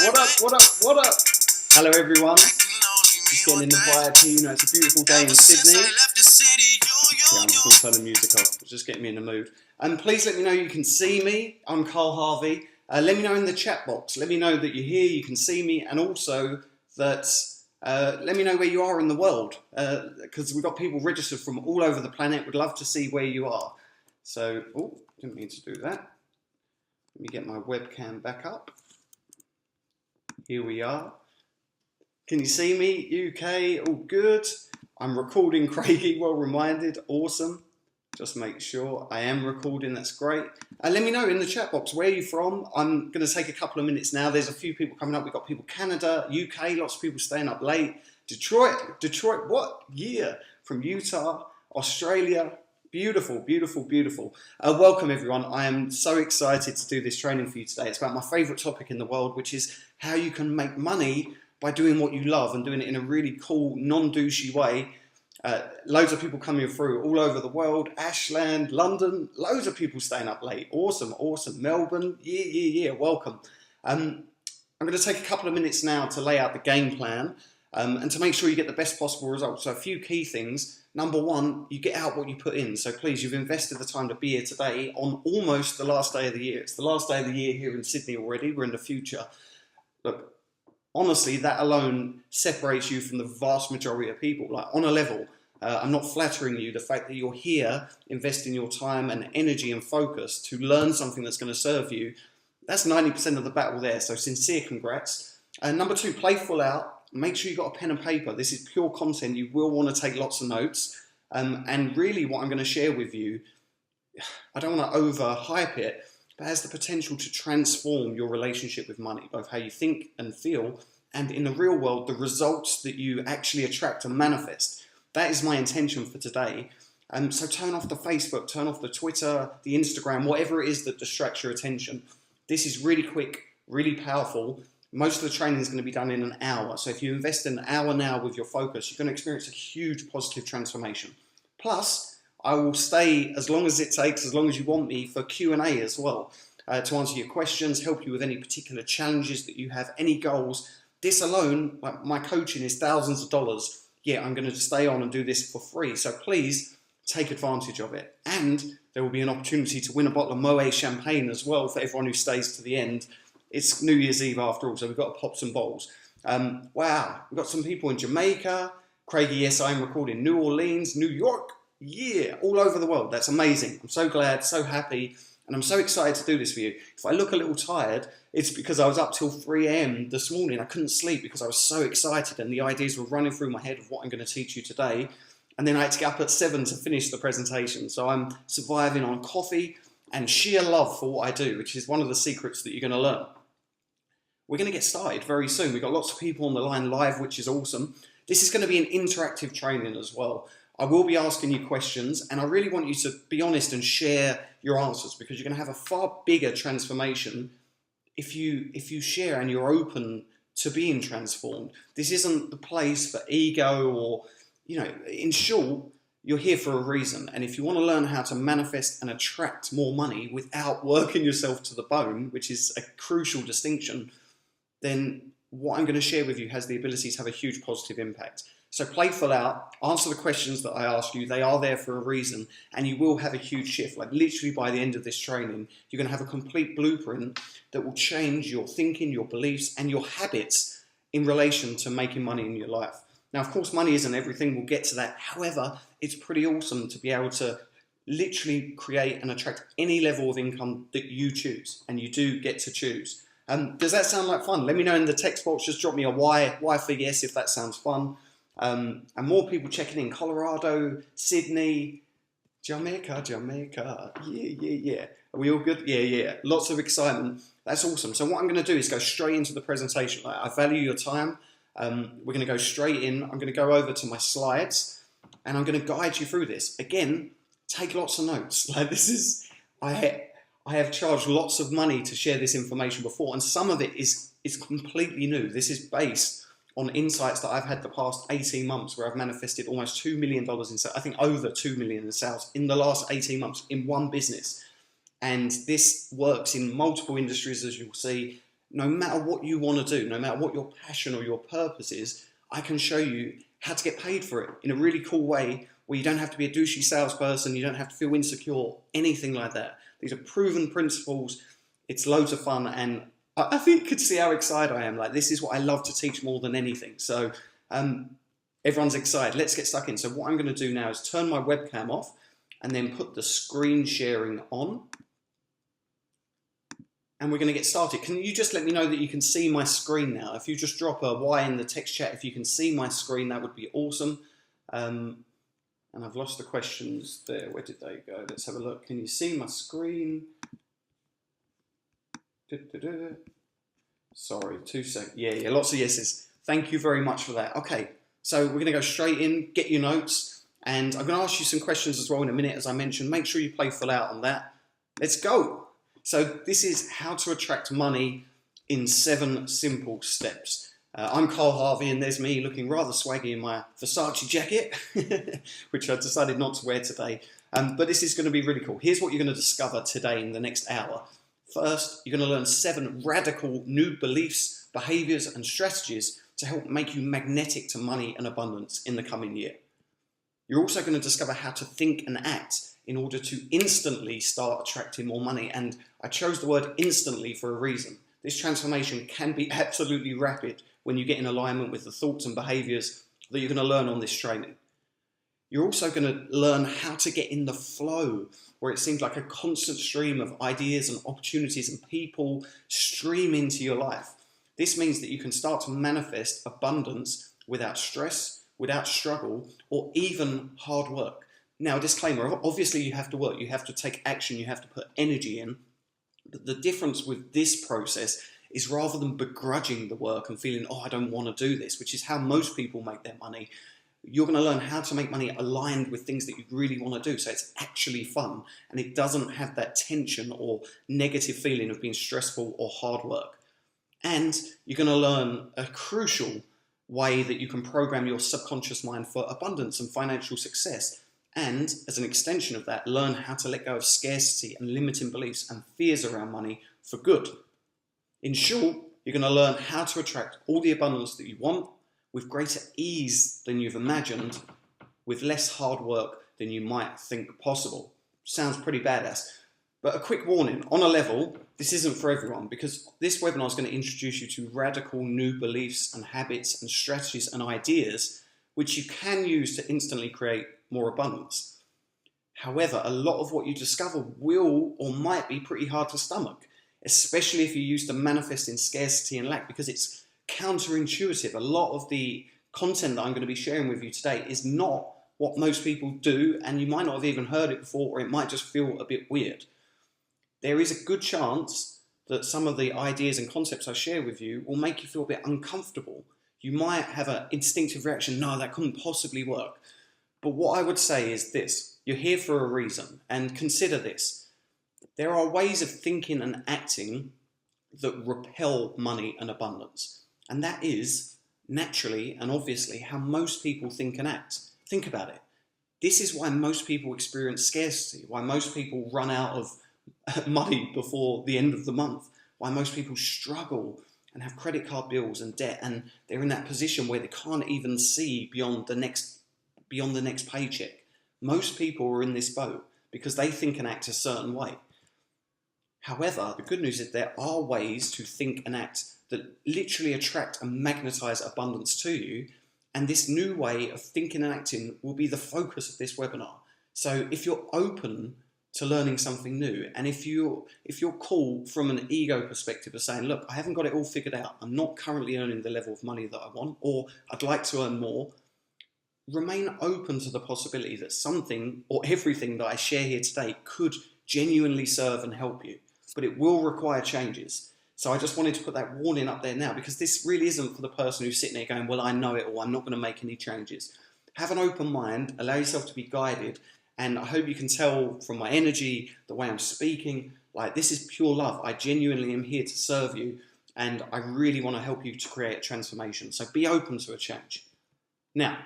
What up, what up, what up? Hello everyone. Just getting in the vibe here. You know, it's a beautiful day in Sydney. Yeah, I'm just going to turn the music off. It's just getting me in the mood. And please let me know you can see me. I'm Carl Harvey. Let me know in the chat box. Let me know that you're here, you can see me, and also that let me know where you are in the world, because we've got people registered from all over the planet. We'd love to see where you are. So, oh, didn't mean to do that. Let me get my webcam back up. Here we are. Can you see me? UK, all good. I'm recording, Craigie, well reminded, awesome. Just make sure I am recording, that's great. Let me know in the chat box, where are you from? I'm going to take a couple of minutes now. There's a few people coming up. We've got people Canada, UK, lots of people staying up late. Detroit, what? Yeah, from Utah, Australia. Beautiful, beautiful, beautiful. Welcome everyone. I am so excited to do this training for you today. It's about my favorite topic in the world, which is how you can make money by doing what you love and doing it in a really cool, non-douchey way. Loads of people coming through all over the world, Ashland, London, loads of people staying up late. Awesome, awesome. Melbourne, yeah, welcome. I'm going to take a couple of minutes now to lay out the game plan and to make sure you get the best possible results. So a few key things. Number one, you get out what you put in. So please, you've invested the time to be here today on almost the last day of the year. It's the last day of the year here in Sydney already. We're in the future. Look, honestly, that alone separates you from the vast majority of people. Like, on a level, I'm not flattering you. The fact that you're here, investing your time and energy and focus to learn something that's going to serve you, that's 90% of the battle there. So sincere congrats. Number two, play full out. Make sure you've got a pen and paper. This is pure content. You will want to take lots of notes. And really what I'm going to share with you, I don't want to overhype it, but has the potential to transform your relationship with money, both how you think and feel, and in the real world, the results that you actually attract and manifest. That is my intention for today. So turn off the Facebook, turn off the Twitter, the Instagram, whatever it is that distracts your attention. This is really quick, really powerful. Most of the training is going to be done in an hour. So if you invest an hour now with your focus, you're going to experience a huge positive transformation. Plus, I will stay as long as it takes, as long as you want me, for Q&A as well, to answer your questions, help you with any particular challenges that you have, any goals. This alone, like my coaching, is thousands of dollars. Yeah, I'm going to stay on and do this for free. So please take advantage of it. And there will be an opportunity to win a bottle of Moet champagne as well for everyone who stays to the end. It's New Year's Eve after all, so we've got to pop some bottles. Wow, we've got some people in Jamaica. Craigie, yes, I'm recording. New Orleans, New York. Yeah, all over the world. That's amazing. I'm so glad, so happy, and I'm so excited to do this for you. If I look a little tired, it's because I was up till 3 a.m. this morning. I couldn't sleep because I was so excited and the ideas were running through my head of what I'm going to teach you today. And then I had to get up at 7 to finish the presentation. So I'm surviving on coffee and sheer love for what I do, which is one of the secrets that you're going to learn. We're going to get started very soon. We've got lots of people on the line live, which is awesome. This is going to be an interactive training as well. I will be asking you questions, and I really want you to be honest and share your answers, because you're going to have a far bigger transformation if you share and you're open to being transformed. This isn't the place for ego or, you know, in short, you're here for a reason. And if you want to learn how to manifest and attract more money without working yourself to the bone, which is a crucial distinction, then what I'm going to share with you has the ability to have a huge positive impact. So play full out, answer the questions that I ask you. They are there for a reason, and you will have a huge shift. Like, literally by the end of this training, you're going to have a complete blueprint that will change your thinking, your beliefs, and your habits in relation to making money in your life. Now, of course, money isn't everything. We'll get to that. However, it's pretty awesome to be able to literally create and attract any level of income that you choose, and you do get to choose. Does that sound like fun? Let me know in the text box. Just drop me a Y for yes if that sounds fun. And more people checking in. Colorado, Sydney, Jamaica. Yeah. Are we all good? Yeah. Lots of excitement. That's awesome. So what I'm going to do is go straight into the presentation. I value your time. We're going to go straight in. I'm going to go over to my slides and I'm going to guide you through this. Again, take lots of notes. Like, this is, I have charged lots of money to share this information before, and some of it is completely new. This is based on insights that I've had the past 18 months, where I've manifested almost $2 million in sales, I think over $2 million in sales in the last 18 months in one business. And this works in multiple industries, as you'll see. no matter what you want to do, no matter what your passion or your purpose is, I can show you how to get paid for it in a really cool way where you don't have to be a douchey salesperson, you don't have to feel insecure, anything like that. These are proven principles. It's loads of fun, and I think you could see how excited I am. Like, this is what I love to teach more than anything. So everyone's excited. Let's get stuck in. So what I'm going to do now is turn my webcam off and then put the screen sharing on. And we're going to get started. Can you just let me know that you can see my screen now? If you just drop a Y in the text chat, if you can see my screen, that would be awesome. And I've lost the questions there. Where did they go? Let's have a look. Can you see my screen? Sorry, 2 seconds. Yeah, lots of yeses. Thank you very much for that. Okay, so we're going to go straight in, get your notes, and I'm going to ask you some questions as well in a minute, as I mentioned. Make sure you play full out on that. Let's go. So this is how to attract money in 7 simple steps. I'm Carl Harvey, and there's me looking rather swaggy in my Versace jacket, which I decided not to wear today. But this is going to be really cool. Here's what you're going to discover today in the next hour. First, you're going to learn 7 radical new beliefs, behaviors, and strategies to help make you magnetic to money and abundance in the coming year. You're also going to discover how to think and act in order to instantly start attracting more money. And I chose the word instantly for a reason. This transformation can be absolutely rapid when you get in alignment with the thoughts and behaviors that you're going to learn on this training. You're also going to learn how to get in the flow, where it seems like a constant stream of ideas and opportunities and people stream into your life. This means that you can start to manifest abundance without stress, without struggle, or even hard work. Now, disclaimer, obviously you have to work, you have to take action, you have to put energy in. But the difference with this process is, rather than begrudging the work and feeling, oh, I don't want to do this, which is how most people make their money, you're going to learn how to make money aligned with things that you really want to do. So it's actually fun, and it doesn't have that tension or negative feeling of being stressful or hard work. And you're going to learn a crucial way that you can program your subconscious mind for abundance and financial success. And as an extension of that, learn how to let go of scarcity and limiting beliefs and fears around money for good. In short, you're going to learn how to attract all the abundance that you want with greater ease than you've imagined, with less hard work than you might think possible. Sounds pretty badass. But a quick warning, on a level, this isn't for everyone, because this webinar is going to introduce you to radical new beliefs and habits and strategies and ideas which you can use to instantly create more abundance. However, a lot of what you discover will or might be pretty hard to stomach, especially if you use to manifest in scarcity and lack, because it's counterintuitive. A lot of the content that I'm going to be sharing with you today is not what most people do, and you might not have even heard it before, or it might just feel a bit weird. There is a good chance that some of the ideas and concepts I share with you will make you feel a bit uncomfortable. You might have an instinctive reaction, no, that couldn't possibly work. But what I would say is this: you're here for a reason, and consider this. There are ways of thinking and acting that repel money and abundance. And that is naturally and obviously how most people think and act. Think about it. This is why most people experience scarcity, why most people run out of money before the end of the month, why most people struggle and have credit card bills and debt, and they're in that position where they can't even see beyond the next paycheck. Most people are in this boat because they think and act a certain way. However, the good news is there are ways to think and act that literally attract and magnetize abundance to you. And this new way of thinking and acting will be the focus of this webinar. So if you're open to learning something new, and if you're cool from an ego perspective of saying, look, I haven't got it all figured out, I'm not currently earning the level of money that I want, or I'd like to earn more, remain open to the possibility that something or everything that I share here today could genuinely serve and help you. But it will require changes. So I just wanted to put that warning up there now, because this really isn't for the person who's sitting there going, well, I know it all, I'm not going to make any changes. Have an open mind, allow yourself to be guided, and I hope you can tell from my energy, the way I'm speaking, like, this is pure love. I genuinely am here to serve you, and I really want to help you to create transformation. So be open to a change. Now,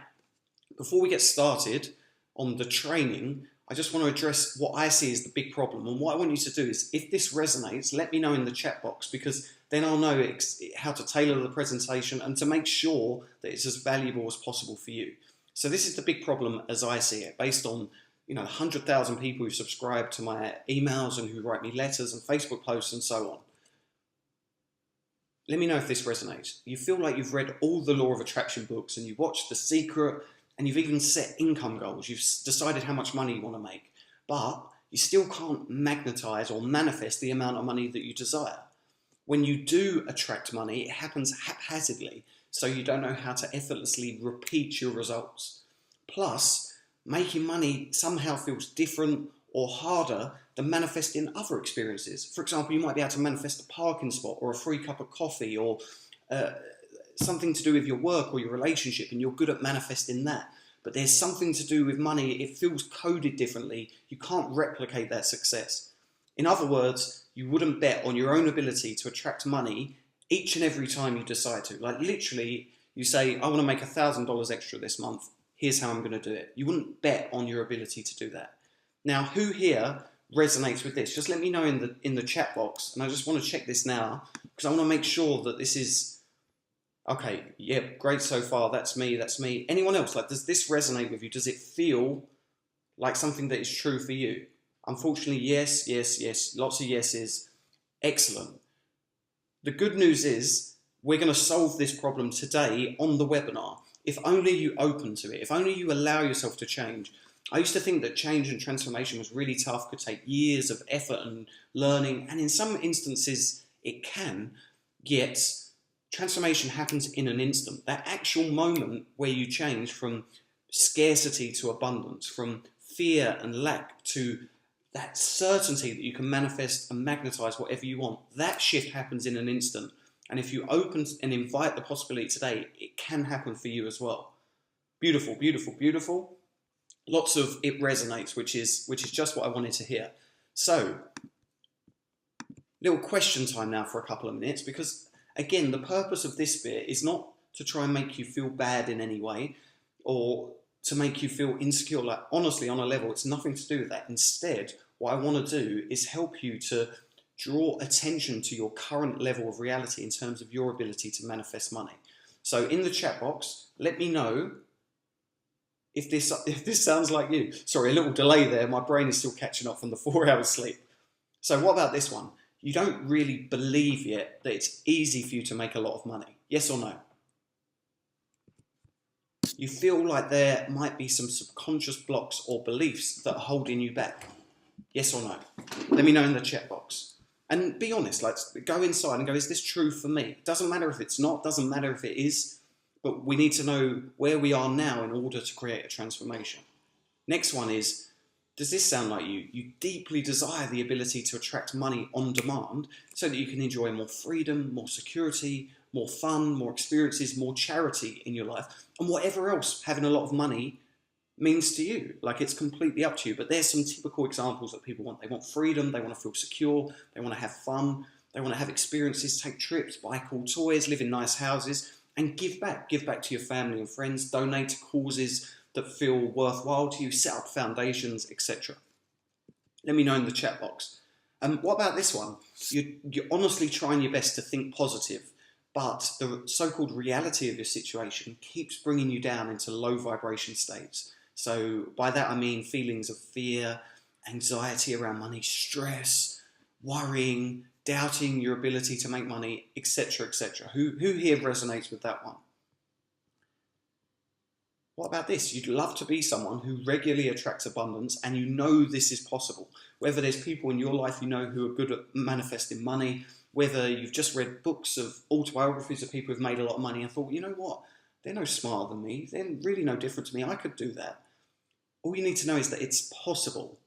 before we get started on the training, I just want to address what I see as the big problem. And what I want you to do is, if this resonates, let me know in the chat box, because then I'll know how to tailor the presentation and to make sure that it's as valuable as possible for you. So this is the big problem as I see it, based on 100,000 people who subscribe to my emails and who write me letters and Facebook posts and so on. Let me know if this resonates. You feel like you've read all the Law of Attraction books and you've watched The Secret, and you've even set income goals. You've decided how much money you want to make, but you still can't magnetize or manifest the amount of money that you desire. When you do attract money, it happens haphazardly, so you don't know how to effortlessly repeat your results. Plus, making money somehow feels different or harder than manifesting other experiences. For example, you might be able to manifest a parking spot or a free cup of coffee, or something to do with your work or your relationship, and you're good at manifesting that. But there's something to do with money. It feels coded differently. You can't replicate that success. In other words, you wouldn't bet on your own ability to attract money each and every time you decide to. Like literally, you say, I want to make $1,000 extra this month. Here's how I'm going to do it. You wouldn't bet on your ability to do that. Now, who here resonates with this? Just let me know in the chat box. And I just want to check this now, because I want to make sure that this is okay. Yeah, great so far. That's me. That's me. Anyone else? Like, does this resonate with you? Does it feel like something that is true for you? Unfortunately, yes, yes, yes. Lots of yeses. Excellent. The good news is we're going to solve this problem today on the webinar. If only you open to it. If only you allow yourself to change. I used to think that change and transformation was really tough, could take years of effort and learning, and in some instances it can, yet transformation happens in an instant. That actual moment where you change from scarcity to abundance, from fear and lack to that certainty that you can manifest and magnetize whatever you want, that shift happens in an instant. And if you open and invite the possibility today, it can happen for you as well. Beautiful, beautiful, beautiful. Lots of it resonates, which is just what I wanted to hear. So, little question time now for a couple of minutes, because again, the purpose of this bit is not to try and make you feel bad in any way or to make you feel insecure. Like, honestly, on a level, it's nothing to do with that. Instead, what I want to do is help you to draw attention to your current level of reality in terms of your ability to manifest money. So in the chat box, let me know if this sounds like you. Sorry, a little delay there. My brain is still catching up from the 4 hours sleep. So what about this one? You don't really believe yet that it's easy for you to make a lot of money. Yes or no? You feel like there might be some subconscious blocks or beliefs that are holding you back. Yes or no? Let me know in the chat box. And be honest, like, go inside and go, is this true for me? Doesn't matter if it's not, doesn't matter if it is, but we need to know where we are now in order to create a transformation. Next one is, does this sound like you? You deeply desire the ability to attract money on demand so that you can enjoy more freedom, more security, more fun, more experiences, more charity in your life, and whatever else having a lot of money means to you. Like, it's completely up to you. But there's some typical examples that people want. They want freedom, they want to feel secure, they want to have fun, they want to have experiences, take trips, buy cool toys, live in nice houses, and give back. Give back to your family and friends, donate to causes that feel worthwhile to you, set up foundations, etc. Let me know in the chat box. What about this one? You're honestly trying your best to think positive, but the so-called reality of your situation keeps bringing you down into low vibration states. So by that I mean feelings of fear, anxiety around money, stress, worrying, doubting your ability to make money, etc., etc. Who here resonates with that one? What about this? You'd love to be someone who regularly attracts abundance, and you know this is possible. Whether there's people in your life you know who are good at manifesting money, whether you've just read books of autobiographies of people who've made a lot of money and thought, you know what, they're no smarter than me, they're really no different to me, I could do that. All you need to know is that it's possible.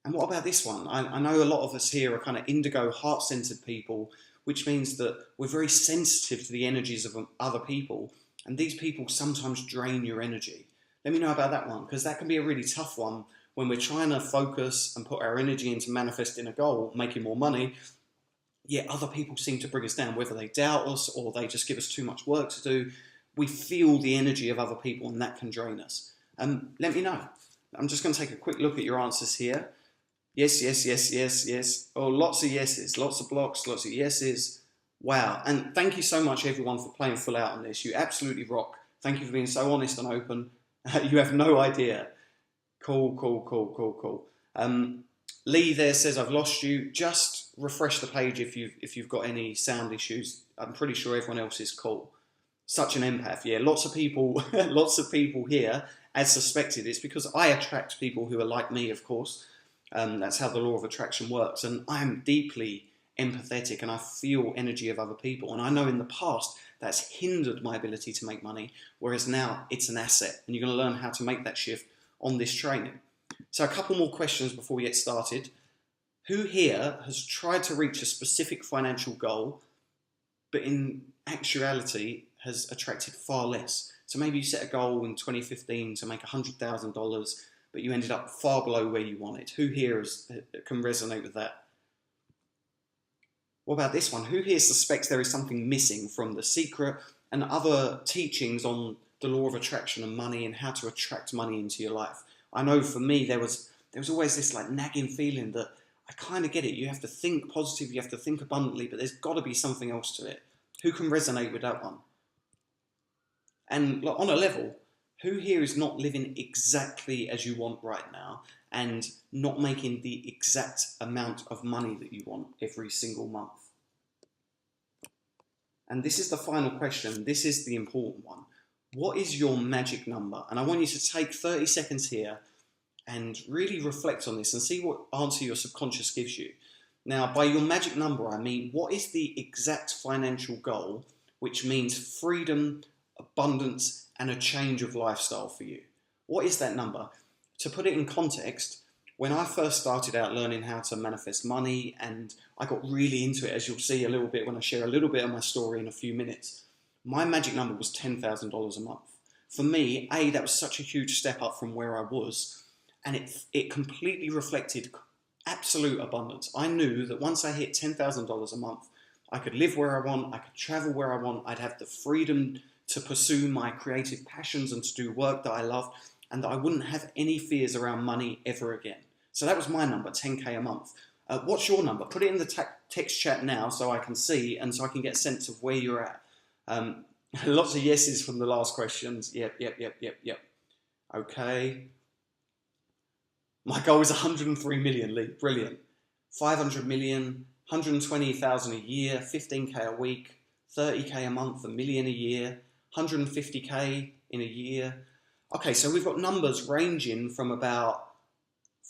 And what about this one? I know a lot of us here are kind of indigo, heart-centered people, which means that we're very sensitive to the energies of other people, and these people sometimes drain your energy. Let me know about that one, because that can be a really tough one when we're trying to focus and put our energy into manifesting a goal, making more money, yet other people seem to bring us down, whether they doubt us or they just give us too much work to do. We feel the energy of other people, and that can drain us. Let me know. I'm just going to take a quick look at your answers here. Yes, yes, yes, yes, yes. Oh, lots of yeses, lots of blocks, lots of yeses. Wow. And thank you so much, everyone, for playing full out on this. You absolutely rock. Thank you for being so honest and open. You have no idea. Cool, cool, cool, cool, cool. Lee there says, I've lost you. Just refresh the page if you've got any sound issues. I'm pretty sure everyone else is cool. Such an empath. Yeah, lots of people, lots of people here, as suspected. It's because I attract people who are like me, of course. That's how the law of attraction works. And I'm deeply empathetic and I feel energy of other people. And I know in the past that's hindered my ability to make money, whereas now it's an asset. And you're going to learn how to make that shift on this training. So a couple more questions before we get started. Who here has tried to reach a specific financial goal, but in actuality has attracted far less? So maybe you set a goal in 2015 to make $100,000, but you ended up far below where you wanted. Who here can resonate with that? What about this one? Who here suspects there is something missing from The Secret and other teachings on the law of attraction and money and how to attract money into your life? I know for me there was always this like nagging feeling that I kind of get it. You have to think positive, you have to think abundantly, but there's got to be something else to it. Who can resonate with that one? And on a level, who here is not living exactly as you want right now and not making the exact amount of money that you want every single month? And this is the final question. This is the important one. What is your magic number? And I want you to take 30 seconds here and really reflect on this and see what answer your subconscious gives you. Now, by your magic number, I mean, what is the exact financial goal, which means freedom, abundance, and a change of lifestyle for you? What is that number? To put it in context, when I first started out learning how to manifest money, and I got really into it, as you'll see a little bit when I share a little bit of my story in a few minutes, my magic number was $10,000 a month. For me, that was such a huge step up from where I was, and it completely reflected absolute abundance. I knew that once I hit $10,000 a month, I could live where I want, I could travel where I want, I'd have the freedom to pursue my creative passions and to do work that I love, and that I wouldn't have any fears around money ever again. So that was my number, 10K a month. What's your number? Put it in the text chat now so I can see and so I can get a sense of where you're at. Lots of yeses from the last questions. Yep. Okay. My goal is 103 million, Lee. Brilliant. 500 million, 120,000 a year, 15K a week, 30K a month, a million a year, 150K in a year. Okay, so we've got numbers ranging from about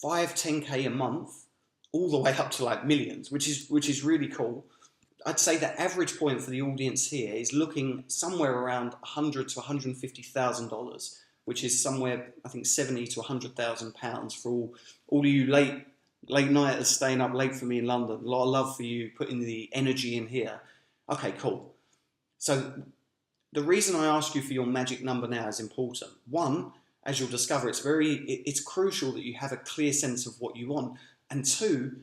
10K a month all the way up to like millions, which is really cool. I'd say the average point for the audience here is looking somewhere around $100,000 to $150,000, which is somewhere, I think, 70 to 100,000 pounds for all of you late nighters staying up late for me in London. A lot of love for you putting the energy in here. Okay, cool. So the reason I ask you for your magic number now is important. One, as you'll discover, it's crucial that you have a clear sense of what you want. And two,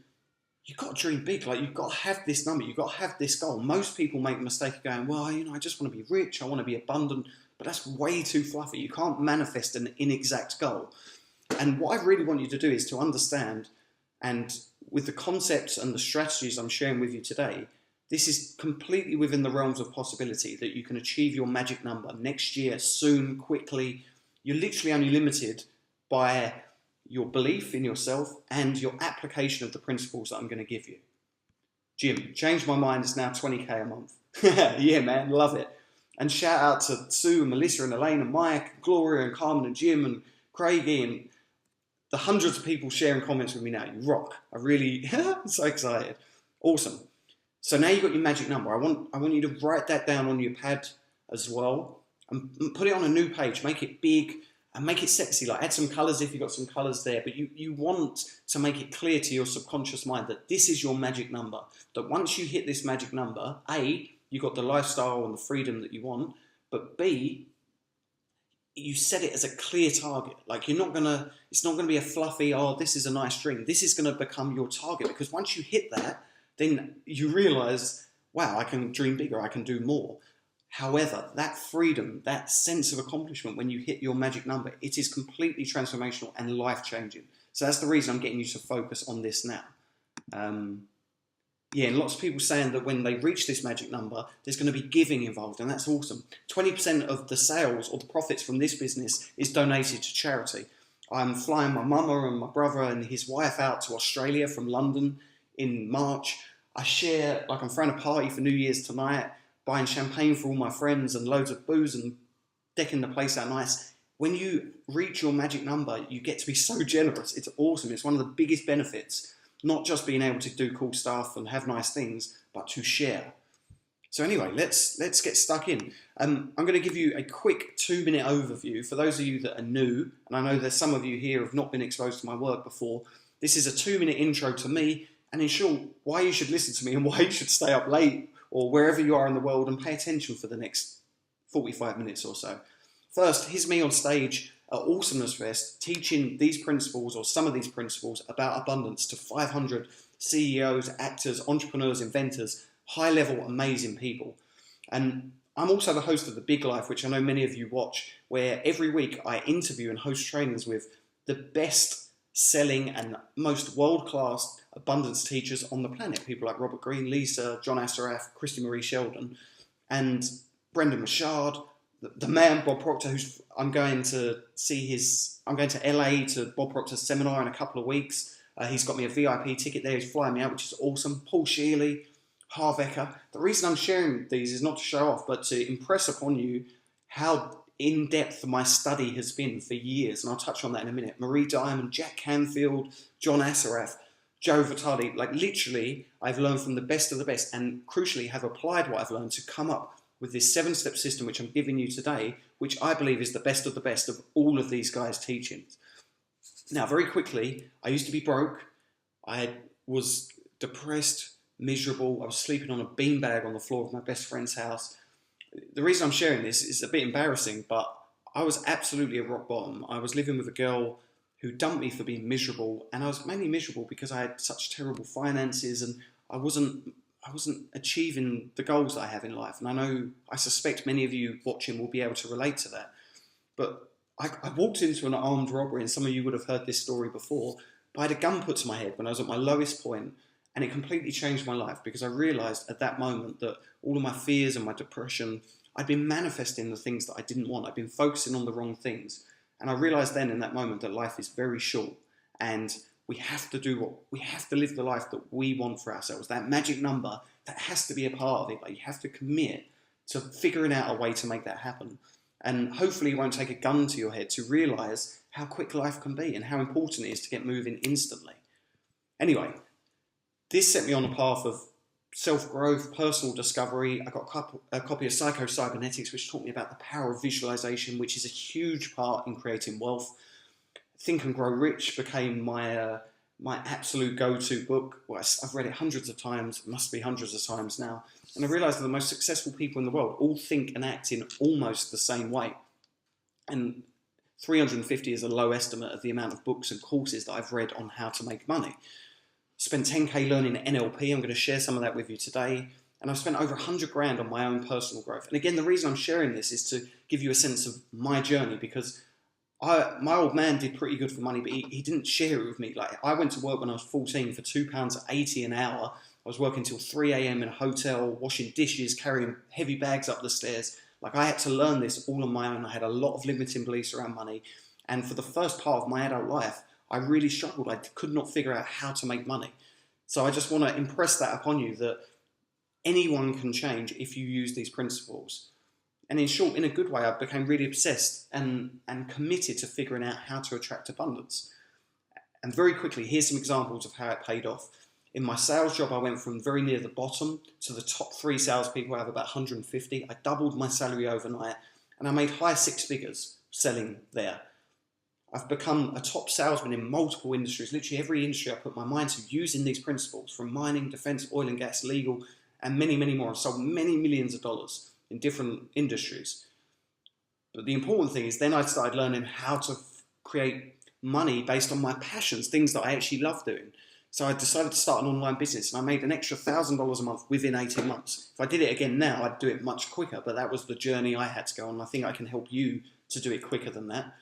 you've got to dream big. Like, you've got to have this number. You've got to have this goal. Most people make the mistake of going, well, I just want to be rich. I want to be abundant. But that's way too fluffy. You can't manifest an inexact goal. And what I really want you to do is to understand, and with the concepts and the strategies I'm sharing with you today, this is completely within the realms of possibility that you can achieve your magic number next year, soon, quickly. You're literally only limited by your belief in yourself and your application of the principles that I'm going to give you. Jim, changed my mind. It's now 20K a month. Yeah, man, love it. And shout out to Sue and Melissa and Elaine and Mike, and Gloria and Carmen and Jim and Craigie and the hundreds of people sharing comments with me now. You rock. I really, I'm so excited. Awesome. So now you've got your magic number. I want you to write that down on your pad as well and put it on a new page. Make it big and make it sexy. Like, add some colors if you've got some colors there. But you want to make it clear to your subconscious mind that this is your magic number. That once you hit this magic number, A, you got the lifestyle and the freedom that you want. But B, you set it as a clear target. Like, it's not gonna be a fluffy, oh, this is a nice dream. This is gonna become your target, because once you hit that, then you realize, wow, I can dream bigger, I can do more. However, that freedom, that sense of accomplishment when you hit your magic number, it is completely transformational and life-changing. So that's the reason I'm getting you to focus on this now. Yeah, and lots of people saying that when they reach this magic number, there's going to be giving involved, and that's awesome. 20% of the sales or the profits from this business is donated to charity. I'm flying my mama and my brother and his wife out to Australia from London in March. I share, like I'm throwing a party for New Year's tonight, buying champagne for all my friends and loads of booze and decking the place out nice. When you reach your magic number, you get to be so generous. It's awesome. It's one of the biggest benefits. Not just being able to do cool stuff and have nice things, but to share. So anyway, let's get stuck in. I'm going to give you a quick 2-minute overview for those of you that are new, and I know there's some of you here who have not been exposed to my work before. This is a 2-minute intro to me, and in short, why you should listen to me and why you should stay up late or wherever you are in the world and pay attention for the next 45 minutes or so. First, here's me on stage at Awesomeness Fest teaching these principles or some of these principles about abundance to 500 CEOs, actors, entrepreneurs, inventors, high-level, amazing people. And I'm also the host of The Big Life, which I know many of you watch, where every week I interview and host trainings with the best-selling and most world-class abundance teachers on the planet. People like Robert Greene, Lisa, John Assaraf, Christy Marie Sheldon, and Brendan Mashard, the man Bob Proctor, I'm going to LA to Bob Proctor's seminar in a couple of weeks. He's got me a VIP ticket there. He's flying me out, which is awesome. Paul Shearley, Harv Eker. The reason I'm sharing these is not to show off, but to impress upon you how in-depth my study has been for years. And I'll touch on that in a minute. Marie Diamond, Jack Canfield, John Assaraf, Joe Vitale. Like literally, I've learned from the best of the best and crucially have applied what I've learned to come up with this 7-step system which I'm giving you today, which I believe is the best of all of these guys' teachings. Now, very quickly, I used to be broke. I was depressed, miserable. I was sleeping on a beanbag on the floor of my best friend's house. The reason I'm sharing this is a bit embarrassing, but I was absolutely at rock bottom. I was living with a girl who dumped me for being miserable, and I was mainly miserable because I had such terrible finances and I wasn't achieving the goals that I have in life. And I suspect many of you watching will be able to relate to that. But I walked into an armed robbery, and some of you would have heard this story before, but I had a gun put to my head when I was at my lowest point, and it completely changed my life because I realised at that moment that all of my fears and my depression, I'd been manifesting the things that I didn't want. I'd been focusing on the wrong things. And I realised then in that moment that life is very short, and we have to live the life that we want for ourselves. That magic number, that has to be a part of it. Like you have to commit to figuring out a way to make that happen. And hopefully you won't take a gun to your head to realise how quick life can be and how important it is to get moving instantly. Anyway, this set me on a path of self-growth, personal discovery. I got a copy of Psycho-Cybernetics, which taught me about the power of visualization, which is a huge part in creating wealth. Think and Grow Rich became my absolute go-to book. Well, I've read it hundreds of times, it must be hundreds of times now. And I realised that the most successful people in the world all think and act in almost the same way. And 350 is a low estimate of the amount of books and courses that I've read on how to make money. Spent 10k learning NLP, I'm going to share some of that with you today. And I've spent over 100 grand on my own personal growth. And again, the reason I'm sharing this is to give you a sense of my journey, because my old man did pretty good for money, but he didn't share it with me. Like I went to work when I was 14 for £2.80 an hour. I was working till 3 a.m. in a hotel, washing dishes, carrying heavy bags up the stairs. Like I had to learn this all on my own. I had a lot of limiting beliefs around money. And for the first part of my adult life, I really struggled. I could not figure out how to make money. So I just want to impress that upon you that anyone can change if you use these principles. And in short, in a good way, I became really obsessed and committed to figuring out how to attract abundance. And very quickly, here's some examples of how it paid off. In my sales job, I went from very near the bottom to the top 3 salespeople out of about 150. I doubled my salary overnight, and I made high 6 figures selling there. I've become a top salesman in multiple industries, literally every industry I put my mind to, using these principles, from mining, defense, oil and gas, legal, and many, many more. I've sold many millions of dollars in different industries. But the important thing is then I started learning how to create money based on my passions, things that I actually love doing. So I decided to start an online business, and I made an extra $1,000 a month within 18 months. If I did it again now, I'd do it much quicker, but that was the journey I had to go on. I think I can help you to do it quicker than that.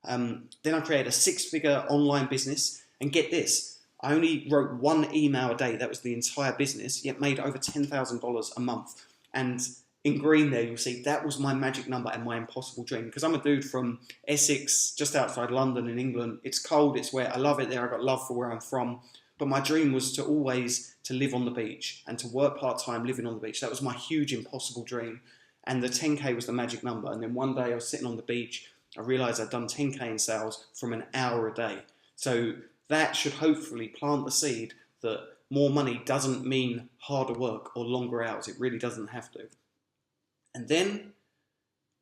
Then I created a 6-figure online business, and get this, I only wrote 1 email a day. That was the entire business, yet made over $10,000 a month. And in green there, you'll see that was my magic number and my impossible dream. Because I'm a dude from Essex, just outside London in England. It's cold, it's wet, I love it there, I got love for where I'm from. But my dream was to always to live on the beach and to work part-time living on the beach. That was my huge impossible dream. And the 10K was the magic number. And then one day I was sitting on the beach, I realized I'd done 10K in sales from an hour a day. So that should hopefully plant the seed that more money doesn't mean harder work or longer hours. It really doesn't have to. And then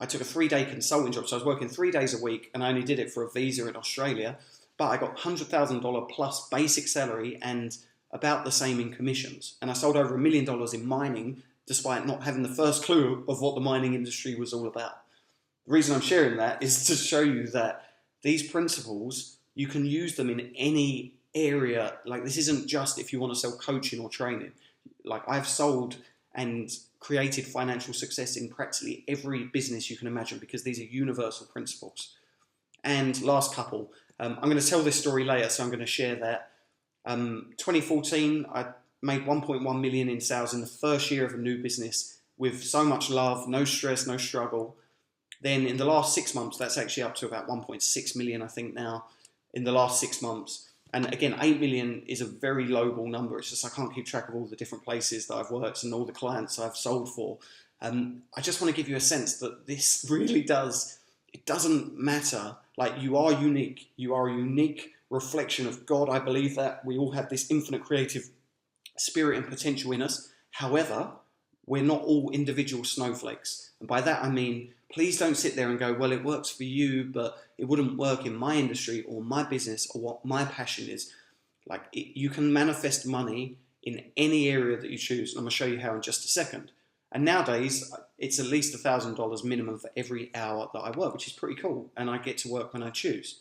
I took a 3-day consulting job. So I was working 3 days a week, and I only did it for a visa in Australia. But I got $100,000 plus basic salary and about the same in commissions. And I sold over $1 million in mining, despite not having the first clue of what the mining industry was all about. The reason I'm sharing that is to show you that these principles, you can use them in any area. Like, this isn't just if you want to sell coaching or training. Like, I've sold and created financial success in practically every business you can imagine, because these are universal principles. And last couple, I'm going to tell this story later, so I'm going to share that. 2014, I made 1.1 million in sales in the first year of a new business with so much love, no stress, no struggle. Then in the last 6 months, that's actually up to about 1.6 million, I think now, in the last 6 months. And again, 8 million is a very lowball number. It's just I can't keep track of all the different places that I've worked and all the clients I've sold for. I just want to give you a sense that this really does, it doesn't matter. Like, you are unique. You are a unique reflection of God. I believe that we all have this infinite creative spirit and potential in us. However, we're not all individual snowflakes. And by that I mean, please don't sit there and go, well, it works for you, but it wouldn't work in my industry or my business or what my passion is. Like, you can manifest money in any area that you choose. And I'm going to show you how in just a second. And nowadays, it's at least $1,000 minimum for every hour that I work, which is pretty cool. And I get to work when I choose.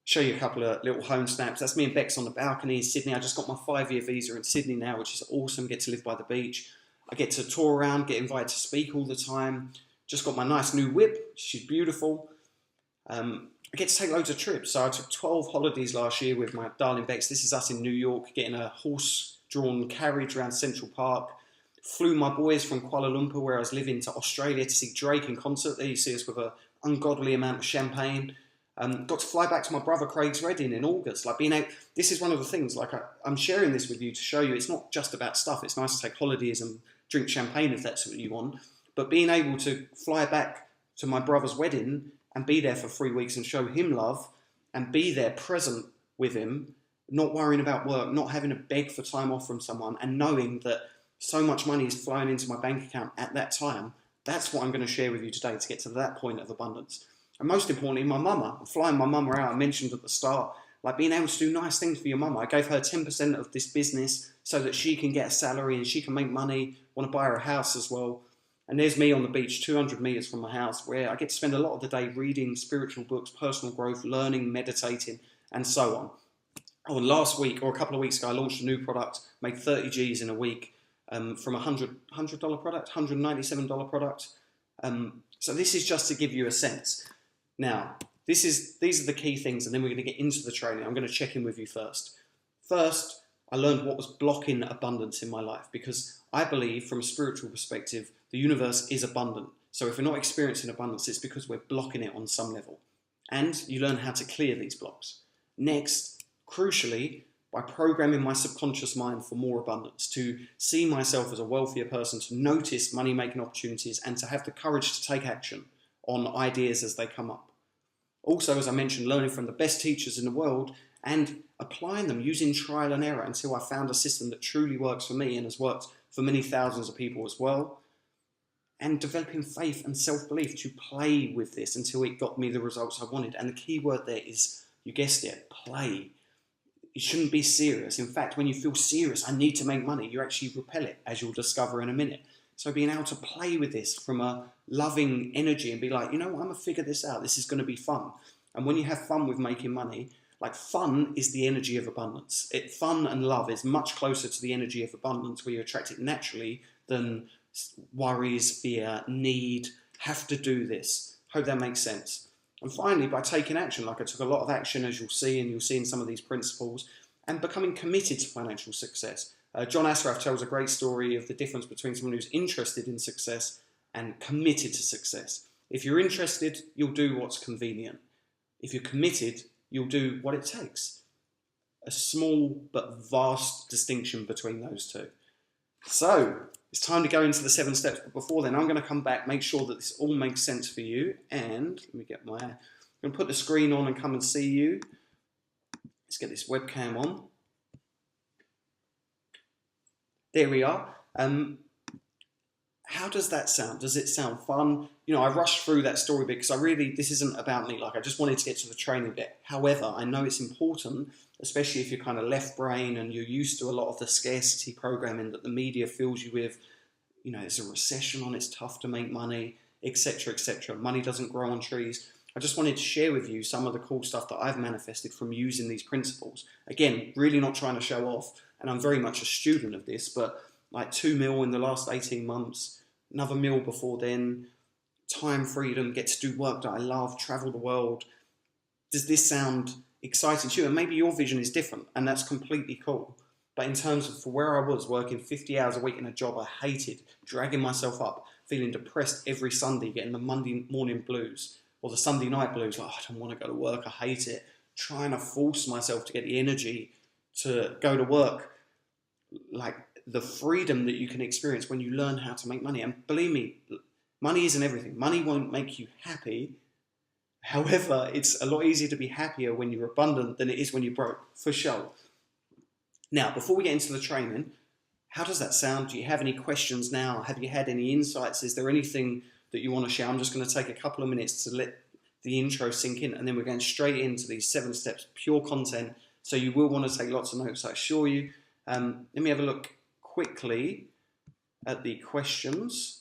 Show you a couple of little home snaps. That's me and Bex on the balcony in Sydney. I just got my 5-year visa in Sydney now, which is awesome. Get to live by the beach. I get to tour around, get invited to speak all the time. Just got my nice new whip. She's beautiful. I get to take loads of trips. So I took 12 holidays last year with my darling Bex. This is us in New York, getting a horse-drawn carriage around Central Park. Flew my boys from Kuala Lumpur, where I was living, to Australia to see Drake in concert. There you see us with an ungodly amount of champagne. Got to fly back to my brother Craig's wedding in August. Like, being out, this is one of the things, like, I'm sharing this with you to show you it's not just about stuff. It's nice to take holidays and drink champagne if that's what you want. But being able to fly back to my brother's wedding and be there for 3 weeks and show him love and be there present with him, not worrying about work, not having to beg for time off from someone, and knowing that so much money is flowing into my bank account at that time, that's what I'm going to share with you today to get to that point of abundance. And most importantly, my mama. I'm flying my mama out. I mentioned at the start, like, being able to do nice things for your mama. I gave her 10% of this business so that she can get a salary and she can make money, want to buy her a house as well. And there's me on the beach, 200 meters from my house, where I get to spend a lot of the day reading spiritual books, personal growth, learning, meditating, and so on. Oh, and last week, or a couple of weeks ago, I launched a new product, made 30 G's in a week from a $100 product, $197 product. So this is just to give you a sense. Now, these are the key things, and then we're going to get into the training. I'm going to check in with you first. First, I learned what was blocking abundance in my life, because I believe, from a spiritual perspective, the universe is abundant. So if we're not experiencing abundance, it's because we're blocking it on some level. And you learn how to clear these blocks. Next, crucially, by programming my subconscious mind for more abundance, to see myself as a wealthier person, to notice money-making opportunities, and to have the courage to take action on ideas as they come up. Also, as I mentioned, learning from the best teachers in the world and applying them using trial and error until I found a system that truly works for me and has worked for many thousands of people as well. And developing faith and self-belief to play with this until it got me the results I wanted. And the key word there is, you guessed it, play. You shouldn't be serious. In fact, when you feel serious, I need to make money, you actually repel it, as you'll discover in a minute. So being able to play with this from a loving energy and be like, you know what, I'm going to figure this out. This is going to be fun. And when you have fun with making money, Like fun is the energy of abundance. Fun and love is much closer to the energy of abundance where you attract it naturally than worries, fear, need, have to do this. Hope that makes sense. And finally, by taking action, like I took a lot of action, as you'll see, and you'll see in some of these principles, and becoming committed to financial success. John Assaraf tells a great story of the difference between someone who's interested in success and committed to success. If you're interested, you'll do what's convenient. If you're committed, you'll do what it takes. A small but vast distinction between those two. So, it's time to go into the 7 steps, but before then, I'm going to come back, make sure that this all makes sense for you, and I'm going to put the screen on and come and see you. Let's get this webcam on. There we are. How does that sound? Does it sound fun? You know, I rushed through that story bit because this isn't about me. Like, I just wanted to get to the training bit. However, I know it's important, especially if you're kind of left brain and you're used to a lot of the scarcity programming that the media fills you with. You know, there's a recession on, it's tough to make money, etc., etc. Money doesn't grow on trees. I just wanted to share with you some of the cool stuff that I've manifested from using these principles. Again, really not trying to show off, and I'm very much a student of this, but like 2 mil in the last 18 months, another mil before then, time freedom, get to do work that I love, travel the world. Does this sound exciting to you? And maybe your vision is different, and that's completely cool. But in terms of for where I was working 50 hours a week in a job I hated, dragging myself up, feeling depressed every Sunday, getting the Monday morning blues or the Sunday night blues, like, I don't want to go to work, I hate it, trying to force myself to get the energy to go to work, like the freedom that you can experience when you learn how to make money. And believe me, money isn't everything. Money won't make you happy. However, it's a lot easier to be happier when you're abundant than it is when you're broke, for sure. Now, before we get into the training, how does that sound? Do you have any questions now? Have you had any insights? Is there anything that you want to share? I'm just going to take a couple of minutes to let the intro sink in, and then we're going straight into these 7 steps, pure content. So you will want to take lots of notes, I assure you. Let me have a look quickly at the questions.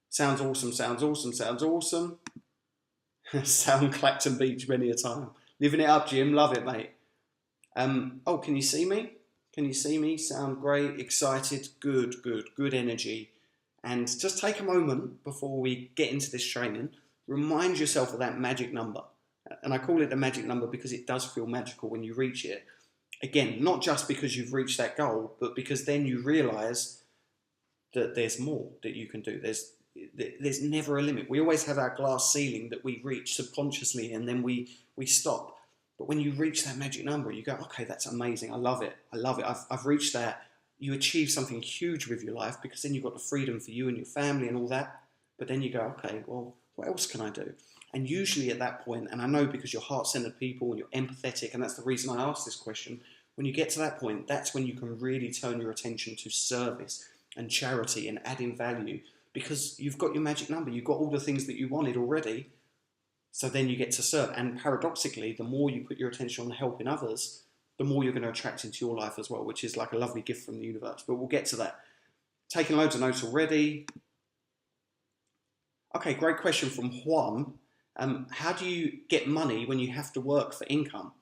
Sounds awesome, sounds awesome, sounds awesome. Sound Clacton Beach many a time. Living it up, Jim. Love it, mate. Oh, can you see me? Can you see me? Sound great, excited, good energy. And just take a moment before we get into this training. Remind yourself of that magic number. And I call it the magic number because it does feel magical when you reach it. Again, not just because you've reached that goal, but because then you realize that there's more that you can do. There's never a limit. We always have our glass ceiling that we reach subconsciously, and then we stop. But when you reach that magic number, you go, okay, that's amazing. I love it. I love it. I've reached that. You achieve something huge with your life because then you've got the freedom for you and your family and all that. But then you go, okay, well, what else can I do? And usually at that point, and I know because you're heart-centered people and you're empathetic, and that's the reason I asked this question, when you get to that point, that's when you can really turn your attention to service and charity and adding value, because you've got your magic number. You've got all the things that you wanted already. So then you get to serve. And paradoxically, the more you put your attention on helping others, the more you're going to attract into your life as well, which is like a lovely gift from the universe. But we'll get to that. Taking loads of notes already. Okay, great question from Juan. How do you get money when you have to work for income?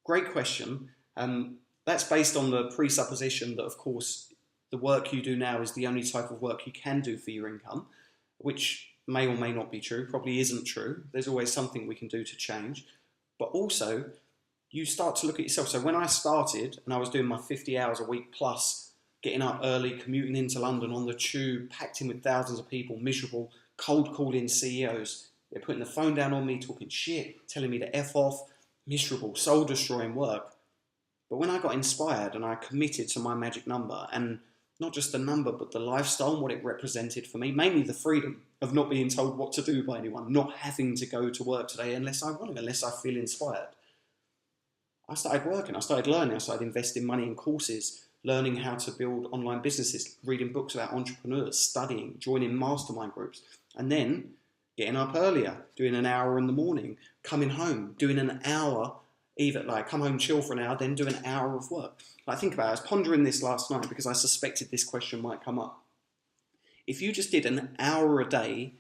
Great question. That's based on the presupposition that, of course, the work you do now is the only type of work you can do for your income, which may or may not be true, probably isn't true. There's always something we can do to change. But also, you start to look at yourself. So when I started, and I was doing my 50 hours a week plus, getting up early, commuting into London on the tube, packed in with thousands of people, miserable, cold calling CEOs. They're putting the phone down on me, talking shit, telling me to F off, miserable, soul-destroying work. But when I got inspired and I committed to my magic number, and not just the number, but the lifestyle and what it represented for me, mainly the freedom of not being told what to do by anyone, not having to go to work today unless I want to, unless I feel inspired. I started working, I started learning, I started investing money in courses, learning how to build online businesses, reading books about entrepreneurs, studying, joining mastermind groups, and then getting up earlier, doing an hour in the morning, coming home, doing an hour, either like come home, chill for an hour, then do an hour of work. Like, think about it, I was pondering this last night because I suspected this question might come up. If you just did an hour a day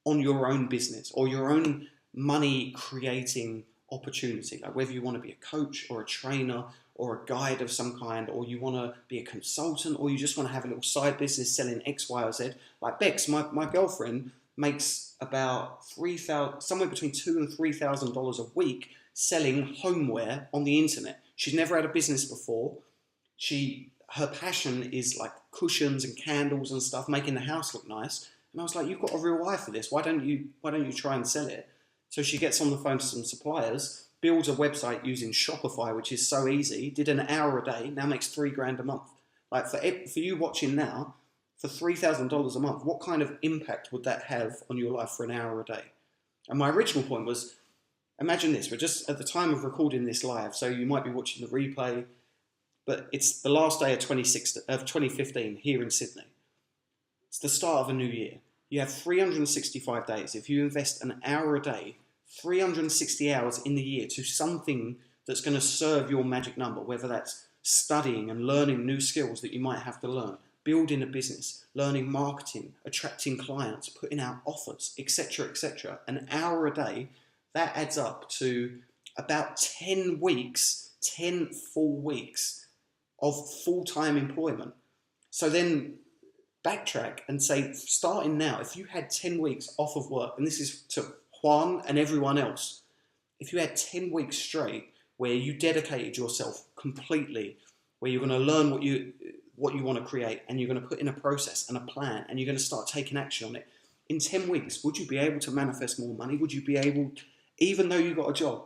on your own business or your own money creating opportunity, like whether you want to be a coach or a trainer or a guide of some kind, or you want to be a consultant, or you just want to have a little side business selling X, Y, or Z. Like Bex, my girlfriend, makes about somewhere between $2,000 and $3,000 a week selling homeware on the internet. She's never had a business before. Her passion is like cushions and candles and stuff, making the house look nice. And I was like, you've got a real eye for this. Why don't you try and sell it? So she gets on the phone to some suppliers, builds a website using Shopify, which is so easy, did an hour a day, now makes $3,000 a month. Like for you watching now, for $3,000 a month, what kind of impact would that have on your life for an hour a day? And my original point was, imagine this, we're just at the time of recording this live, so you might be watching the replay, but it's the last day of 2015 here in Sydney. It's the start of a new year. You have 365 days. If you invest an hour a day, 360 hours in the year to something that's going to serve your magic number, whether that's studying and learning new skills that you might have to learn, building a business, learning marketing, attracting clients, putting out offers, etc., etc. An hour a day, that adds up to about 10 full weeks of full-time employment. So then backtrack and say, starting now, if you had 10 weeks off of work, and this is to Juan and everyone else, if you had 10 weeks straight where you dedicated yourself completely, where you're going to learn what you want to create, and you're going to put in a process and a plan, and you're going to start taking action on it, in 10 weeks, would you be able to manifest more money? Would you be able, even though you got a job?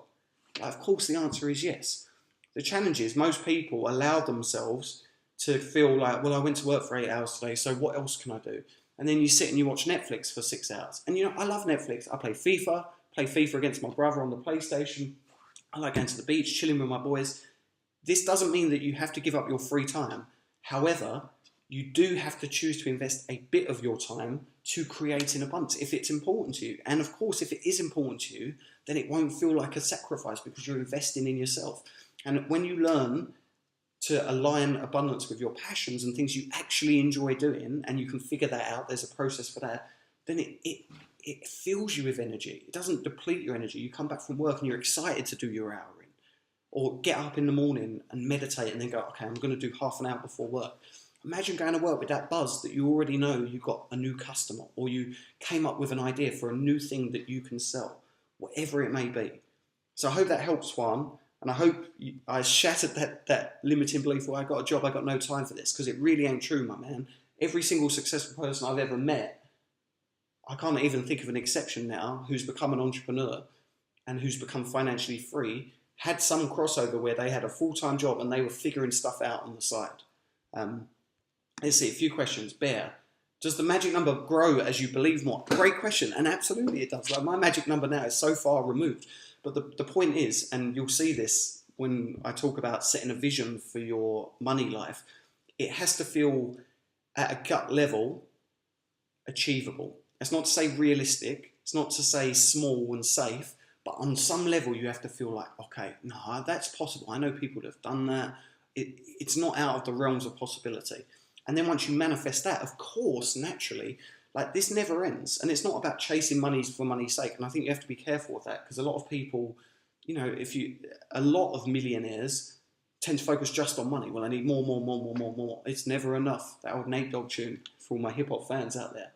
Of course, the answer is yes. The challenge is most people allow themselves to feel like, well, I went to work for 8 hours today, so what else can I do? And then you sit and you watch Netflix for 6 hours. And I love Netflix. I play FIFA against my brother on the PlayStation. I like going to the beach, chilling with my boys. This doesn't mean that you have to give up your free time. However, you do have to choose to invest a bit of your time to create an abundance if it's important to you. And of course, if it is important to you, then it won't feel like a sacrifice because you're investing in yourself. And when you learn to align abundance with your passions and things you actually enjoy doing, and you can figure that out, there's a process for that, then it fills you with energy. It doesn't deplete your energy. You come back from work and you're excited to do your hour in. Or get up in the morning and meditate and then go, okay, I'm going to do half an hour before work. Imagine going to work with that buzz that you already know you got a new customer, or you came up with an idea for a new thing that you can sell, whatever it may be. So I hope that helps, Juan. And I hope I shattered that limiting belief, well, I got a job, I got no time for this, because it really ain't true, my man. Every single successful person I've ever met, I can't even think of an exception now, who's become an entrepreneur and who's become financially free, had some crossover where they had a full-time job and they were figuring stuff out on the side. Let's see, a few questions. Bear, does the magic number grow as you believe more? Great question, and absolutely it does. Like, my magic number now is so far removed. But the point is, and you'll see this when I talk about setting a vision for your money life, it has to feel at a gut level achievable. It's not to say realistic, it's not to say small and safe, but on some level you have to feel like, okay, no, that's possible. I know people that have done that. It's not out of the realms of possibility. And then once you manifest that, of course, naturally, like, this never ends. And it's not about chasing money for money's sake. And I think you have to be careful with that, because a lot of people, a lot of millionaires tend to focus just on money. Well, I need more. It's never enough. That old Nate Dogg tune for all my hip hop fans out there.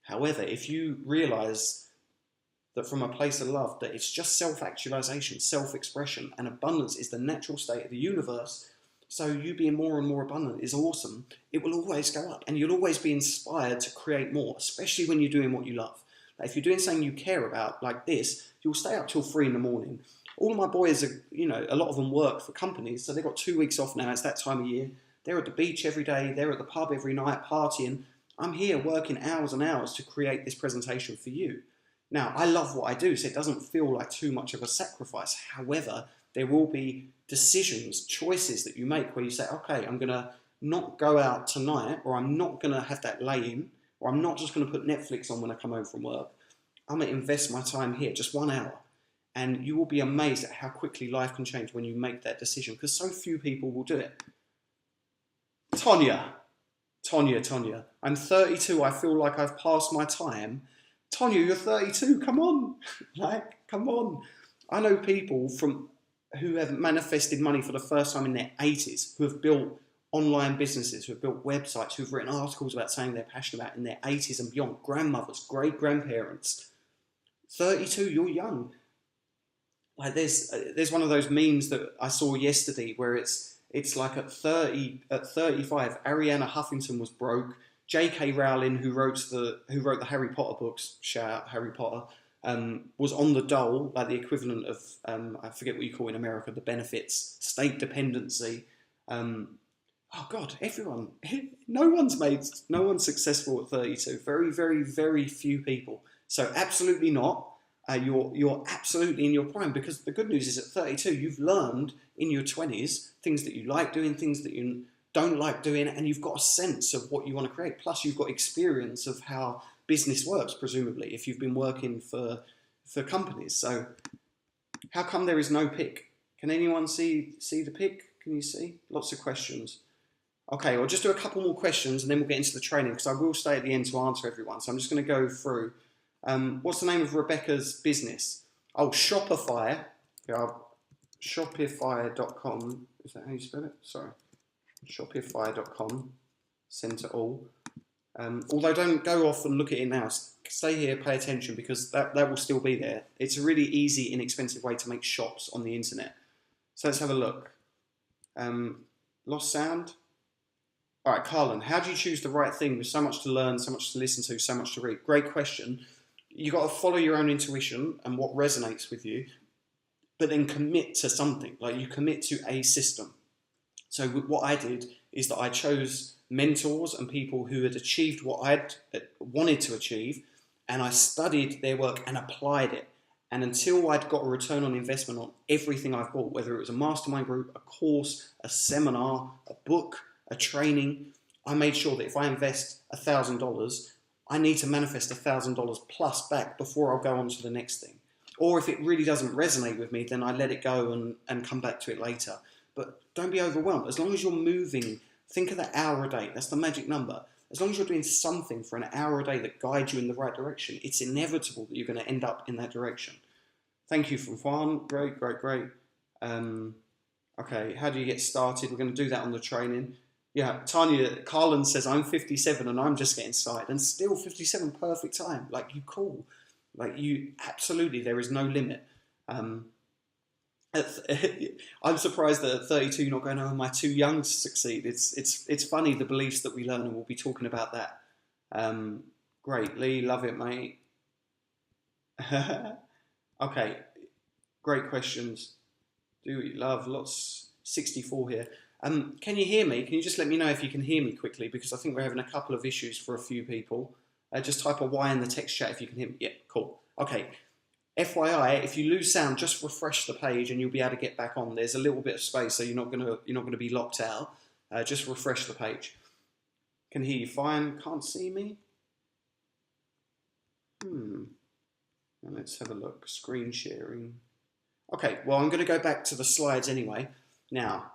However, if you realize that from a place of love, that it's just self-actualization, self-expression, and abundance is the natural state of the universe, so you being more and more abundant is awesome, it will always go up, and you'll always be inspired to create more, especially when you're doing what you love. Like, if you're doing something you care about, like this, you'll stay up till 3 in the morning. All of my boys are, a lot of them work for companies, so they've got 2 weeks off now. It's that time of year. They're at the beach every day. They're at the pub every night partying. I'm here working hours and hours to create this presentation for you. Now, I love what I do, so it doesn't feel like too much of a sacrifice. However, there will be decisions, choices that you make where you say, okay, I'm going to not go out tonight, or I'm not going to have that lay-in, or I'm not just going to put Netflix on when I come home from work. I'm going to invest my time here, just 1 hour. And you will be amazed at how quickly life can change when you make that decision, because so few people will do it. Tonya, I'm 32. I feel like I've passed my time Tanya, you're 32, come on. Like, come on. I know people who have manifested money for the first time in their 80s, who have built online businesses, who have built websites, who've written articles about something they're passionate about in their 80s and beyond, grandmothers, great-grandparents. 32, you're young. Like there's one of those memes that I saw yesterday where it's like at 35, Arianna Huffington was broke. J.K. Rowling, who wrote the Harry Potter books, shout out Harry Potter, was on the dole, like the equivalent of I forget what you call in America, the benefits, state dependency. Oh God, everyone, no one's successful at 32. Very, very, very few people. So absolutely not. You're absolutely in your prime, because the good news is at 32, you've learned in your 20s things that you like doing, things that you don't like doing, and you've got a sense of what you want to create. Plus, you've got experience of how business works, presumably, if you've been working for companies. So how come there is no pick? Can anyone see the pick? Can you see? Lots of questions. Okay, I'll just do a couple more questions and then we'll get into the training, because I will stay at the end to answer everyone. So I'm just going to go through. What's the name of Rebecca's business? Oh, Shopify. Yeah, Shopify.com. Is that how you spell it? Sorry. Shopify.com. Send to all. Although don't go off and look at it now. Stay here, pay attention, because that will still be there. It's a really easy, inexpensive way to make shops on the internet. So let's have a look. Lost sound. All right, Carlin, how do you choose the right thing with so much to learn, so much to listen to, so much to read? Great question. You got to follow your own intuition and what resonates with you, but then commit to something. Like, you commit to a system. So what I did is that I chose mentors and people who had achieved what I'd wanted to achieve, and I studied their work and applied it. And until I'd got a return on investment on everything I've bought, whether it was a mastermind group, a course, a seminar, a book, a training, I made sure that if I invest $1,000, I need to manifest $1,000 plus back before I'll go on to the next thing. Or if it really doesn't resonate with me, then I let it go and come back to it later. But don't be overwhelmed. As long as you're moving, think of the hour a day. That's the magic number. As long as you're doing something for an hour a day that guides you in the right direction, it's inevitable that you're going to end up in that direction. Thank you from Juan. Great, great, great. Okay, how do you get started? We're going to do that on the training. Yeah, Tanya, Carlin says, I'm 57 and I'm just getting started. And still 57, perfect time. Like, you cool. Like, you, absolutely, there is no limit. I'm surprised that at 32 you're not going, oh, am I too young to succeed? It's funny, the beliefs that we learn, and we'll be talking about that. Great, Lee, love it, mate. Okay, great questions. Do we love lots? 64 here. Can you hear me? Can you just let me know if you can hear me quickly? Because I think we're having a couple of issues for a few people. Just type a Y in the text chat if you can hear me. Yeah, cool. Okay. FYI, if you lose sound, just refresh the page and you'll be able to get back on. There's a little bit of space, so you're not gonna be locked out. Just refresh the page. Can hear you fine. Can't see me. Let's have a look. Screen sharing. Okay. Well, I'm going to go back to the slides anyway. Now,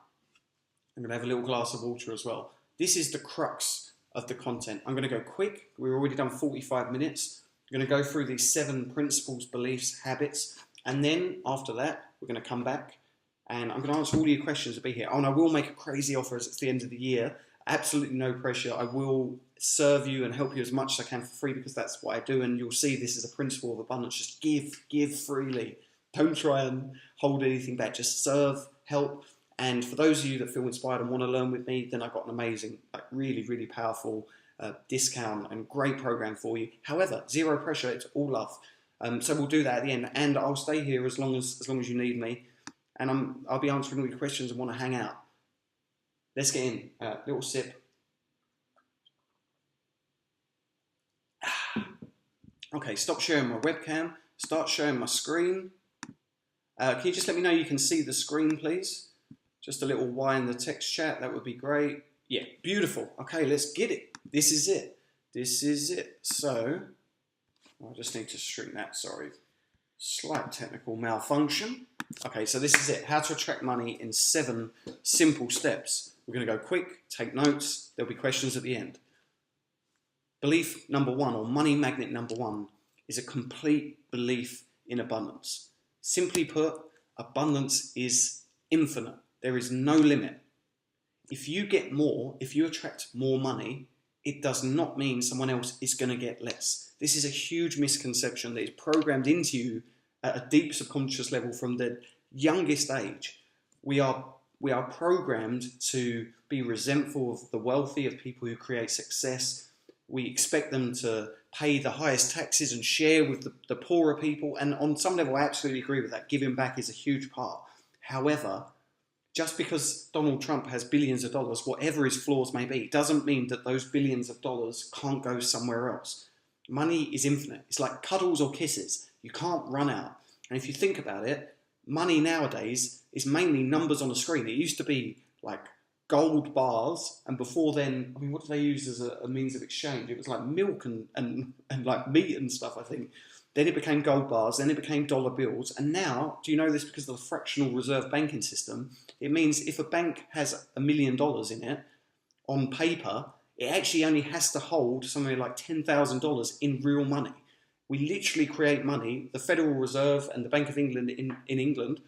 I'm going to have a little glass of water as well. This is the crux of the content. I'm going to go quick. We've already done 45 minutes. I'm going to go through these 7 principles, beliefs, habits, and then after that, we're going to come back and I'm going to answer all your questions to be here. Oh, and I will make a crazy offer as it's the end of the year. Absolutely no pressure. I will serve you and help you as much as I can for free, because that's what I do, and you'll see this is a principle of abundance. Just give freely. Don't try and hold anything back. Just serve, help. And for those of you that feel inspired and want to learn with me, then I've got an amazing, like really, really powerful discount and great program for you. However, zero pressure, it's all love. So we'll do that at the end, and I'll stay here as long as you need me, and I'll be answering all your questions and want to hang out. Let's get in. Little sip. Okay, stop sharing my webcam. Start sharing my screen. Can you just let me know you can see the screen, please? Just a little Y in the text chat, that would be great. Yeah, beautiful. Okay, let's get it. This is it. This is it. So, I just need to shrink that, sorry. Slight technical malfunction. Okay, so this is it. How to attract money in 7 simple steps. We're going to go quick, take notes. There'll be questions at the end. Belief number 1, or money magnet number 1, is a complete belief in abundance. Simply put, abundance is infinite. There is no limit. If you get more, if you attract more money, it does not mean someone else is going to get less. This is a huge misconception that is programmed into you at a deep subconscious level from the youngest age. We are programmed to be resentful of the wealthy, of people who create success. We expect them to pay the highest taxes and share with the poorer people. And on some level, I absolutely agree with that. Giving back is a huge part. However, just because Donald Trump has billions of dollars, whatever his flaws may be, doesn't mean that those billions of dollars can't go somewhere else. Money is infinite. It's like cuddles or kisses. You can't run out. And if you think about it, money nowadays is mainly numbers on a screen. It used to be like gold bars, and before then, I mean, what did they use as a means of exchange? It was like milk and like meat and stuff, I think. Then it became gold bars, then it became dollar bills, and now, do you know this because of the fractional reserve banking system? It means if a bank has $1 million in it, on paper, it actually only has to hold somewhere like $10,000 in real money. We literally create money. The Federal Reserve and the Bank of England in England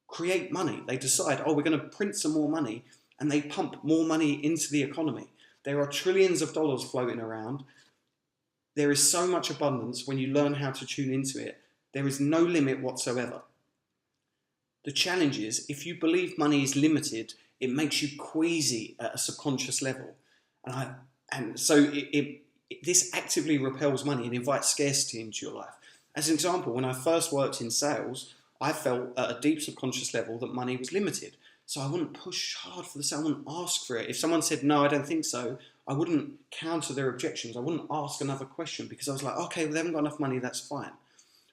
create money. They decide, oh, we're going to print some more money, and they pump more money into the economy. There are trillions of dollars floating around. There is so much abundance when you learn how to tune into it. There is no limit whatsoever. The challenge is, if you believe money is limited, it makes you queasy at a subconscious level. And so this actively repels money and invites scarcity into your life. As an example, when I first worked in sales, I felt at a deep subconscious level that money was limited. So I wouldn't push hard for the sale, I wouldn't ask for it. If someone said, no, I don't think so, I wouldn't counter their objections. I wouldn't ask another question because I was like, okay, well, they haven't got enough money, that's fine.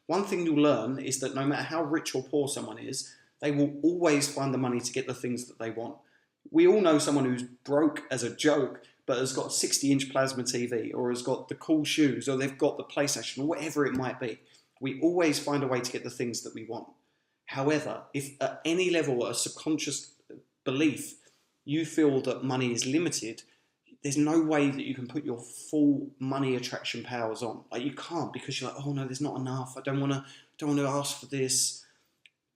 One thing you'll learn is that no matter how rich or poor someone is, they will always find the money to get the things that they want. We all know someone who's broke as a joke, but has got a 60-inch plasma TV, or has got the cool shoes, or they've got the PlayStation, or whatever it might be. We always find a way to get the things that we want. However, if at any level, a subconscious belief, you feel that money is limited, there's no way that you can put your full money attraction powers on. Like, you can't, because you're like, oh no, there's not enough. I don't want to ask for this.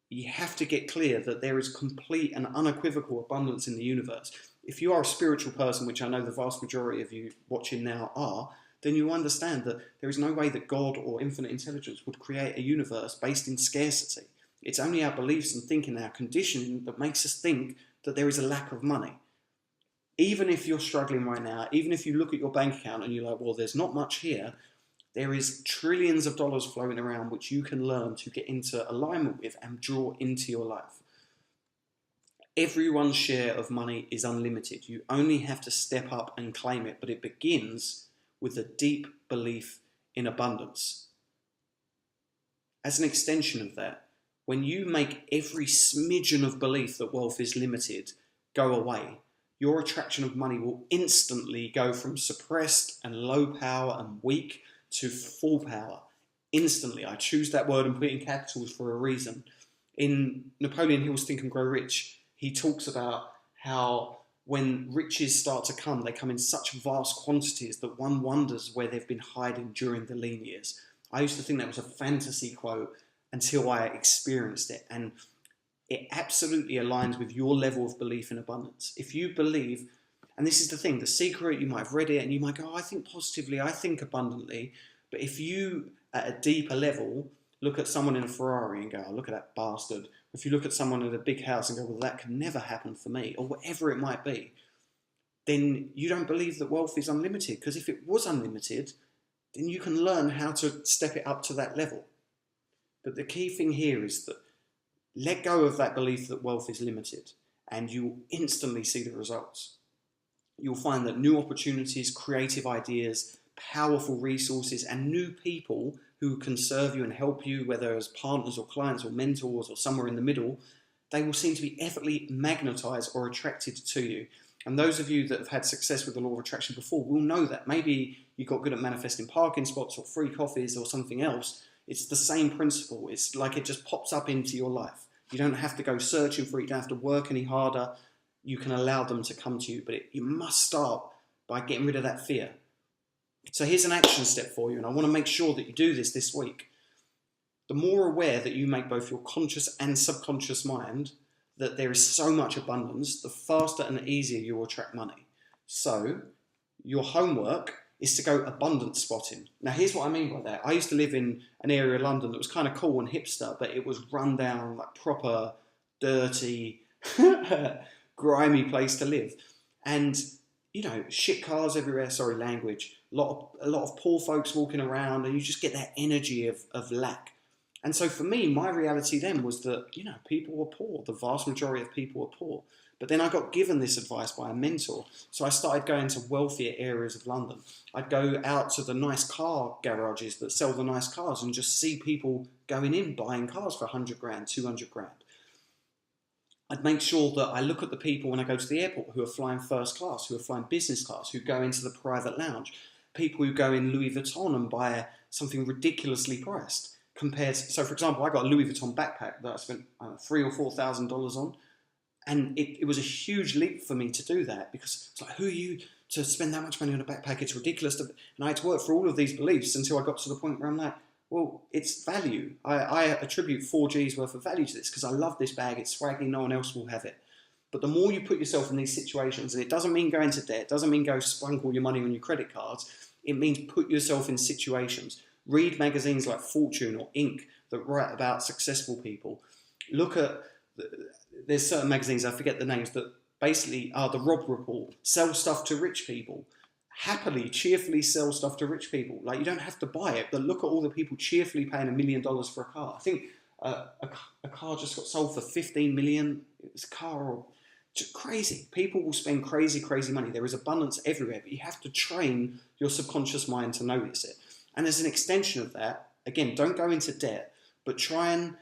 You have to get clear that there is complete and unequivocal abundance in the universe. If you are a spiritual person, which I know the vast majority of you watching now are, then you understand that there is no way that God or infinite intelligence would create a universe based in scarcity. It's only our beliefs and thinking, our conditioning, that makes us think that there is a lack of money. Even if you're struggling right now, even if you look at your bank account and you're like, well, there's not much here, there is trillions of dollars flowing around which you can learn to get into alignment with and draw into your life. Everyone's share of money is unlimited. You only have to step up and claim it, but it begins with a deep belief in abundance. As an extension of that, when you make every smidgen of belief that wealth is limited go away, your attraction of money will instantly go from suppressed and low power and weak to full power. Instantly. I choose that word and put it in capitals for a reason. In Napoleon Hill's Think and Grow Rich, he talks about how when riches start to come, they come in such vast quantities that one wonders where they've been hiding during the lean years. I used to think that was a fantasy quote until I experienced it, and it absolutely aligns with your level of belief in abundance. If you believe, and this is the thing, the secret, you might have read it and you might go, oh, I think positively, I think abundantly, but if you, at a deeper level, look at someone in a Ferrari and go, oh, look at that bastard. If you look at someone in a big house and go, well, that can never happen for me, or whatever it might be, then you don't believe that wealth is unlimited. Because if it was unlimited, then you can learn how to step it up to that level. But the key thing here is that let go of that belief that wealth is limited, and you will instantly see the results. You'll find that new opportunities, creative ideas, powerful resources, and new people who can serve you and help you, whether as partners or clients or mentors or somewhere in the middle, they will seem to be effortlessly magnetized or attracted to you. And those of you that have had success with the law of attraction before will know that. Maybe you got good at manifesting parking spots or free coffees or something else. It's the same principle. It's like it just pops up into your life. You don't have to go searching for it. You don't have to work any harder. You can allow them to come to you. But you must start by getting rid of that fear. So here's an action step for you, and I want to make sure that you do this week. The more aware that you make both your conscious and subconscious mind that there is so much abundance, the faster and easier you will attract money. So your homework is to go abundance spotting. Now here's what I mean by that. I used to live in an area of London that was kind of cool and hipster, but it was run down, like proper, dirty, grimy place to live. And, you know, shit cars everywhere, sorry, language. A lot of poor folks walking around, and you just get that energy of lack. And so for me, my reality then was that, you know, people were poor. The vast majority of people were poor. But then I got given this advice by a mentor. So I started going to wealthier areas of London. I'd go out to the nice car garages that sell the nice cars and just see people going in, buying cars for 100 grand, 200 grand. I'd make sure that I look at the people when I go to the airport who are flying first class, who are flying business class, who go into the private lounge, people who go in Louis Vuitton and buy something ridiculously priced. So for example, I got a Louis Vuitton backpack that I spent $3,000 or $4,000 on, and it was a huge leap for me to do that, because it's like, who are you to spend that much money on a backpack? It's ridiculous. And I had to work for all of these beliefs until I got to the point where I'm like, well, it's value. I attribute 4G's worth of value to this because I love this bag. It's swaggy. No one else will have it. But the more you put yourself in these situations, and it doesn't mean go into debt, doesn't mean go spunk all your money on your credit cards. It means put yourself in situations. Read magazines like Fortune or Inc. that write about successful people. Look at, there's certain magazines, I forget the names, that basically are the Rob Report. Sell stuff to rich people. Happily, cheerfully sell stuff to rich people. Like, you don't have to buy it, but look at all the people cheerfully paying $1 million for a car. I think a car just got sold for 15 million. It was a car, just crazy. People will spend crazy, crazy money. There is abundance everywhere, but you have to train your subconscious mind to notice it. And as an extension of that, again, don't go into debt, but try and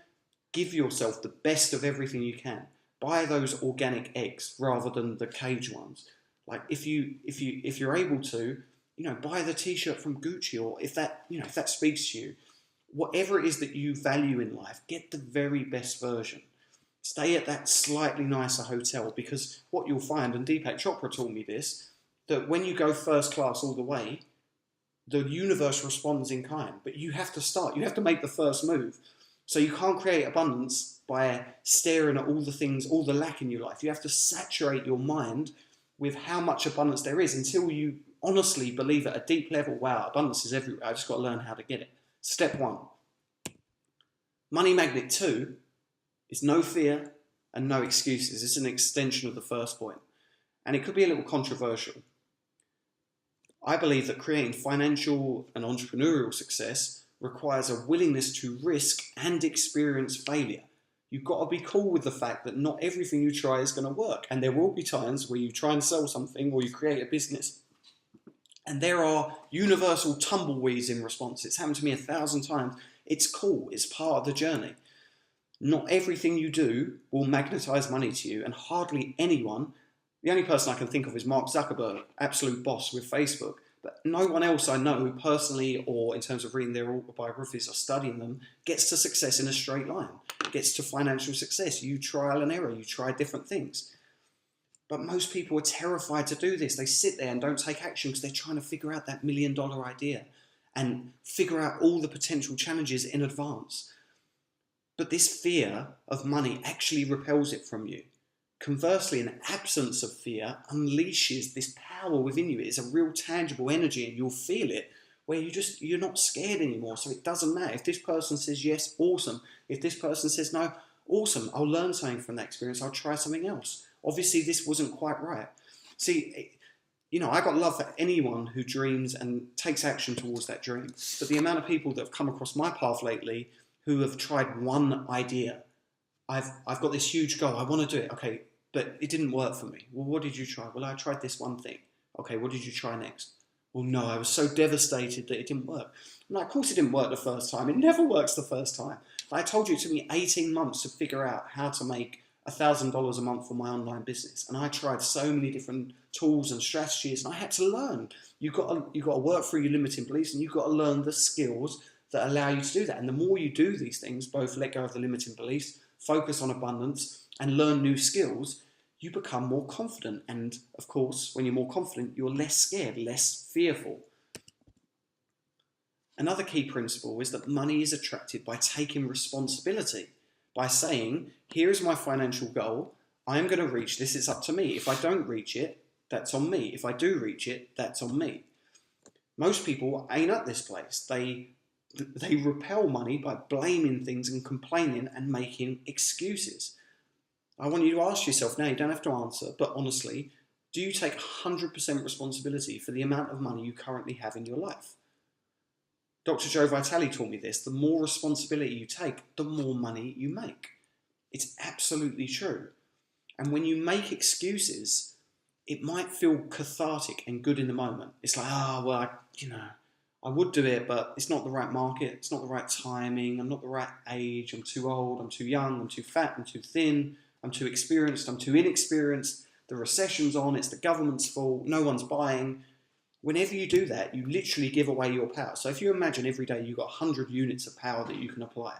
give yourself the best of everything you can. Buy those organic eggs rather than the cage ones. Like if you're able to, you know, buy the t-shirt from Gucci, or if that speaks to you, whatever it is that you value in life, get the very best version. Stay at that slightly nicer hotel, because what you'll find, and Deepak Chopra taught me this, that when you go first class all the way, the universe responds in kind, but you have to start. You have to make the first move. So you can't create abundance by staring at all the things, all the lack in your life. You have to saturate your mind with how much abundance there is until you honestly believe at a deep level, wow, abundance is everywhere. I just got to learn how to get it. Step 1. Money Magnet 2 is no fear and no excuses. It's an extension of the first point. And it could be a little controversial. I believe that creating financial and entrepreneurial success requires a willingness to risk and experience failure. You've got to be cool with the fact that not everything you try is going to work. And there will be times where you try and sell something or you create a business, and there are universal tumbleweeds in response. It's happened to me 1,000 times. It's cool. It's part of the journey. Not everything you do will magnetize money to you, and hardly anyone. The only person I can think of is Mark Zuckerberg, absolute boss with Facebook. But no one else I know personally, or in terms of reading their autobiographies or studying them, gets to success in a straight line. Gets to financial success. You trial and error. You try different things. But most people are terrified to do this. They sit there and don't take action because they're trying to figure out that $1 million idea and figure out all the potential challenges in advance. But this fear of money actually repels it from you. Conversely, an absence of fear unleashes this power within you. It is a real tangible energy, and you'll feel it where you're not scared anymore. So it doesn't matter. If this person says yes, awesome. If this person says no, awesome. I'll learn something from that experience. I'll try something else. Obviously, this wasn't quite right. See, you know, I got love for anyone who dreams and takes action towards that dream. But the amount of people that have come across my path lately who have tried one idea, I've got this huge goal. I want to do it. Okay, but it didn't work for me. Well, what did you try? Well, I tried this one thing. Okay, what did you try next? Well, no, I was so devastated that it didn't work. I'm like, of course it didn't work the first time. It never works the first time. I told you it took me 18 months to figure out how to make $1,000 a month for my online business. And I tried so many different tools and strategies, and I had to learn. You've got to work through your limiting beliefs, and you've got to learn the skills that allow you to do that. And the more you do these things, both let go of the limiting beliefs, focus on abundance, and learn new skills, you become more confident. And of course, when you're more confident, you're less scared, less fearful. Another key principle is that money is attracted by taking responsibility, by saying, here is my financial goal, I am going to reach this, it's up to me. If I don't reach it, that's on me. If I do reach it, that's on me. Most people ain't at this place. They repel money by blaming things and complaining and making excuses. I want you to ask yourself now, you don't have to answer, but honestly, do you take 100% responsibility for the amount of money you currently have in your life? Dr. Joe Vitale taught me this. The more responsibility you take, the more money you make. It's absolutely true. And when you make excuses, it might feel cathartic and good in the moment. It's like, I would do it, but it's not the right market. It's not the right timing. I'm not the right age. I'm too old. I'm too young. I'm too fat. I'm too thin. I'm too experienced. I'm too inexperienced. The recession's on. It's the government's fault. No one's buying. Whenever you do that, you literally give away your power. So if you imagine every day you've got 100 units of power that you can apply,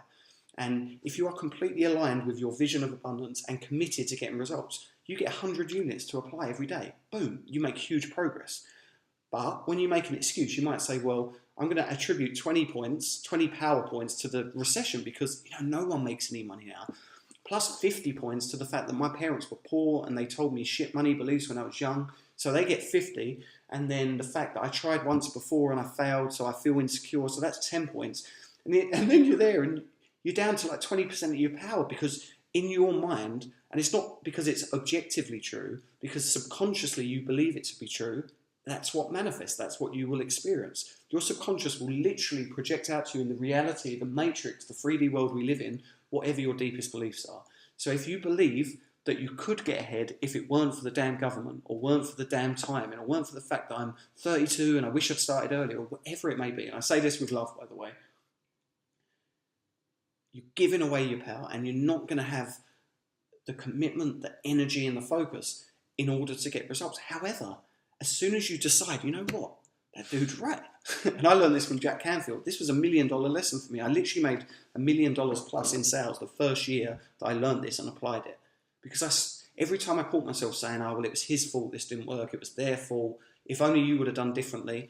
and if you are completely aligned with your vision of abundance and committed to getting results, you get 100 units to apply every day. Boom, you make huge progress. But when you make an excuse, you might say, well, I'm going to attribute 20 power points to the recession because no one makes any money now. Plus 50 points to the fact that my parents were poor and they told me shit money beliefs when I was young. So they get 50. And then the fact that I tried once before and I failed, so I feel insecure. So that's 10 points. And then you're there and you're down to like 20% of your power because in your mind, and it's not because it's objectively true, because subconsciously you believe it to be true, that's what manifests, that's what you will experience. Your subconscious will literally project out to you in the reality, the matrix, the 3D world we live in, whatever your deepest beliefs are. So if you believe that you could get ahead if it weren't for the damn government, or weren't for the damn timing, or weren't for the fact that I'm 32 and I wish I'd started earlier, or whatever it may be, and I say this with love, by the way, you're giving away your power and you're not going to have the commitment, the energy and the focus in order to get results. However, as soon as you decide, you know what, that dude's right. And I learned this from Jack Canfield. This was $1 million lesson for me. I literally made $1 million plus in sales the first year that I learned this and applied it. Because every time I caught myself saying, oh, well, it was his fault, this didn't work, it was their fault, if only you would have done differently,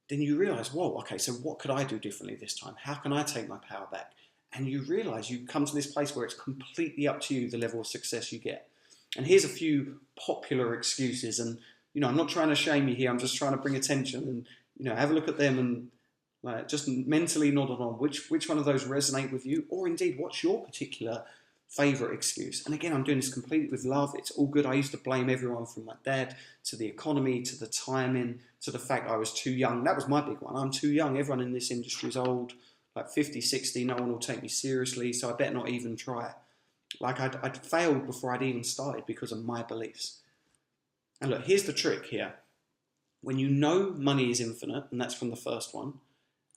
then you realise, whoa, okay, so what could I do differently this time? How can I take my power back? And you realise you come to this place where it's completely up to you the level of success you get. And here's a few popular excuses. And, I'm not trying to shame you here. I'm just trying to bring attention and, have a look at them and just mentally nod on which one of those resonate with you. Or indeed, what's your particular favourite excuse? And again, I'm doing this completely with love. It's all good. I used to blame everyone from my dad to the economy, to the timing, to the fact I was too young. That was my big one. I'm too young. Everyone in this industry is old. Like 50, 60, no one will take me seriously, so I better not even try. Like I'd failed before I'd even started because of my beliefs. And look, here's the trick here. When you know money is infinite, and that's from the first one,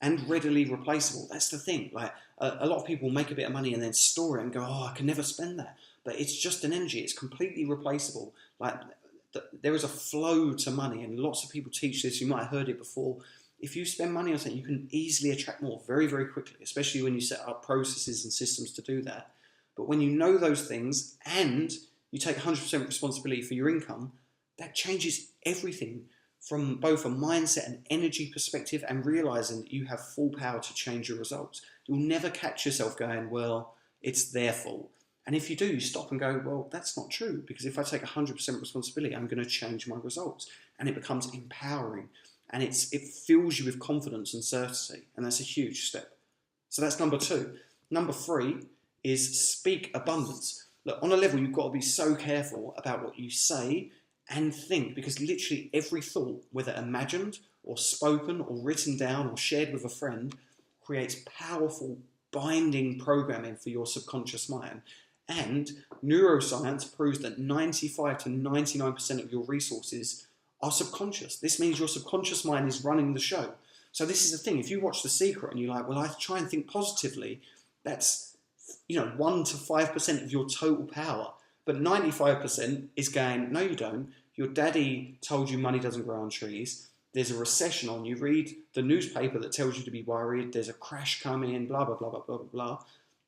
and readily replaceable, that's the thing. Like a lot of people make a bit of money and then store it and go, oh, I can never spend that. But it's just an energy. It's completely replaceable. Like there is a flow to money, and lots of people teach this. You might have heard it before. If you spend money on something, you can easily attract more very, very quickly, especially when you set up processes and systems to do that. But when you know those things and you take 100% responsibility for your income, that changes everything from both a mindset and energy perspective, and realizing that you have full power to change your results. You'll never catch yourself going, well, it's their fault. And if you do, you stop and go, well, that's not true, because if I take 100% responsibility, I'm going to change my results. And it becomes empowering. And it fills you with confidence and certainty. And that's a huge step. So that's number 2. Number 3 is speak abundance. Look, on a level, you've got to be so careful about what you say and think, because literally every thought, whether imagined or spoken or written down or shared with a friend, creates powerful binding programming for your subconscious mind. And neuroscience proves that 95 to 99% of your resources are subconscious. This means your subconscious mind is running the show. So this is the thing. If you watch The Secret and you're like, well, I try and think positively, that's 1 to 5% of your total power. But 95% is going, no, you don't. Your daddy told you money doesn't grow on trees. There's a recession on. You read the newspaper that tells you to be worried. There's a crash coming, blah, blah, blah, blah, blah, blah.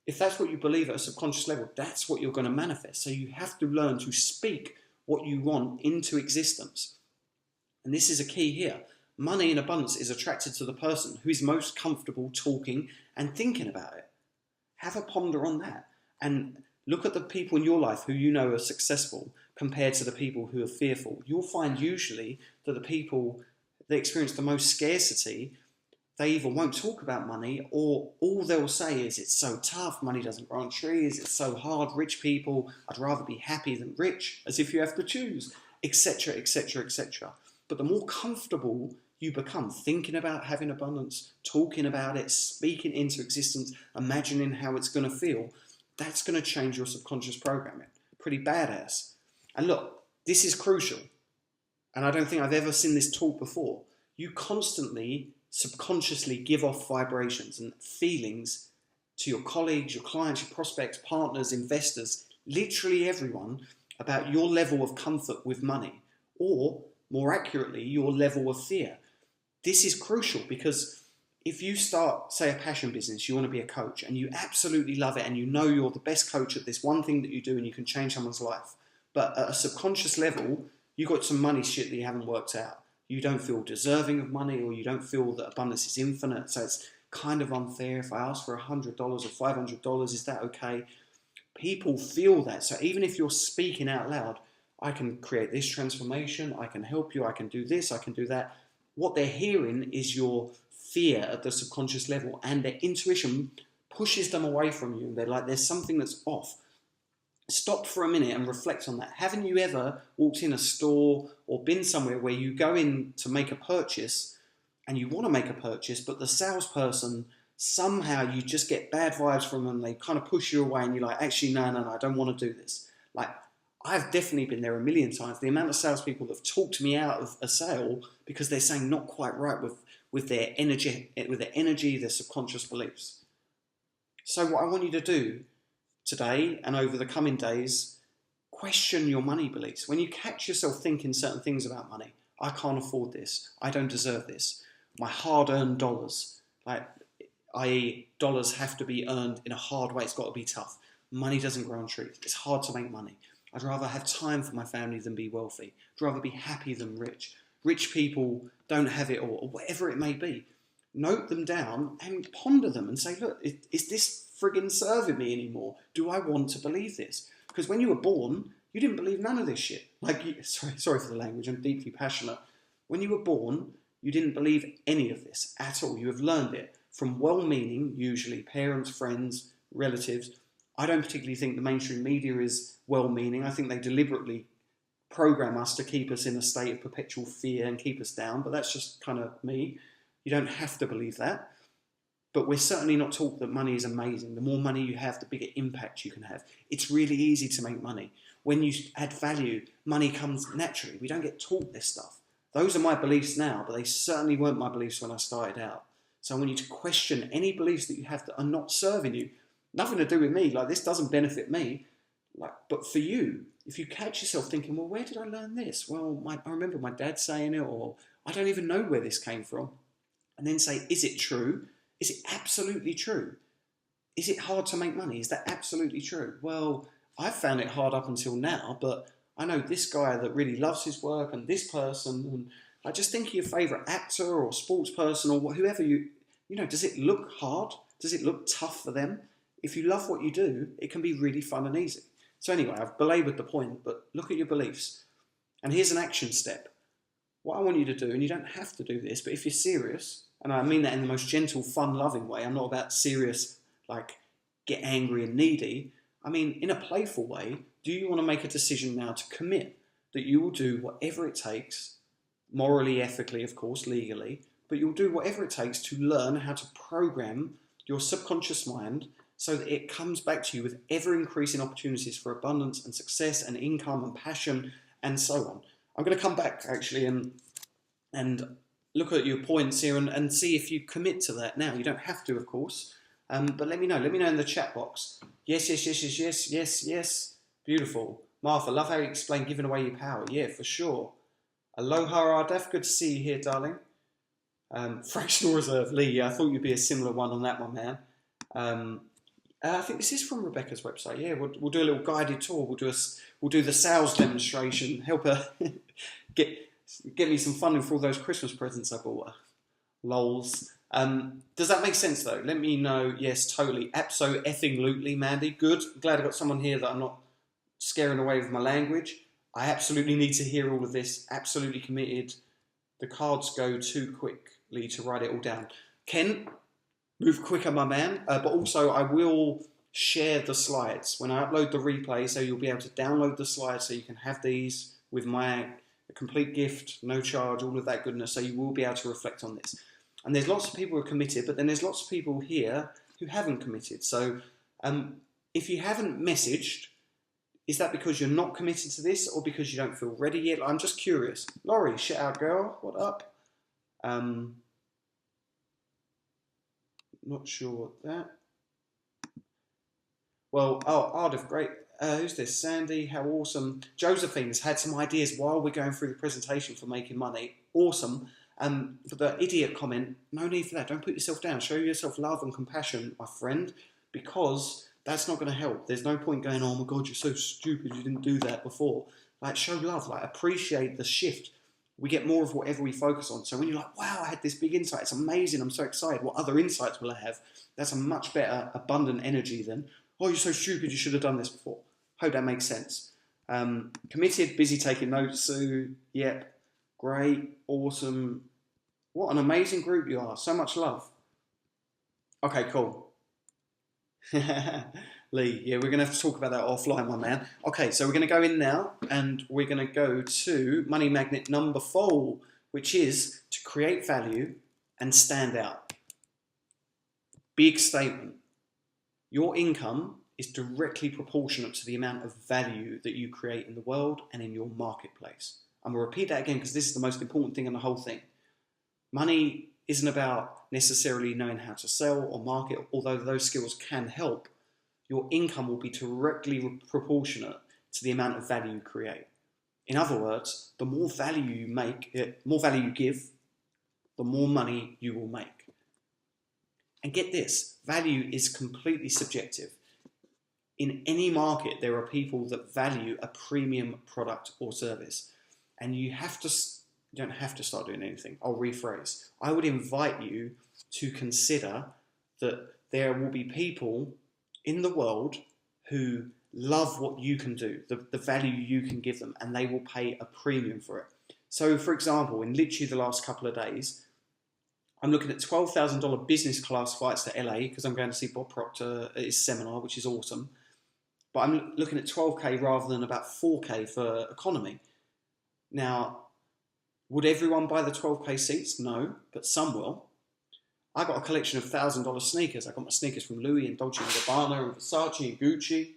If that's what you believe at a subconscious level, that's what you're going to manifest. So you have to learn to speak what you want into existence. And this is a key here. money in abundance is attracted to the person who is most comfortable talking and thinking about it. Have a ponder on that and look at the people in your life who you know are successful compared to the people who are fearful. You'll find usually that the people that experience the most scarcity, they either won't talk about money, or all they'll say is, it's so tough, money doesn't grow on trees, it's so hard, rich people, I'd rather be happy than rich, as if you have to choose, etc., etc., etc. But the more comfortable you become thinking about having abundance, talking about it, speaking into existence, imagining how it's going to feel, that's going to change your subconscious programming. Pretty badass. And look, this is crucial. And I don't think I've ever seen this taught before. You constantly, subconsciously give off vibrations and feelings to your colleagues, your clients, your prospects, partners, investors, literally everyone, about your level of comfort with money, or more accurately, your level of fear. This is crucial because if you start, say, a passion business, you want to be a coach and you absolutely love it and you know you're the best coach at this one thing that you do and you can change someone's life, but at a subconscious level, you've got some money shit that you haven't worked out. You don't feel deserving of money, or you don't feel that abundance is infinite, so it's kind of unfair. If I ask for $100 or $500, is that okay? People feel that. So even if you're speaking out loud, I can create this transformation, I can help you, I can do this, I can do that. What they're hearing is your fear at the subconscious level, and their intuition pushes them away from you. They're like, there's something that's off. Stop for a minute and reflect on that. Haven't you ever walked in a store or been somewhere where you go in to make a purchase and you want to make a purchase, but the salesperson, somehow you just get bad vibes from them, they kind of push you away and you're like, actually, no, I don't want to do this. Like, I've definitely been there a million times. The amount of salespeople that have talked me out of a sale because they're saying not quite right with their energy, their subconscious beliefs. So what I want you to do today and over the coming days, question your money beliefs. When you catch yourself thinking certain things about money, I can't afford this, I don't deserve this, my hard-earned dollars, like, i.e. dollars have to be earned in a hard way, it's got to be tough. Money doesn't grow on trees, it's hard to make money. I'd rather have time for my family than be wealthy. I'd rather be happy than rich. Rich people don't have it all, or whatever it may be. Note them down and ponder them and say, look, is this friggin' serving me anymore? Do I want to believe this? Because when you were born, you didn't believe none of this shit. Sorry for the language, I'm deeply passionate. When you were born, you didn't believe any of this at all. You have learned it from well-meaning, usually parents, friends, relatives. I don't particularly think the mainstream media is well-meaning. I think they deliberately program us to keep us in a state of perpetual fear and keep us down, but that's just kind of me. You don't have to believe that. But we're certainly not taught that money is amazing. The more money you have, the bigger impact you can have. It's really easy to make money. When you add value, money comes naturally. We don't get taught this stuff. Those are my beliefs now, but they certainly weren't my beliefs when I started out. So I want you to question any beliefs that you have that are not serving you. Nothing to do with me. Like, this doesn't benefit me. But for you, if you catch yourself thinking, well, where did I learn this? Well, I remember my dad saying it, or I don't even know where this came from. And then say, is it true? Is it absolutely true? Is it hard to make money? Is that absolutely true? Well, I've found it hard up until now, but I know this guy that really loves his work, and this person, and I just think of your favourite actor or sports person or whoever you know, does it look hard? Does it look tough for them? If you love what you do, it can be really fun and easy. So anyway, I've belaboured the point, but look at your beliefs. And here's an action step. What I want you to do, and you don't have to do this, but if you're serious, and I mean that in the most gentle, fun, loving way, I'm not about serious, like, get angry and needy. I mean, in a playful way, do you want to make a decision now to commit that you will do whatever it takes, morally, ethically, of course, legally, but you'll do whatever it takes to learn how to program your subconscious mind so that it comes back to you with ever-increasing opportunities for abundance and success and income and passion and so on. I'm going to come back, actually, and look at your points here and see if you commit to that now. You don't have to, of course, but let me know. Let me know in the chat box. Yes, yes, yes, yes, yes, yes, yes. Beautiful. Martha, love how you explain giving away your power. Yeah, for sure. Aloha, Ardef. Good to see you here, darling. Fractional reserve. Lee, yeah, I thought you'd be a similar one on that one, man. I think this is from Rebecca's website. Yeah, we'll do a little guided tour. We'll do the sales demonstration. Help her Get me some funding for all those Christmas presents I bought her. Lols. Does that make sense though? Let me know. Yes, totally. Abso-effing-lutely, Mandy. Good. Glad I got someone here that I'm not scaring away with my language. I absolutely need to hear all of this. Absolutely committed. The cards go too quickly to write it all down. Ken, move quicker, my man. But also, I will share the slides when I upload the replay, so you'll be able to download the slides so you can have these with my complete gift, no charge, all of that goodness. So you will be able to reflect on this. And there's lots of people who are committed, but then there's lots of people here who haven't committed. So if you haven't messaged, is that because you're not committed to this or because you don't feel ready yet? I'm just curious. Laurie, shit out girl, what up? Not sure what that. Well, Ardif, great. Who's this? Sandy, how awesome. Josephine has had some ideas while we're going through the presentation for making money. Awesome. For the idiot comment, no need for that. Don't put yourself down. Show yourself love and compassion, my friend, because that's not going to help. There's no point going, oh my God, you're so stupid. You didn't do that before. Like, show love. Like, appreciate the shift. We get more of whatever we focus on. So when you're like, wow, I had this big insight. It's amazing. I'm so excited. What other insights will I have? That's a much better, abundant energy than, oh, you're so stupid. You should have done this before. Hope that makes sense. Committed, busy taking notes, Sue. Yep. Great. Awesome. What an amazing group you are. So much love. Okay, cool. Lee, yeah, we're going to have to talk about that offline, my man. Okay, so we're going to go in now and we're going to go to money magnet number 4, which is to create value and stand out. Big statement. Your income is directly proportionate to the amount of value that you create in the world and in your marketplace. I'm going to repeat that again because this is the most important thing in the whole thing. Money isn't about necessarily knowing how to sell or market, although those skills can help. Your income will be directly proportionate to the amount of value you create. In other words, the more value you make, more value you give, the more money you will make. And get this, value is completely subjective. In any market, there are people that value a premium product or service. And you don't have to start doing anything. I'll rephrase. I would invite you to consider that there will be people in the world who love what you can do, the value you can give them, and they will pay a premium for it. So, for example, in literally the last couple of days, I'm looking at $12,000 business class flights to LA because I'm going to see Bob Proctor at his seminar, which is awesome. But I'm looking at 12K rather than about 4K for economy. Now, would everyone buy the 12K seats? No, but some will. I got a collection of $1,000 sneakers. I got my sneakers from Louis and Dolce & Gabbana and Versace and Gucci.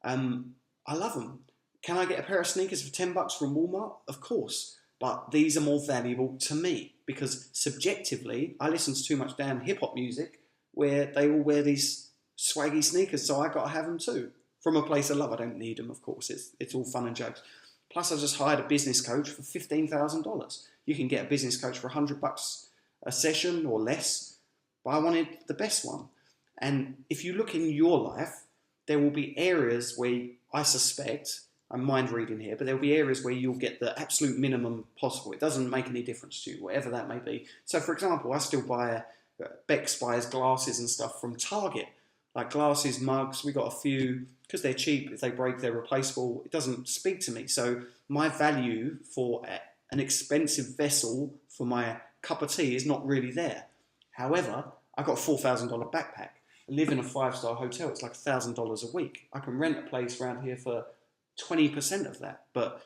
I love them. Can I get a pair of sneakers for $10 from Walmart? Of course. But these are more valuable to me because subjectively, I listen to too much damn hip-hop music where they all wear these swaggy sneakers, so I got to have them too. From a place of love. I don't need them, of course. It's all fun and jokes. Plus, I just hired a business coach for $15,000. You can get a business coach for $100 a session or less, but I wanted the best one. And if you look in your life, there will be areas where I suspect, I'm mind reading here, but there will be areas where you'll get the absolute minimum possible. It doesn't make any difference to you, whatever that may be. So, for example, I still buy Bex buys glasses and stuff from Target, like glasses, mugs. We got a few because they're cheap. If they break, they're replaceable. It doesn't speak to me. So my value for an expensive vessel for my cup of tea is not really there. However, I got a $4,000 backpack. I live in a 5-star hotel. It's like $1,000 a week. I can rent a place around here for 20% of that. But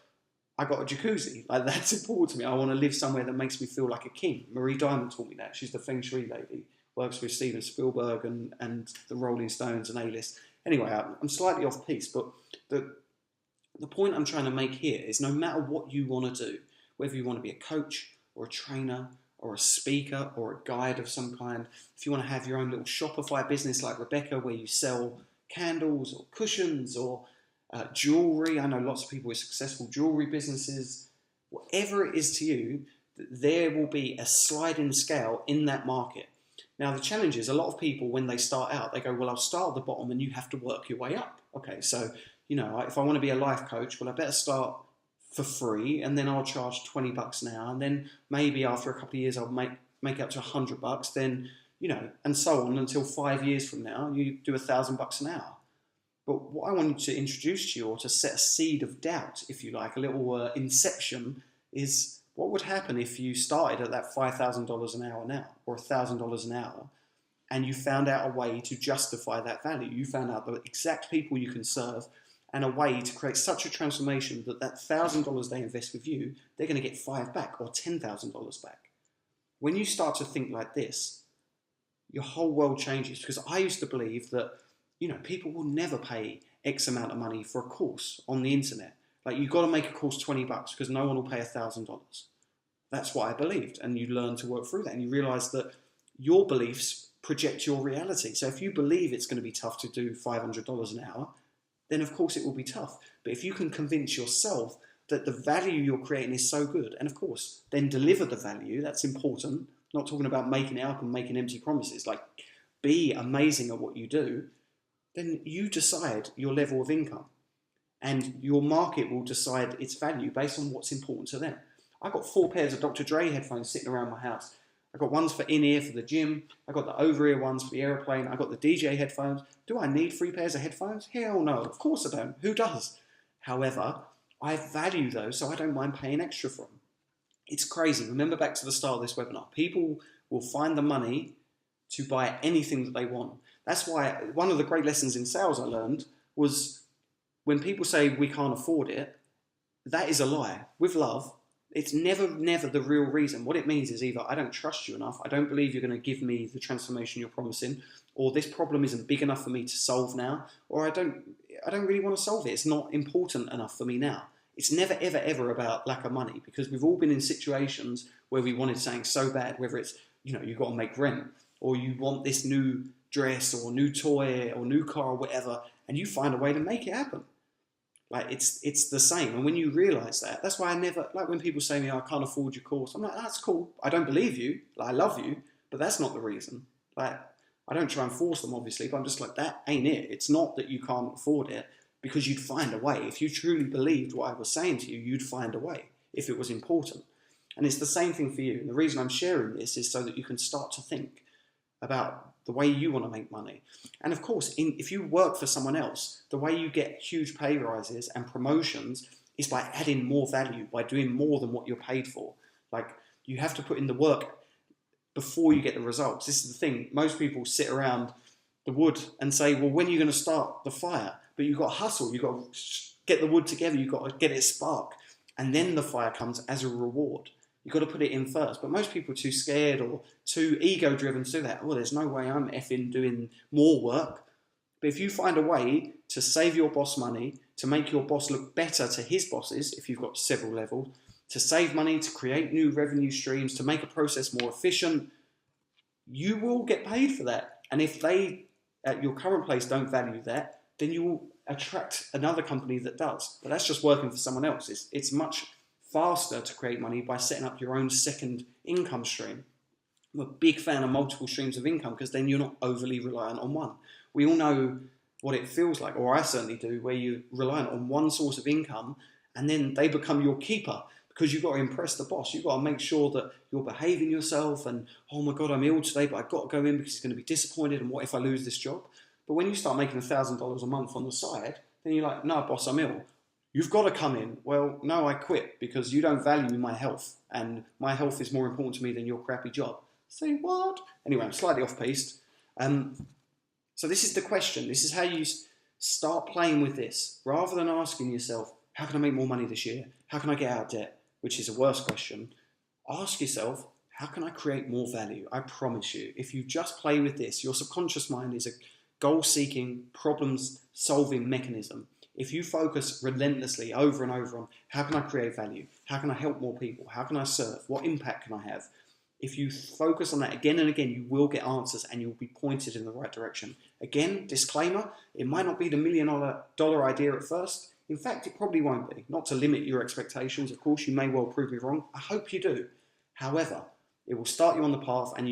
I got a jacuzzi. Like, that's important to me. I want to live somewhere that makes me feel like a king. Marie Diamond taught me that. She's the Feng Shui lady. Works with Steven Spielberg and the Rolling Stones and A-list. Anyway, I'm slightly off piece, but the point I'm trying to make here is no matter what you want to do, whether you want to be a coach or a trainer or a speaker or a guide of some kind, if you want to have your own little Shopify business like Rebecca where you sell candles or cushions or jewelry, I know lots of people with successful jewelry businesses, whatever it is to you, there will be a sliding scale in that market. Now, the challenge is a lot of people, when they start out, they go, well, I'll start at the bottom and you have to work your way up. Okay, so, if I want to be a life coach, well, I better start for free, and then I'll charge $20 an hour, and then maybe after a couple of years I'll make it up to $100, then, and so on until 5 years from now you do $1,000 an hour. But what I wanted to introduce to you, or to set a seed of doubt, if you like, a little inception, is what would happen if you started at that $5,000 an hour now, or $1,000 an hour, and you found out a way to justify that value. You found out the exact people you can serve, and a way to create such a transformation that $1,000 they invest with you, they're going to get $5 back or $10,000 back. When you start to think like this, your whole world changes. Because I used to believe that, people will never pay X amount of money for a course on the internet. Like, you've got to make a course $20 because no one will pay $1,000. That's what I believed. And you learn to work through that. And you realize that your beliefs project your reality. So if you believe it's going to be tough to do $500 an hour, then of course it will be tough. But if you can convince yourself that the value you're creating is so good, and of course, then deliver the value, that's important. Not talking about making it up and making empty promises, like be amazing at what you do, then you decide your level of income. And your market will decide its value based on what's important to them. I've got 4 pairs of Dr. Dre headphones sitting around my house. I've got ones for in-ear for the gym. I've got the over-ear ones for the aeroplane. I've got the DJ headphones. Do I need 3 pairs of headphones? Hell no. Of course I don't. Who does? However, I value those, so I don't mind paying extra for them. It's crazy. Remember back to the start of this webinar. People will find the money to buy anything that they want. That's why one of the great lessons in sales I learned was when people say we can't afford it, that is a lie. With love, it's never the real reason. What it means is either I don't trust you enough, I don't believe you're going to give me the transformation you're promising, or this problem isn't big enough for me to solve now, or I don't really want to solve it. It's not important enough for me now. It's never, ever, ever about lack of money, because we've all been in situations where we wanted something so bad, whether it's, you've got to make rent, or you want this new dress or new toy or new car or whatever, and you find a way to make it happen. Like, it's the same. And when you realize that, that's why I never, like when people say to me, I can't afford your course, I'm like, that's cool. I don't believe you. Like, I love you, but that's not the reason. Like, I don't try and force them, obviously, but I'm just like, that ain't it. It's not that you can't afford it, because you'd find a way. If you truly believed what I was saying to you, you'd find a way if it was important. And it's the same thing for you. And the reason I'm sharing this is so that you can start to think about the way you want to make money. And of course, if you work for someone else, the way you get huge pay rises and promotions is by adding more value, by doing more than what you're paid for. Like, you have to put in the work before you get the results. This is the thing. Most people sit around the wood and say, well, when are you going to start the fire? But you've got to hustle. You've got to get the wood together. You've got to get it spark. And then the fire comes as a reward. You've got to put it in first. But most people are too scared or too ego-driven to do that. Well, there's no way I'm effing doing more work. But if you find a way to save your boss money, to make your boss look better to his bosses, if you've got several levels, to save money, to create new revenue streams, to make a process more efficient, you will get paid for that. And if they, at your current place, don't value that, then you will attract another company that does. But that's just working for someone else. It's much faster to create money by setting up your own second income stream. I'm a big fan of multiple streams of income, because then you're not overly reliant on one. We all know what it feels like, or I certainly do, where you're reliant on one source of income and then they become your keeper, because you've got to impress the boss. You've got to make sure that you're behaving yourself and, oh my God, I'm ill today, but I've got to go in because he's going to be disappointed, and what if I lose this job? But when you start making $1,000 a month on the side, then you're like, no, boss, I'm ill. You've got to come in. Well, no, I quit because you don't value my health, and my health is more important to me than your crappy job. Say what? Anyway, I'm slightly off-piste. So this is the question. This is how you start playing with this. Rather than asking yourself, how can I make more money this year? How can I get out of debt? Which is a worse question. Ask yourself, how can I create more value? I promise you, if you just play with this, your subconscious mind is a goal-seeking, problem-solving mechanism. If you focus relentlessly over and over on how can I create value? How can I help more people? How can I serve? What impact can I have? If you focus on that again and again, you will get answers and you'll be pointed in the right direction. Again, disclaimer, it might not be the $1 million idea at first. In fact, it probably won't be. Not to limit your expectations, of course, you may well prove me wrong. I hope you do. However, it will start you on the path, and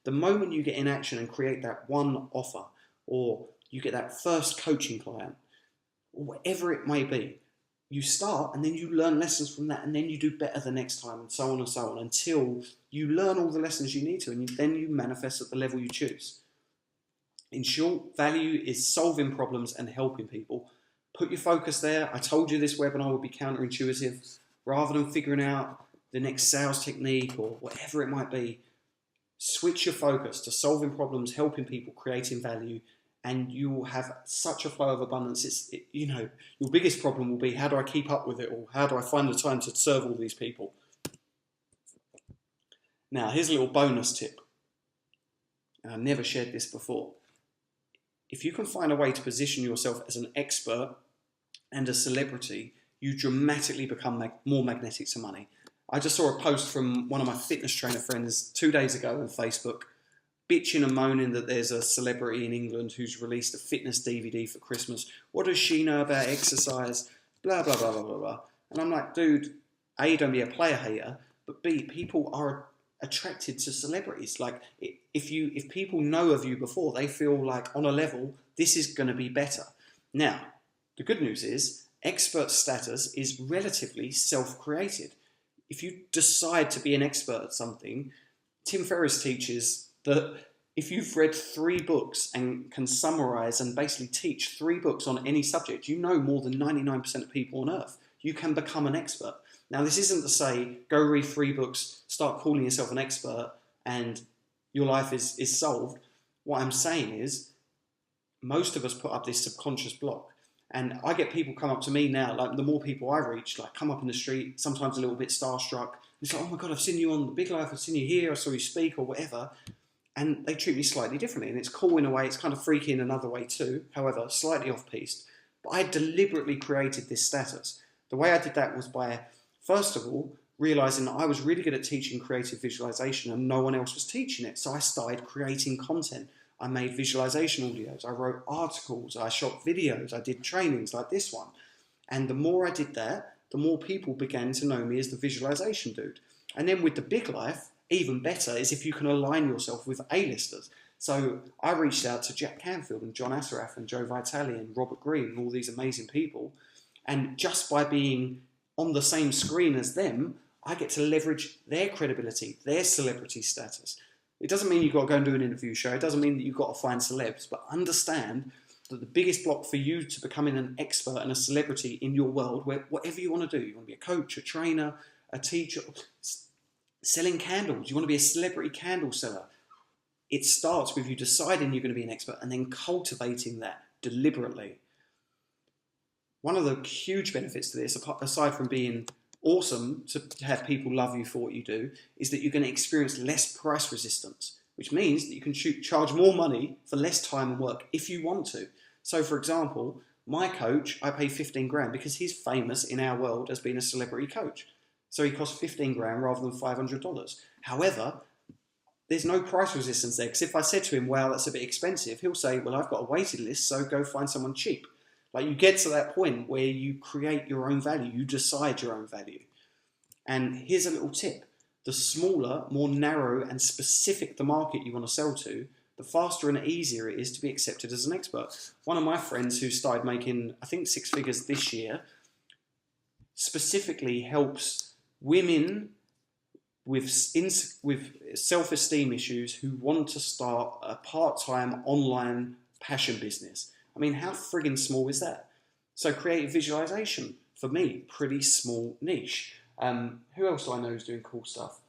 the moment you get in action and create that one offer, or you get that first coaching client, or whatever it may be, you start and then you learn lessons from that, and then you do better the next time, and so on, until you learn all the lessons you need to, and then you manifest at the level you choose. In short, value is solving problems and helping people. Put your focus there. I told you this webinar would be counterintuitive. Rather than figuring out the next sales technique or whatever it might be, switch your focus to solving problems, helping people, creating value, and you will have such a flow of abundance. Your biggest problem will be, how do I keep up with it, or how do I find the time to serve all these people? Now, here's a little bonus tip. And I never shared this before. If you can find a way to position yourself as an expert and a celebrity, you dramatically become more magnetic to money. I just saw a post from one of my fitness trainer friends 2 days ago on Facebook, bitching and moaning that there's a celebrity in England who's released a fitness DVD for Christmas. What does she know about exercise? Blah, blah, blah, blah, blah, blah. And I'm like, dude, A, don't be a player hater, but B, people are attracted to celebrities. Like, if people know of you before, they feel like on a level, this is going to be better. Now, the good news is, expert status is relatively self-created. If you decide to be an expert at something, Tim Ferriss teaches that if you've read 3 books and can summarize and basically teach 3 books on any subject, you know more than 99% of people on earth. You can become an expert. Now, this isn't to say, go read 3 books, start calling yourself an expert, and your life is solved. What I'm saying is, most of us put up this subconscious block. And I get people come up to me now, like the more people I reach, like come up in the street, sometimes a little bit starstruck. It's like, oh my God, I've seen you on The Big Life, I've seen you here, I saw you speak or whatever. And they treat me slightly differently. And it's cool in a way, it's kind of freaky in another way too. However, slightly off-piste. But I deliberately created this status. The way I did that was by, first of all, realizing that I was really good at teaching creative visualization and no one else was teaching it. So I started creating content. I made visualization audios, I wrote articles, I shot videos, I did trainings like this one. And the more I did that, the more people began to know me as the visualization dude. And then with The Big Life, even better is if you can align yourself with A-listers. So I reached out to Jack Canfield and John Assaraf and Joe Vitale and Robert Greene and all these amazing people. And just by being on the same screen as them, I get to leverage their credibility, their celebrity status. It doesn't mean you've got to go and do an interview show. It doesn't mean that you've got to find celebs. But understand that the biggest block for you to becoming an expert and a celebrity in your world, whatever you want to do, you want to be a coach, a trainer, a teacher, selling candles, you want to be a celebrity candle seller, it starts with you deciding you're going to be an expert and then cultivating that deliberately. One of the huge benefits to this, aside from being awesome to have people love you for what you do, is that you're going to experience less price resistance, which means that you can charge more money for less time and work if you want to. So for example, my coach, I pay 15 grand because he's famous in our world as being a celebrity coach. So he costs 15 grand rather than $500. However, there's no price resistance there, because if I said to him, wow, that's a bit expensive, he'll say, well, I've got a waiting list, so go find someone cheap. Like, you get to that point where you create your own value, you decide your own value. And here's a little tip. The smaller, more narrow and specific the market you want to sell to, the faster and easier it is to be accepted as an expert. One of my friends who started making, I think, 6 figures this year, specifically helps women with self-esteem issues who want to start a part-time online passion business. I mean, how friggin' small is that? So creative visualization, for me, pretty small niche. Who else do I know who's doing cool stuff?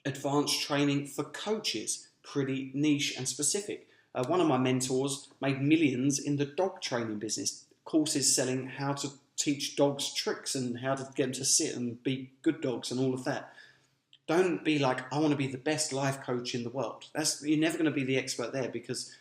Advanced training for coaches, pretty niche and specific. One of my mentors made millions in the dog training business. Courses selling how to teach dogs tricks and how to get them to sit and be good dogs and all of that. Don't be like, I want to be the best life coach in the world. You're never going to be the expert there, because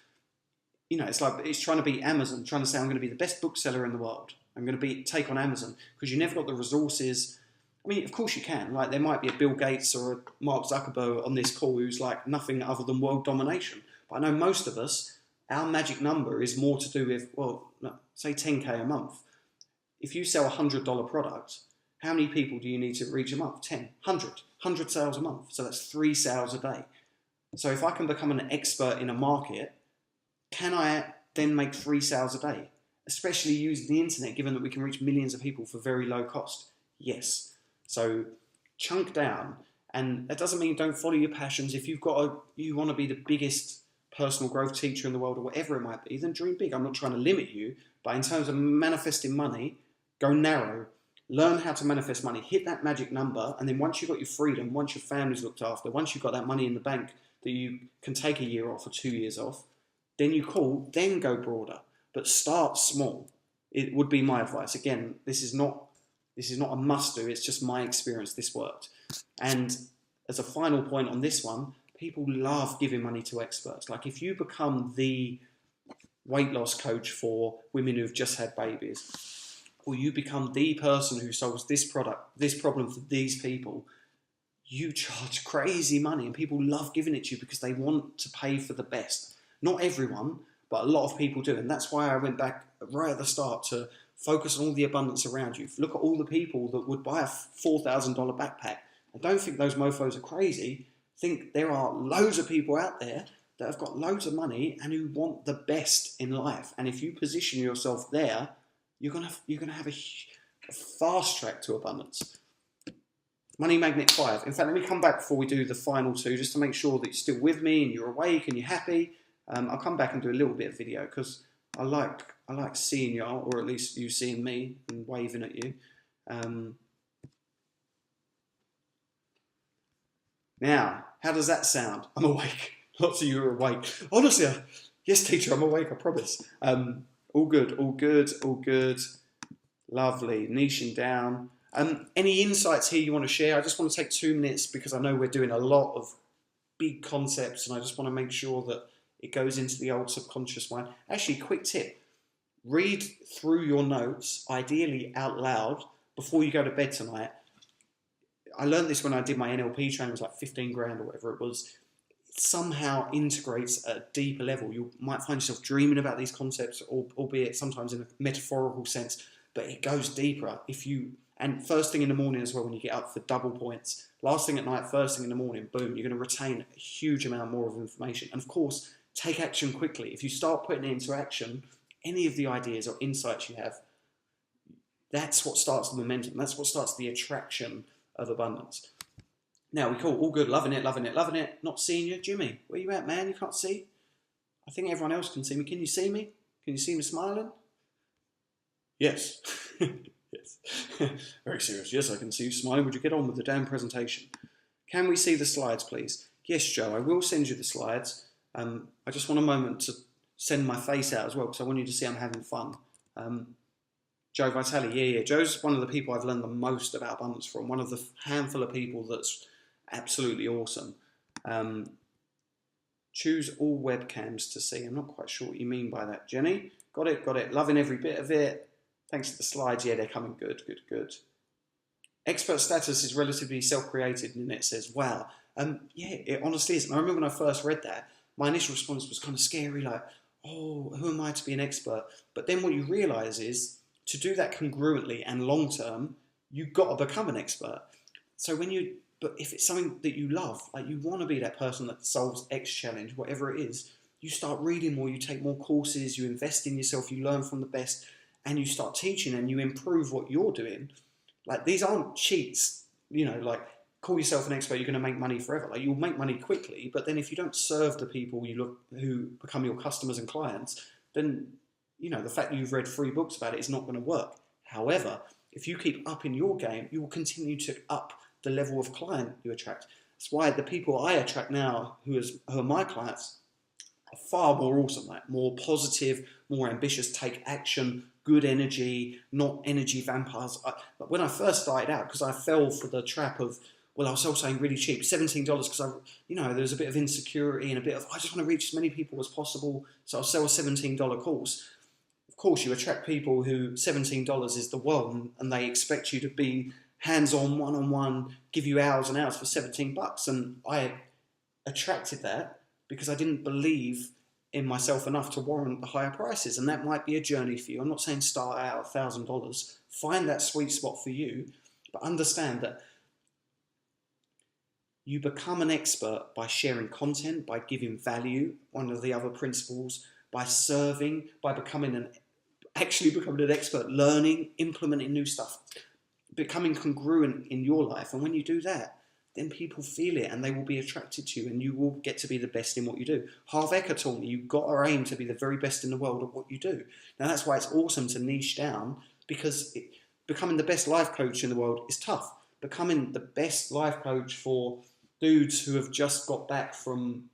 it's like it's trying to be Amazon, trying to say I'm going to be the best bookseller in the world. I'm going to take on Amazon, because you never got the resources. I mean, of course you can. Like, there might be a Bill Gates or a Mark Zuckerberg on this call who's like nothing other than world domination. But I know most of us, our magic number is more to do with, say 10K a month. If you sell a $100 product, how many people do you need to reach a month? 10, 100 sales a month. So that's 3 sales a day. So if I can become an expert in a market, can I then make 3 sales a day? especially using the internet, given that we can reach millions of people for very low cost? Yes. So chunk down, and that doesn't mean don't follow your passions. If you want to be the biggest personal growth teacher in the world or whatever it might be, then dream big. I'm not trying to limit you, but in terms of manifesting money, go narrow. Learn how to manifest money, hit that magic number, and then once you've got your freedom, once your family's looked after, once you've got that money in the bank that you can take a year off or 2 years off, then then go broader. But start small. It would be my advice. Again, this is not a must-do, it's just my experience. This worked. And as a final point on this one, people love giving money to experts. Like if you become the weight loss coach for women who've just had babies, or you become the person who solves this problem for these people, you charge crazy money and people love giving it to you because they want to pay for the best. Not everyone, but a lot of people do. And that's why I went back right at the start to focus on all the abundance around you. Look at all the people that would buy a $4,000 backpack. I don't think those mofos are crazy. Think there are loads of people out there that have got loads of money and who want the best in life. And if you position yourself there, you're gonna have a fast track to abundance. Money Magnet 5. In fact, let me come back before we do the final two, just to make sure that you're still with me and you're awake and you're happy. I'll come back and do a little bit of video because I like seeing y'all, or at least you seeing me and waving at you. Now, how does that sound? I'm awake. Lots of you are awake. Honestly, yes, teacher, I'm awake, I promise. All good, all good, all good. Lovely, niching down. Any insights here you want to share? I just want to take 2 minutes because I know we're doing a lot of big concepts and I just want to make sure that it goes into the old subconscious mind. Actually, quick tip. Read through your notes, ideally out loud, before you go to bed tonight. I learned this when I did my NLP training, it was like 15 grand or whatever it was. It somehow integrates at a deeper level. You might find yourself dreaming about these concepts, albeit sometimes in a metaphorical sense, but it goes deeper. And first thing in the morning as well, when you get up, for double points. Last thing at night, first thing in the morning, boom, you're going to retain a huge amount more of information. And of course, take action quickly. If you start putting it into action, any of the ideas or insights you have, that's what starts the momentum. That's what starts the attraction of abundance. Now, we call all good, loving it, loving it, loving it. Not seeing you. Jimmy, where you at, man? You can't see? I think everyone else can see me. Can you see me? Can you see me smiling? Yes. Yes. Very serious. Yes, I can see you smiling. Would you get on with the damn presentation? Can we see the slides, please? Yes, Joe, I will send you the slides. I just want a moment to send my face out as well because I want you to see I'm having fun. Joe Vitale, yeah. Joe's one of the people I've learned the most about abundance from. One of the handful of people that's absolutely awesome. Choose all webcams to see. I'm not quite sure what you mean by that, Jenny. Got it. Loving every bit of it. Thanks to the slides. Yeah, they're coming good. Expert status is relatively self-created, and it says, wow. Yeah, it honestly is. And I remember when I first read that, my initial response was kind of scary, like, oh, who am I to be an expert? But then what you realise is, to do that congruently and long-term, you've got to become an expert. So but if it's something that you love, like you want to be that person that solves X challenge, whatever it is, you start reading more, you take more courses, you invest in yourself, you learn from the best, and you start teaching and you improve what you're doing. Like, these aren't cheats, like, call yourself an expert, you're going to make money forever. Like, you'll make money quickly, but then if you don't serve the people who become your customers and clients, then, the fact that you've read 3 books about it is not going to work. However, if you keep upping your game, you will continue to up the level of client you attract. That's why the people I attract now, who are my clients, are far more awesome, like more positive, more ambitious, take action, good energy, not energy vampires. But when I first started out, because I fell for the trap of, well, I was also saying really cheap, $17, because there was a bit of insecurity and a bit of, I just want to reach as many people as possible, so I'll sell a $17 course. Of course, you attract people who $17 is the world, and they expect you to be hands-on, one-on-one, give you hours and hours for $17. And I attracted that because I didn't believe in myself enough to warrant the higher prices. And that might be a journey for you. I'm not saying start out at $1,000. Find that sweet spot for you, but understand that you become an expert by sharing content, by giving value, one of the other principles, by serving, by becoming an actually becoming an expert, learning, implementing new stuff, becoming congruent in your life. And when you do that, then people feel it and they will be attracted to you and you will get to be the best in what you do. Harv Eker taught me you've got to aim to be the very best in the world at what you do. Now that's why it's awesome to niche down, because becoming the best life coach in the world is tough. Becoming the best life coach for dudes who have just got back from,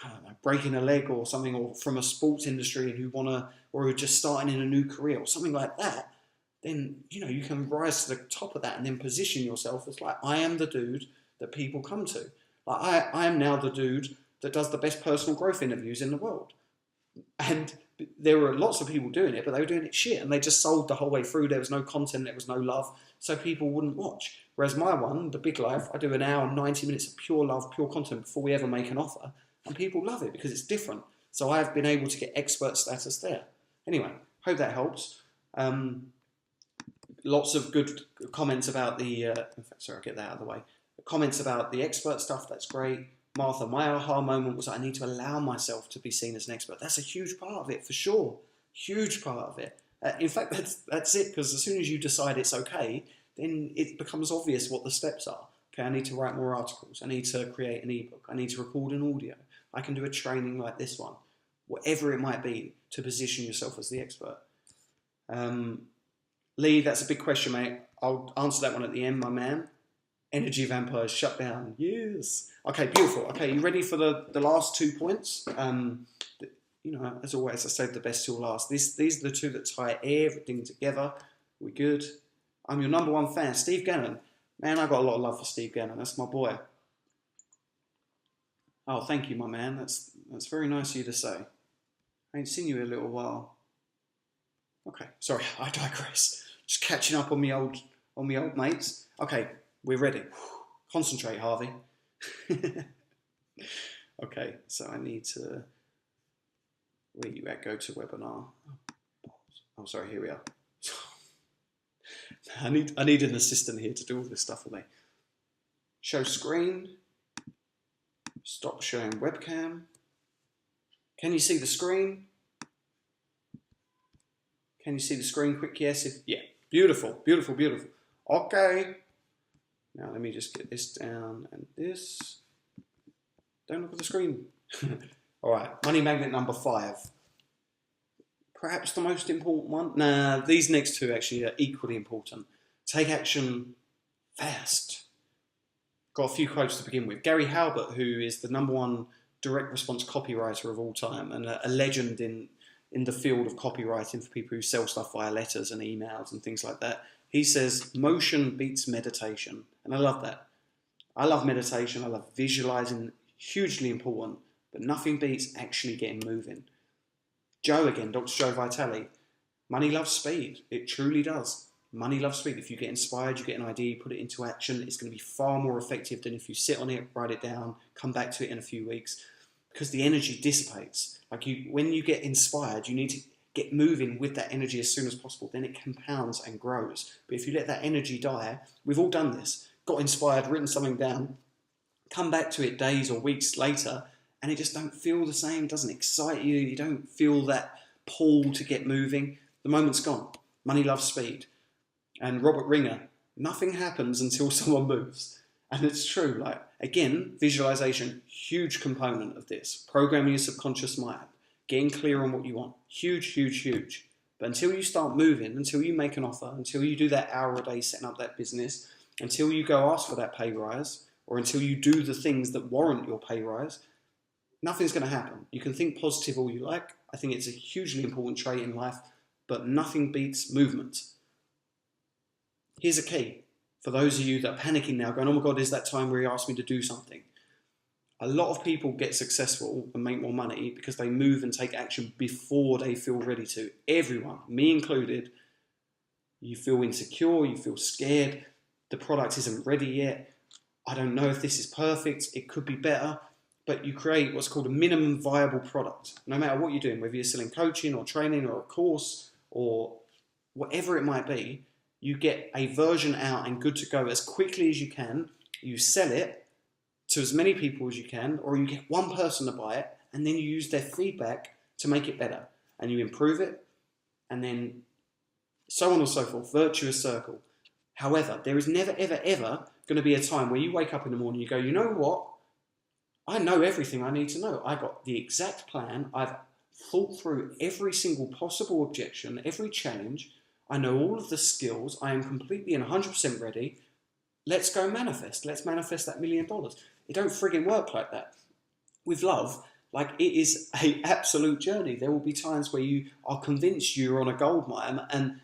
I don't know, breaking a leg or something, or from a sports industry and who want to, or who are just starting in a new career or something like that, then, you know, you can rise to the top of that and then position yourself as like, I am the dude that people come to. Like I am now the dude that does the best personal growth interviews in the world. And there were lots of people doing it, but they were doing it shit, and they just sold the whole way through. There was no content, there was no love, so people wouldn't watch. Whereas my one, the Big Life, I do an hour and 90 minutes of pure love, pure content before we ever make an offer, and people love it because it's different. So I've been able to get expert status there. Anyway, hope that helps. Lots of good comments about the, in fact, sorry, I'll get that out of the way. Comments about the expert stuff, that's great. Martha, my aha moment was I need to allow myself to be seen as an expert. That's a huge part of it, for sure. Huge part of it. In fact, that's it, because as soon as you decide it's okay, then it becomes obvious what the steps are. Okay, I need to write more articles. I need to create an ebook. I need to record an audio. I can do a training like this one. Whatever it might be to position yourself as the expert. Lee, that's a big question, mate. I'll answer that one at the end, my man. Energy vampires shut down. Yes. Okay, beautiful. Okay, you ready for the last 2 points? You know, as always, I saved the best till last. These are the two that tie everything together. We good? I'm your number one fan, Steve Gannon. Man, I got a lot of love for Steve Gannon. That's my boy. Oh, thank you, my man. That's very nice of you to say. I ain't seen you in a little while. Okay, sorry, I digress. Just catching up on me old mates. Okay, we're ready. Concentrate, Harvey. Okay, so I need to. Where you at? Go to webinar. Oh, sorry. Here we are. I need an assistant here to do all this stuff for me. Show screen. Stop showing webcam. Can you see the screen? Can you see the screen? Quick yes. Yeah. Beautiful. Beautiful. Beautiful. Okay. Now let me just get this down and this. Don't look at the screen. All right. Money magnet number 5. Perhaps the most important one. Nah, these next two actually are equally important. Take action fast. Got a few quotes to begin with. Gary Halbert, who is the #1 direct response copywriter of all time and a legend in the field of copywriting for people who sell stuff via letters and emails and things like that. He says, motion beats meditation. And I love that. I love meditation. I love visualizing. Hugely important. But nothing beats actually getting moving. Joe again, Dr. Joe Vitale. Money loves speed. It truly does. Money loves speed. If you get inspired, you get an idea, you put it into action, it's going to be far more effective than if you sit on it, write it down, come back to it in a few weeks, because the energy dissipates. Like when you get inspired, you need to get moving with that energy as soon as possible. Then it compounds and grows. But if you let that energy die, we've all done this. Got inspired, written something down, come back to it days or weeks later, and it just don't feel the same. It doesn't excite you. You don't feel that pull to get moving. The moment's gone. Money loves speed. And Robert Ringer, nothing happens until someone moves. And it's true. Like, again, visualization, huge component of this. Programming your subconscious mind. Getting clear on what you want. Huge, huge, huge. But until you start moving, until you make an offer, until you do that hour a day setting up that business, until you go ask for that pay rise, or until you do the things that warrant your pay rise, nothing's going to happen. You can think positive all you like. I think it's a hugely important trait in life, but nothing beats movement. Here's a key. For those of you that are panicking now, going, oh my God, is that time where he asked me to do something? A lot of people get successful and make more money because they move and take action before they feel ready to. Everyone, me included, you feel insecure, you feel scared, the product isn't ready yet. I don't know if this is perfect, it could be better. But you create what's called a minimum viable product. No matter what you're doing, whether you're selling coaching or training or a course or whatever it might be, you get a version out and good to go as quickly as you can. You sell it to as many people as you can, or you get one person to buy it, and then you use their feedback to make it better. And you improve it, and then so on and so forth, virtuous circle. However, there is never, ever, ever going to be a time where you wake up in the morning and you go, you know what? I know everything I need to know. I got the exact plan. I've thought through every single possible objection, every challenge. I know all of the skills. I am completely and 100% ready. Let's go manifest. Let's manifest that $1 million. It don't frigging work like that. With love, like, it is an absolute journey. There will be times where you are convinced you're on a gold mine and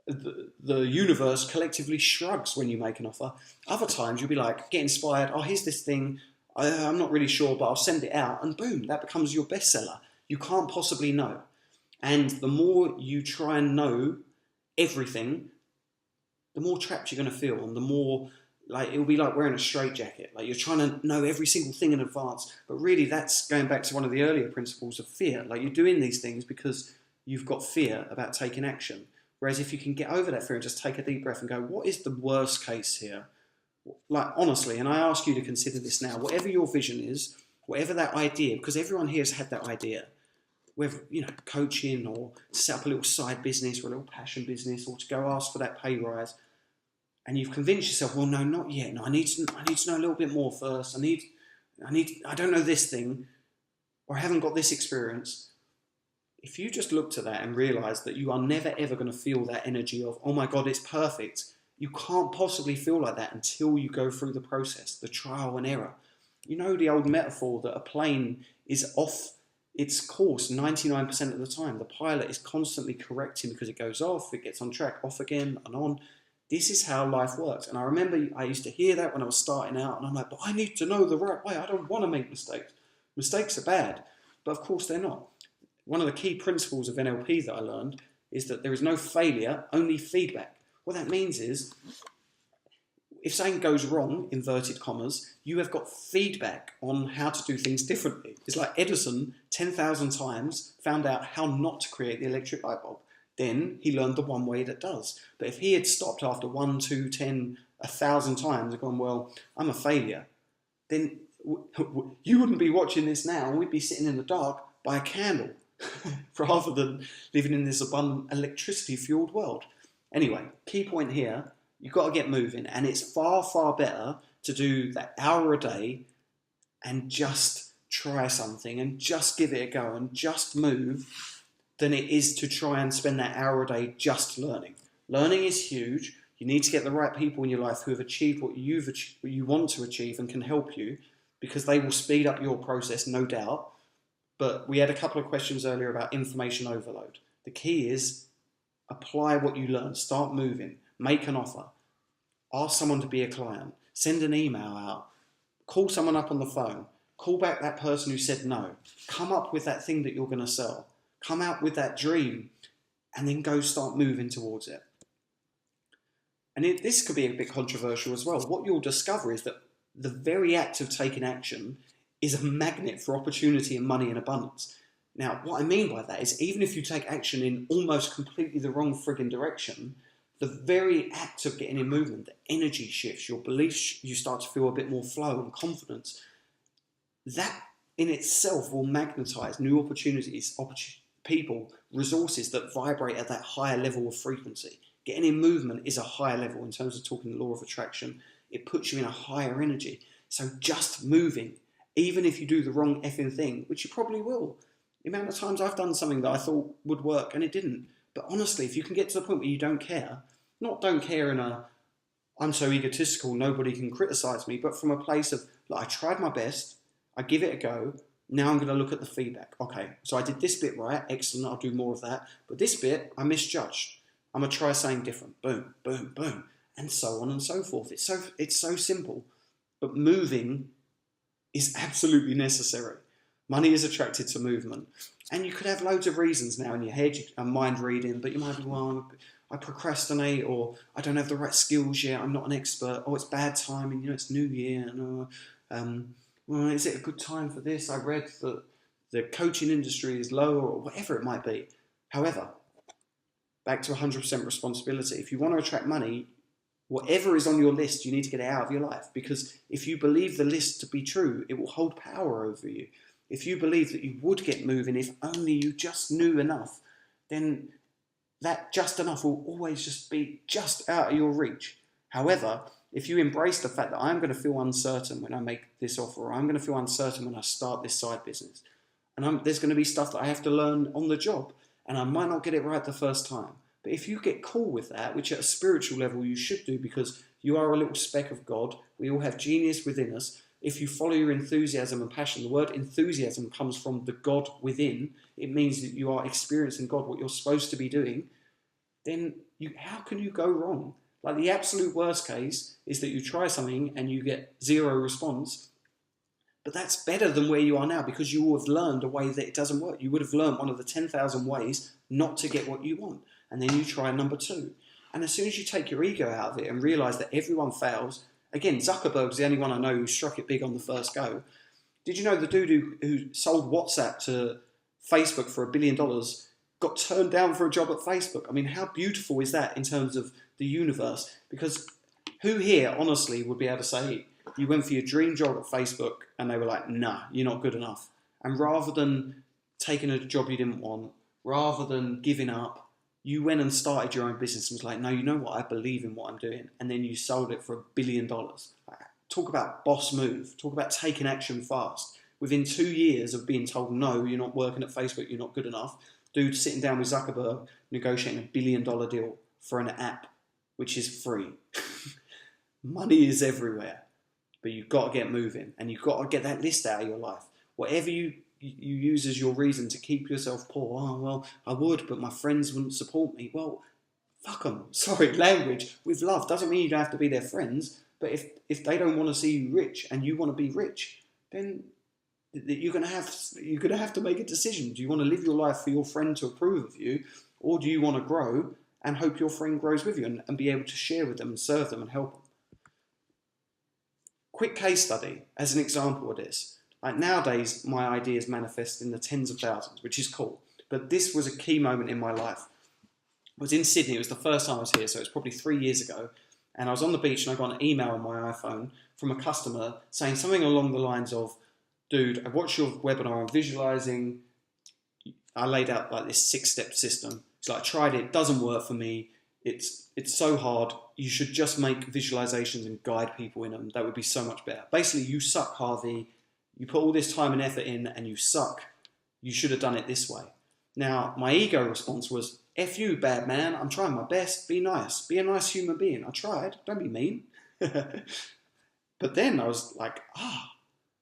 the universe collectively shrugs when you make an offer. Other times you'll be like, get inspired. Oh, here's this thing. I'm not really sure, but I'll send it out. And boom, that becomes your bestseller. You can't possibly know. And the more you try and know everything, the more trapped you're going to feel, and the more, like, it'll be like wearing a straitjacket. Like, you're trying to know every single thing in advance, but really that's going back to one of the earlier principles of fear. Like, you're doing these things because you've got fear about taking action. Whereas if you can get over that fear and just take a deep breath and go, what is the worst case here? Like, honestly, and I ask you to consider this now, whatever your vision is, whatever that idea, because everyone here has had that idea, whether, you know, coaching or to set up a little side business or a little passion business or to go ask for that pay rise, and you've convinced yourself, well, no, not yet. No, I need to know a little bit more first. I don't know this thing, or I haven't got this experience. If you just looked at that and realised that you are never ever going to feel that energy of, oh my God, it's perfect. You can't possibly feel like that until you go through the process, the trial and error. You know the old metaphor that a plane is off its course 99% of the time. The pilot is constantly correcting because it goes off, it gets on track, off again and on. This is how life works. And I remember I used to hear that when I was starting out, and I'm like, but I need to know the right way. I don't want to make mistakes. Mistakes are bad, but of course they're not. One of the key principles of NLP that I learned is that there is no failure, only feedback. What that means is, if something goes wrong, inverted commas, you have got feedback on how to do things differently. It's like Edison 10,000 times found out how not to create the electric light bulb. Then he learned the one way that does. But if he had stopped after 1, 2, 10, 1,000 times and gone, well, I'm a failure, then you wouldn't be watching this now, and we'd be sitting in the dark by a candle rather than living in this abundant electricity-fueled world. Anyway, key point here, you've got to get moving, and it's far, far better to do that hour a day and just try something and just give it a go and just move than it is to try and spend that hour a day just learning. Learning is huge. You need to get the right people in your life who have achieved what you want to achieve and can help you, because they will speed up your process, no doubt. But we had a couple of questions earlier about information overload. The key is apply what you learn, start moving, make an offer, ask someone to be a client, send an email out, call someone up on the phone, call back that person who said no, come up with that thing that you're going to sell, come out with that dream, and then go start moving towards it. And this could be a bit controversial as well. What you'll discover is that the very act of taking action is a magnet for opportunity and money and abundance. Now, what I mean by that is, even if you take action in almost completely the wrong frigging direction, the very act of getting in movement, the energy shifts, your beliefs, you start to feel a bit more flow and confidence. That in itself will magnetize new opportunities, people, resources that vibrate at that higher level of frequency. Getting in movement is a higher level in terms of talking the law of attraction. It puts you in a higher energy. So just moving, even if you do the wrong effing thing, which you probably will. The amount of times I've done something that I thought would work and it didn't. But honestly, if you can get to the point where you don't care, not don't care in a, I'm so egotistical, nobody can criticize me, but from a place of, look, I tried my best, I give it a go, now I'm going to look at the feedback. Okay, so I did this bit right, excellent, I'll do more of that. But this bit, I misjudged. I'm going to try something different. Boom, boom, boom. And so on and so forth. It's so simple. But moving is absolutely necessary. Money is attracted to movement. And you could have loads of reasons now in your head, mind reading, but you might be, well, I procrastinate, or I don't have the right skills yet, I'm not an expert, oh, it's bad timing, it's New Year, and well, is it a good time for this? I read that the coaching industry is low, or whatever it might be. However, back to 100% responsibility. If you want to attract money, whatever is on your list, you need to get it out of your life, because if you believe the list to be true, it will hold power over you. If you believe that you would get moving if only you just knew enough, then that just enough will always just be just out of your reach. However, if you embrace the fact that I'm going to feel uncertain when I make this offer, or I'm going to feel uncertain when I start this side business, and there's going to be stuff that I have to learn on the job, and I might not get it right the first time. But if you get cool with that, which at a spiritual level you should do, because you are a little speck of God, we all have genius within us. If you follow your enthusiasm and passion, the word enthusiasm comes from the God within. It means that you are experiencing God, what you're supposed to be doing. Then how can you go wrong? Like, the absolute worst case is that you try something and you get zero response. But that's better than where you are now, because you will have learned a way that it doesn't work. You would have learned one of the 10,000 ways not to get what you want. And then you try number 2. And as soon as you take your ego out of it and realize that everyone fails, again, Zuckerberg's the only one I know who struck it big on the first go. Did you know the dude who sold WhatsApp to Facebook for $1 billion got turned down for a job at Facebook? I mean, how beautiful is that in terms of the universe? Because who here, honestly, would be able to say you went for your dream job at Facebook and they were like, nah, you're not good enough. And rather than taking a job you didn't want, rather than giving up, you went and started your own business and was like, no, you know what? I believe in what I'm doing. And then you sold it for $1 billion. Talk about boss move. Talk about taking action fast. Within 2 years of being told, no, you're not working at Facebook, you're not good enough, dude sitting down with Zuckerberg, negotiating $1 billion deal for an app, which is free. Money is everywhere. But you've got to get moving, and you've got to get that list out of your life. Whatever you use as your reason to keep yourself poor. Oh, well, I would, but my friends wouldn't support me. Well, fuck them. Sorry, language. With love doesn't mean you don't have to be their friends. But if they don't want to see you rich and you want to be rich, then you're gonna have to make a decision. Do you want to live your life for your friend to approve of you, or do you want to grow and hope your friend grows with you and be able to share with them and serve them and help them? Quick case study as an example of this. Like, nowadays, my ideas manifest in the tens of thousands, which is cool. But this was a key moment in my life. I was in Sydney. It was the first time I was here, so it was probably 3 years ago. And I was on the beach and I got an email on my iPhone from a customer saying something along the lines of, dude, I watched your webinar on visualizing. I laid out like this 6-step system. So I tried it. It doesn't work for me. It's so hard. You should just make visualizations and guide people in them. That would be so much better. Basically, you suck, Harvey. You put all this time and effort in and you suck. You should have done it this way. Now, my ego response was, F you, bad man. I'm trying my best. Be nice. Be a nice human being. I tried. Don't be mean. But then I was like,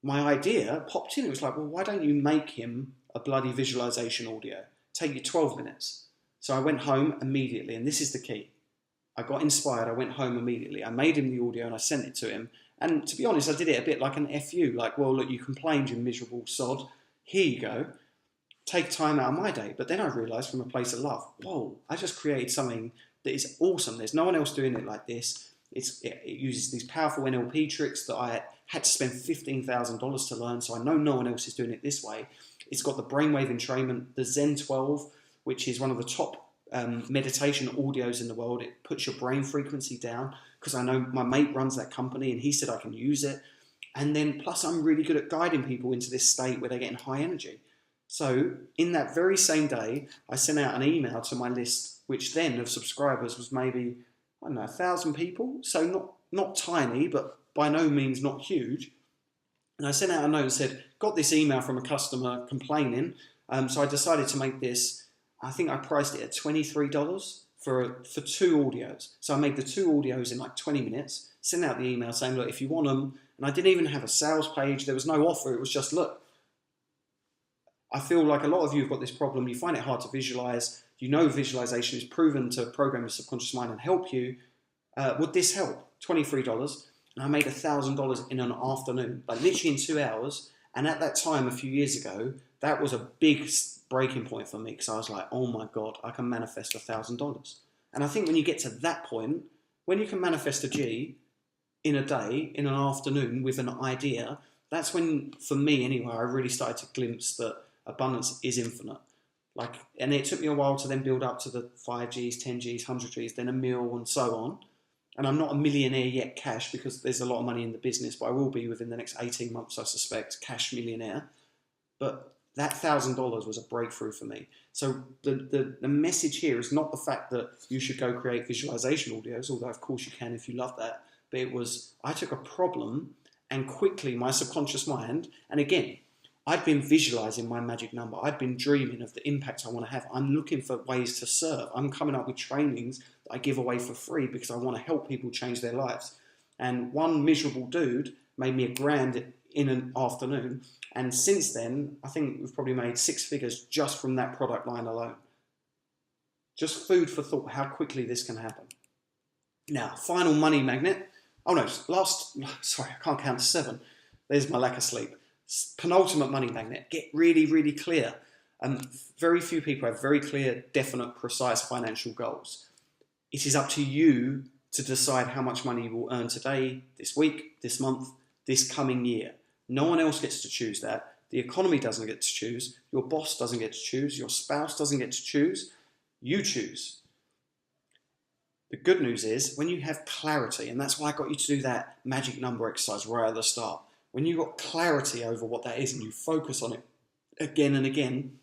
my idea popped in. It was like, well, why don't you make him a bloody visualization audio? Take you 12 minutes. So I went home immediately, and this is the key. I got inspired. I went home immediately. I made him the audio and I sent it to him. And to be honest, I did it a bit like an FU. Like, well, look, you complained, you miserable sod. Here you go. Take time out of my day. But then I realised from a place of love, whoa, I just created something that is awesome. There's no one else doing it like this. It uses these powerful NLP tricks that I had to spend $15,000 to learn, so I know no one else is doing it this way. It's got the brainwave entrainment, the Zen 12, which is one of the top meditation audios in the world. It puts your brain frequency down, because I know my mate runs that company and he said I can use it. And then plus I'm really good at guiding people into this state where they're getting high energy. So in that very same day, I sent out an email to my list, which then of subscribers was maybe, I don't know, 1,000 people. So not tiny, but by no means not huge. And I sent out a note and said, got this email from a customer complaining. So I decided to make this, I think I priced it at $23 for 2 audios. So I made the 2 audios in like 20 minutes, sent out the email saying, look, if you want them, and I didn't even have a sales page. There was no offer. It was just, look, I feel like a lot of you have got this problem. You find it hard to visualize. You know visualization is proven to program your subconscious mind and help you. Would this help? $23. And I made $1,000 in an afternoon, like literally in 2 hours. And at that time, a few years ago, that was a big breaking point for me, because I was like, oh my God, I can manifest $1,000. And I think when you get to that point, when you can manifest a G in a day, in an afternoon with an idea, that's when, for me anyway, I really started to glimpse that abundance is infinite. Like, and it took me a while to then build up to the 5Gs, 10Gs, 100Gs, then a mil and so on. And I'm not a millionaire yet cash, because there's a lot of money in the business, but I will be within the next 18 months, I suspect, cash millionaire. But That $1,000 was a breakthrough for me. So the message here is not the fact that you should go create visualization audios, although of course you can if you love that, but it was, I took a problem and quickly my subconscious mind, and again, I'd been visualizing my magic number. I'd been dreaming of the impact I want to have. I'm looking for ways to serve. I'm coming up with trainings that I give away for free because I want to help people change their lives. And one miserable dude made me $1,000 in an afternoon. And since then, I think we've probably made 6 figures just from that product line alone. Just food for thought, how quickly this can happen. Now, final money magnet. Oh no, sorry, I can't count to 7. There's my lack of sleep. Penultimate money magnet. Get really, really clear. Very few people have very clear, definite, precise financial goals. It is up to you to decide how much money you will earn today, this week, this month, this coming year. No one else gets to choose that. The economy doesn't get to choose. Your boss doesn't get to choose. Your spouse doesn't get to choose. You choose. The good news is when you have clarity, and that's why I got you to do that magic number exercise right at the start. When you've got clarity over what that is and you focus on it again and again,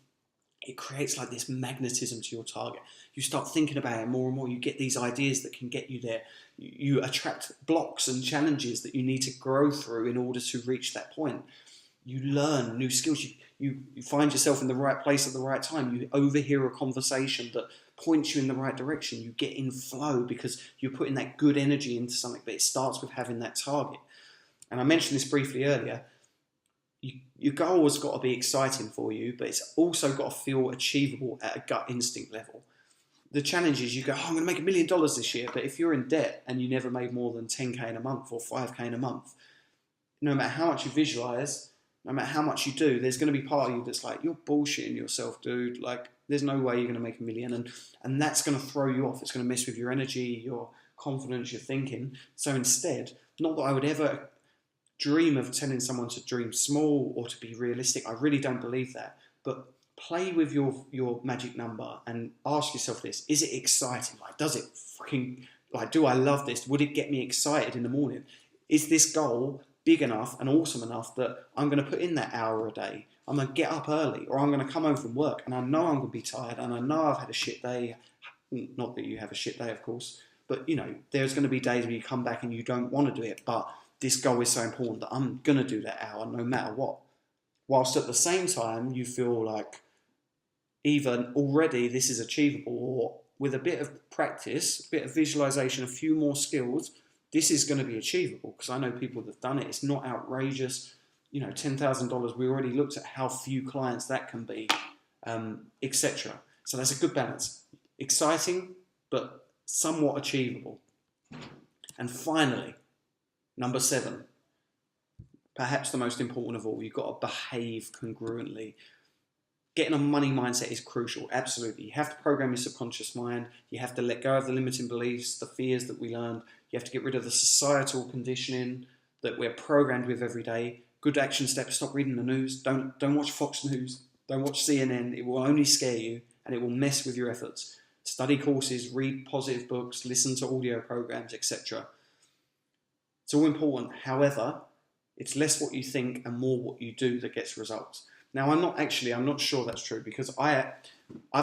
it creates like this magnetism to your target. You start thinking about it more and more. You get these ideas that can get you there. You attract blocks and challenges that you need to grow through in order to reach that point. You learn new skills. You find yourself in the right place at the right time. You overhear a conversation that points you in the right direction. You get in flow because you're putting that good energy into something, but it starts with having that target. And I mentioned this briefly earlier, your goal has got to be exciting for you, but it's also got to feel achievable at a gut instinct level. The challenge is you go, I'm going to make $1 million this year, but if you're in debt and you never made more than 10K in a month or 5K in a month, no matter how much you visualize, no matter how much you do, there's going to be part of you that's like, you're bullshitting yourself, dude. Like, there's no way you're going to make $1 million. And that's going to throw you off. It's going to mess with your energy, your confidence, your thinking. So instead, not that I would ever dream of telling someone to dream small or to be realistic. I really don't believe that. But play with your magic number and ask yourself this. Is it exciting? Like, does it fucking, like, do I love this? Would it get me excited in the morning? Is this goal big enough and awesome enough that I'm going to put in that hour a day? I'm going to get up early, or I'm going to come home from work and I know I'm going to be tired and I know I've had a shit day. Not that you have a shit day, of course, but you know, there's going to be days where you come back and you don't want to do it, but this goal is so important that I'm going to do that hour no matter what. Whilst at the same time, you feel like either already this is achievable, or with a bit of practice, a bit of visualization, a few more skills, this is going to be achievable, because I know people that have done it. It's not outrageous. You know, $10,000, we already looked at how few clients that can be, etc. So that's a good balance. Exciting, but somewhat achievable. And finally, number 7, perhaps the most important of all, you've got to behave congruently. Getting a money mindset is crucial, absolutely. You have to program your subconscious mind. You have to let go of the limiting beliefs, the fears that we learned. You have to get rid of the societal conditioning that we're programmed with every day. Good action steps: stop reading the news. Don't watch Fox News. Don't watch CNN. It will only scare you and it will mess with your efforts. Study courses, read positive books, listen to audio programs, etc. It's all important. However, it's less what you think and more what you do that gets results. Now, I'm not sure that's true, because I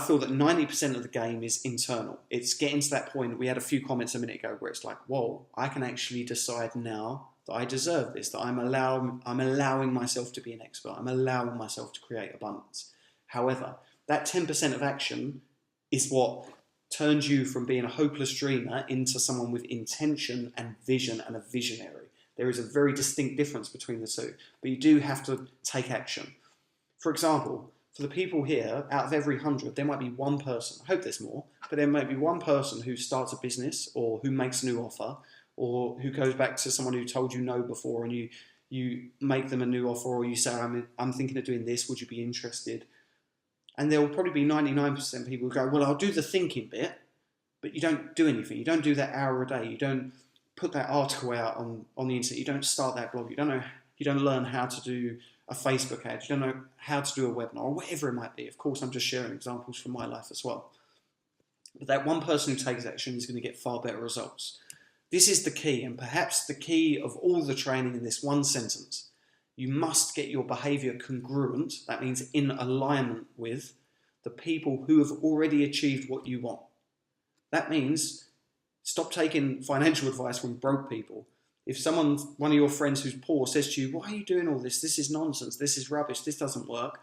feel that 90% of the game is internal. It's getting to that point. We had a few comments a minute ago where it's like, whoa, I can actually decide now that I deserve this, that I'm allowing myself to be an expert. I'm allowing myself to create abundance. However, that 10% of action is what turns you from being a hopeless dreamer into someone with intention and vision and a visionary. There is a very distinct difference between the two, but you do have to take action. For example, for the people here, out of every 100, there might be one person, I hope there's more, but there might be one person who starts a business, or who makes a new offer, or who goes back to someone who told you no before and you make them a new offer, or you say, I'm thinking of doing this, would you be interested? And there will probably be 99% of people who go, well, I'll do the thinking bit, but you don't do anything. You don't do that hour a day. You don't put that article out on the internet. You don't start that blog. You don't learn how to do a Facebook ad. You don't know how to do a webinar, or whatever it might be. Of course, I'm just sharing examples from my life as well. But that one person who takes action is going to get far better results. This is the key, and perhaps the key of all the training in this one sentence. You must get your behavior congruent. That means in alignment with the people who have already achieved what you want. That means stop taking financial advice from broke people. If one of your friends who's poor says to you, why are you doing all this? This is nonsense. This is rubbish. This doesn't work.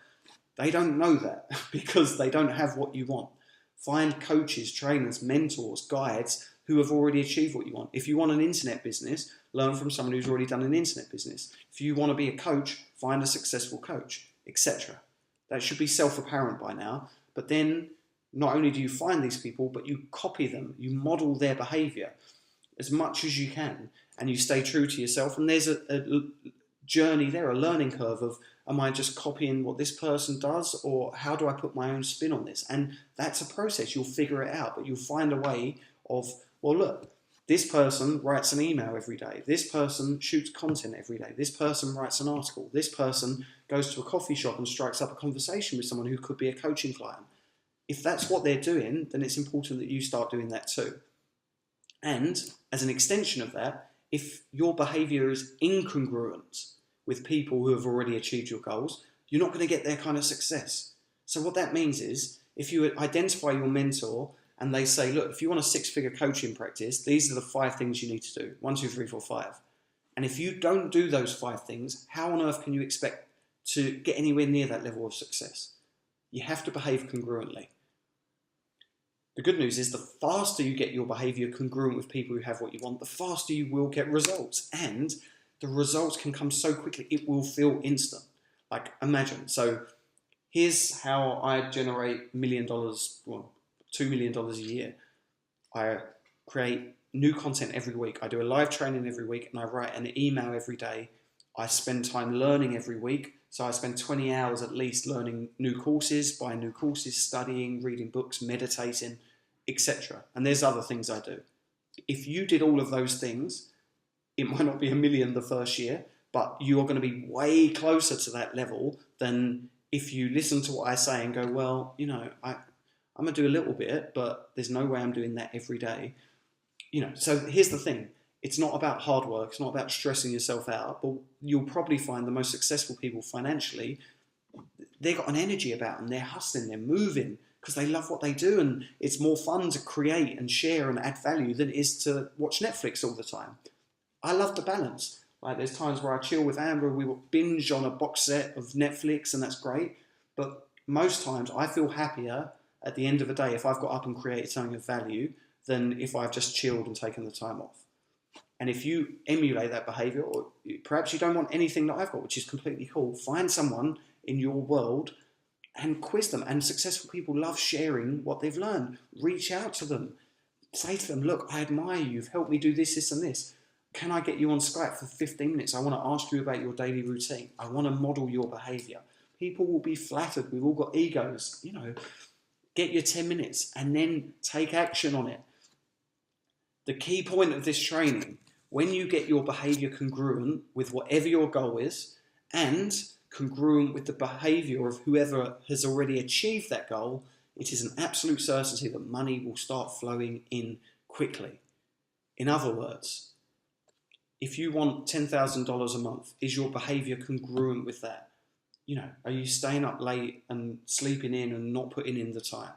They don't know that because they don't have what you want. Find coaches, trainers, mentors, guides who have already achieved what you want. If you want an internet business, learn from someone who's already done an internet business. If you want to be a coach, find a successful coach, etc. That should be self-apparent by now. But then not only do you find these people, but you copy them. You model their behavior as much as you can, and you stay true to yourself. And there's a journey there, a learning curve of, am I just copying what this person does, or how do I put my own spin on this? And that's a process. You'll figure it out, but you'll find a way of, well, look, this person writes an email every day. This person shoots content every day. This person writes an article. This person goes to a coffee shop and strikes up a conversation with someone who could be a coaching client. If that's what they're doing, then it's important that you start doing that too. And as an extension of that, if your behavior is incongruent with people who have already achieved your goals, you're not going to get their kind of success. So what that means is, if you identify your mentor and they say, look, if you want a 6-figure coaching practice, these are the 5 things you need to do. 1, 2, 3, 4, 5. And if you don't do those 5 things, how on earth can you expect to get anywhere near that level of success? You have to behave congruently. The good news is the faster you get your behavior congruent with people who have what you want, the faster you will get results. And the results can come so quickly, it will feel instant. Like, imagine. So here's how I generate $1 million, well, $2 million a year. I create new content every week. I do a live training every week, and I write an email every day. I spend time learning every week. So I spend 20 hours at least learning new courses, buying new courses, studying, reading books, meditating, etc. And there's other things I do. If you did all of those things, it might not be $1 million the first year, but you are going to be way closer to that level than if you listen to what I say and go, well, you know, I'm going to do a little bit, but there's no way I'm doing that every day. You know, so here's the thing. It's not about hard work. It's not about stressing yourself out, but you'll probably find the most successful people financially, they've got an energy about them. They're hustling, they're moving because they love what they do, and it's more fun to create and share and add value than it is to watch Netflix all the time. I love the balance. Like, there's times where I chill with Amber, we will binge on a box set of Netflix, and that's great. But most times I feel happier at the end of the day if I've got up and created something of value than if I've just chilled and taken the time off. And if you emulate that behavior, or perhaps you don't want anything that I've got, which is completely cool, find someone in your world and quiz them. And successful people love sharing what they've learned. Reach out to them. Say to them, look, I admire you. You've helped me do this, this, and this. Can I get you on Skype for 15 minutes? I want to ask you about your daily routine. I want to model your behavior. People will be flattered. We've all got egos. You know, get your 10 minutes and then take action on it. The key point of this training, when you get your behavior congruent with whatever your goal is and congruent with the behavior of whoever has already achieved that goal, it is an absolute certainty that money will start flowing in quickly. In other words, if you want $10,000 a month, is your behavior congruent with that? You know, are you staying up late and sleeping in and not putting in the time?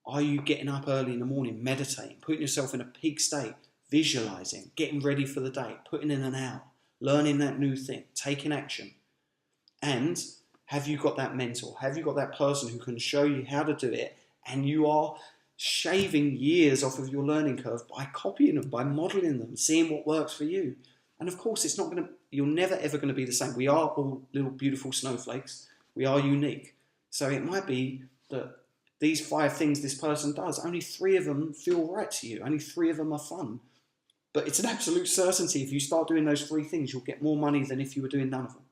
Are you getting up early in the morning, meditating, putting yourself in a peak state, visualizing, getting ready for the day, putting in an hour, learning that new thing, taking action? And have you got that mentor? Have you got that person who can show you how to do it? And you are shaving years off of your learning curve by copying them, by modeling them, seeing what works for you. And of course, it's not going to, you're never ever going to be the same. We are all little beautiful snowflakes. We are unique. So it might be that these 5 things this person does, only 3 of them feel right to you. Only 3 of them are fun. But it's an absolute certainty. If you start doing those 3 things, you'll get more money than if you were doing none of them.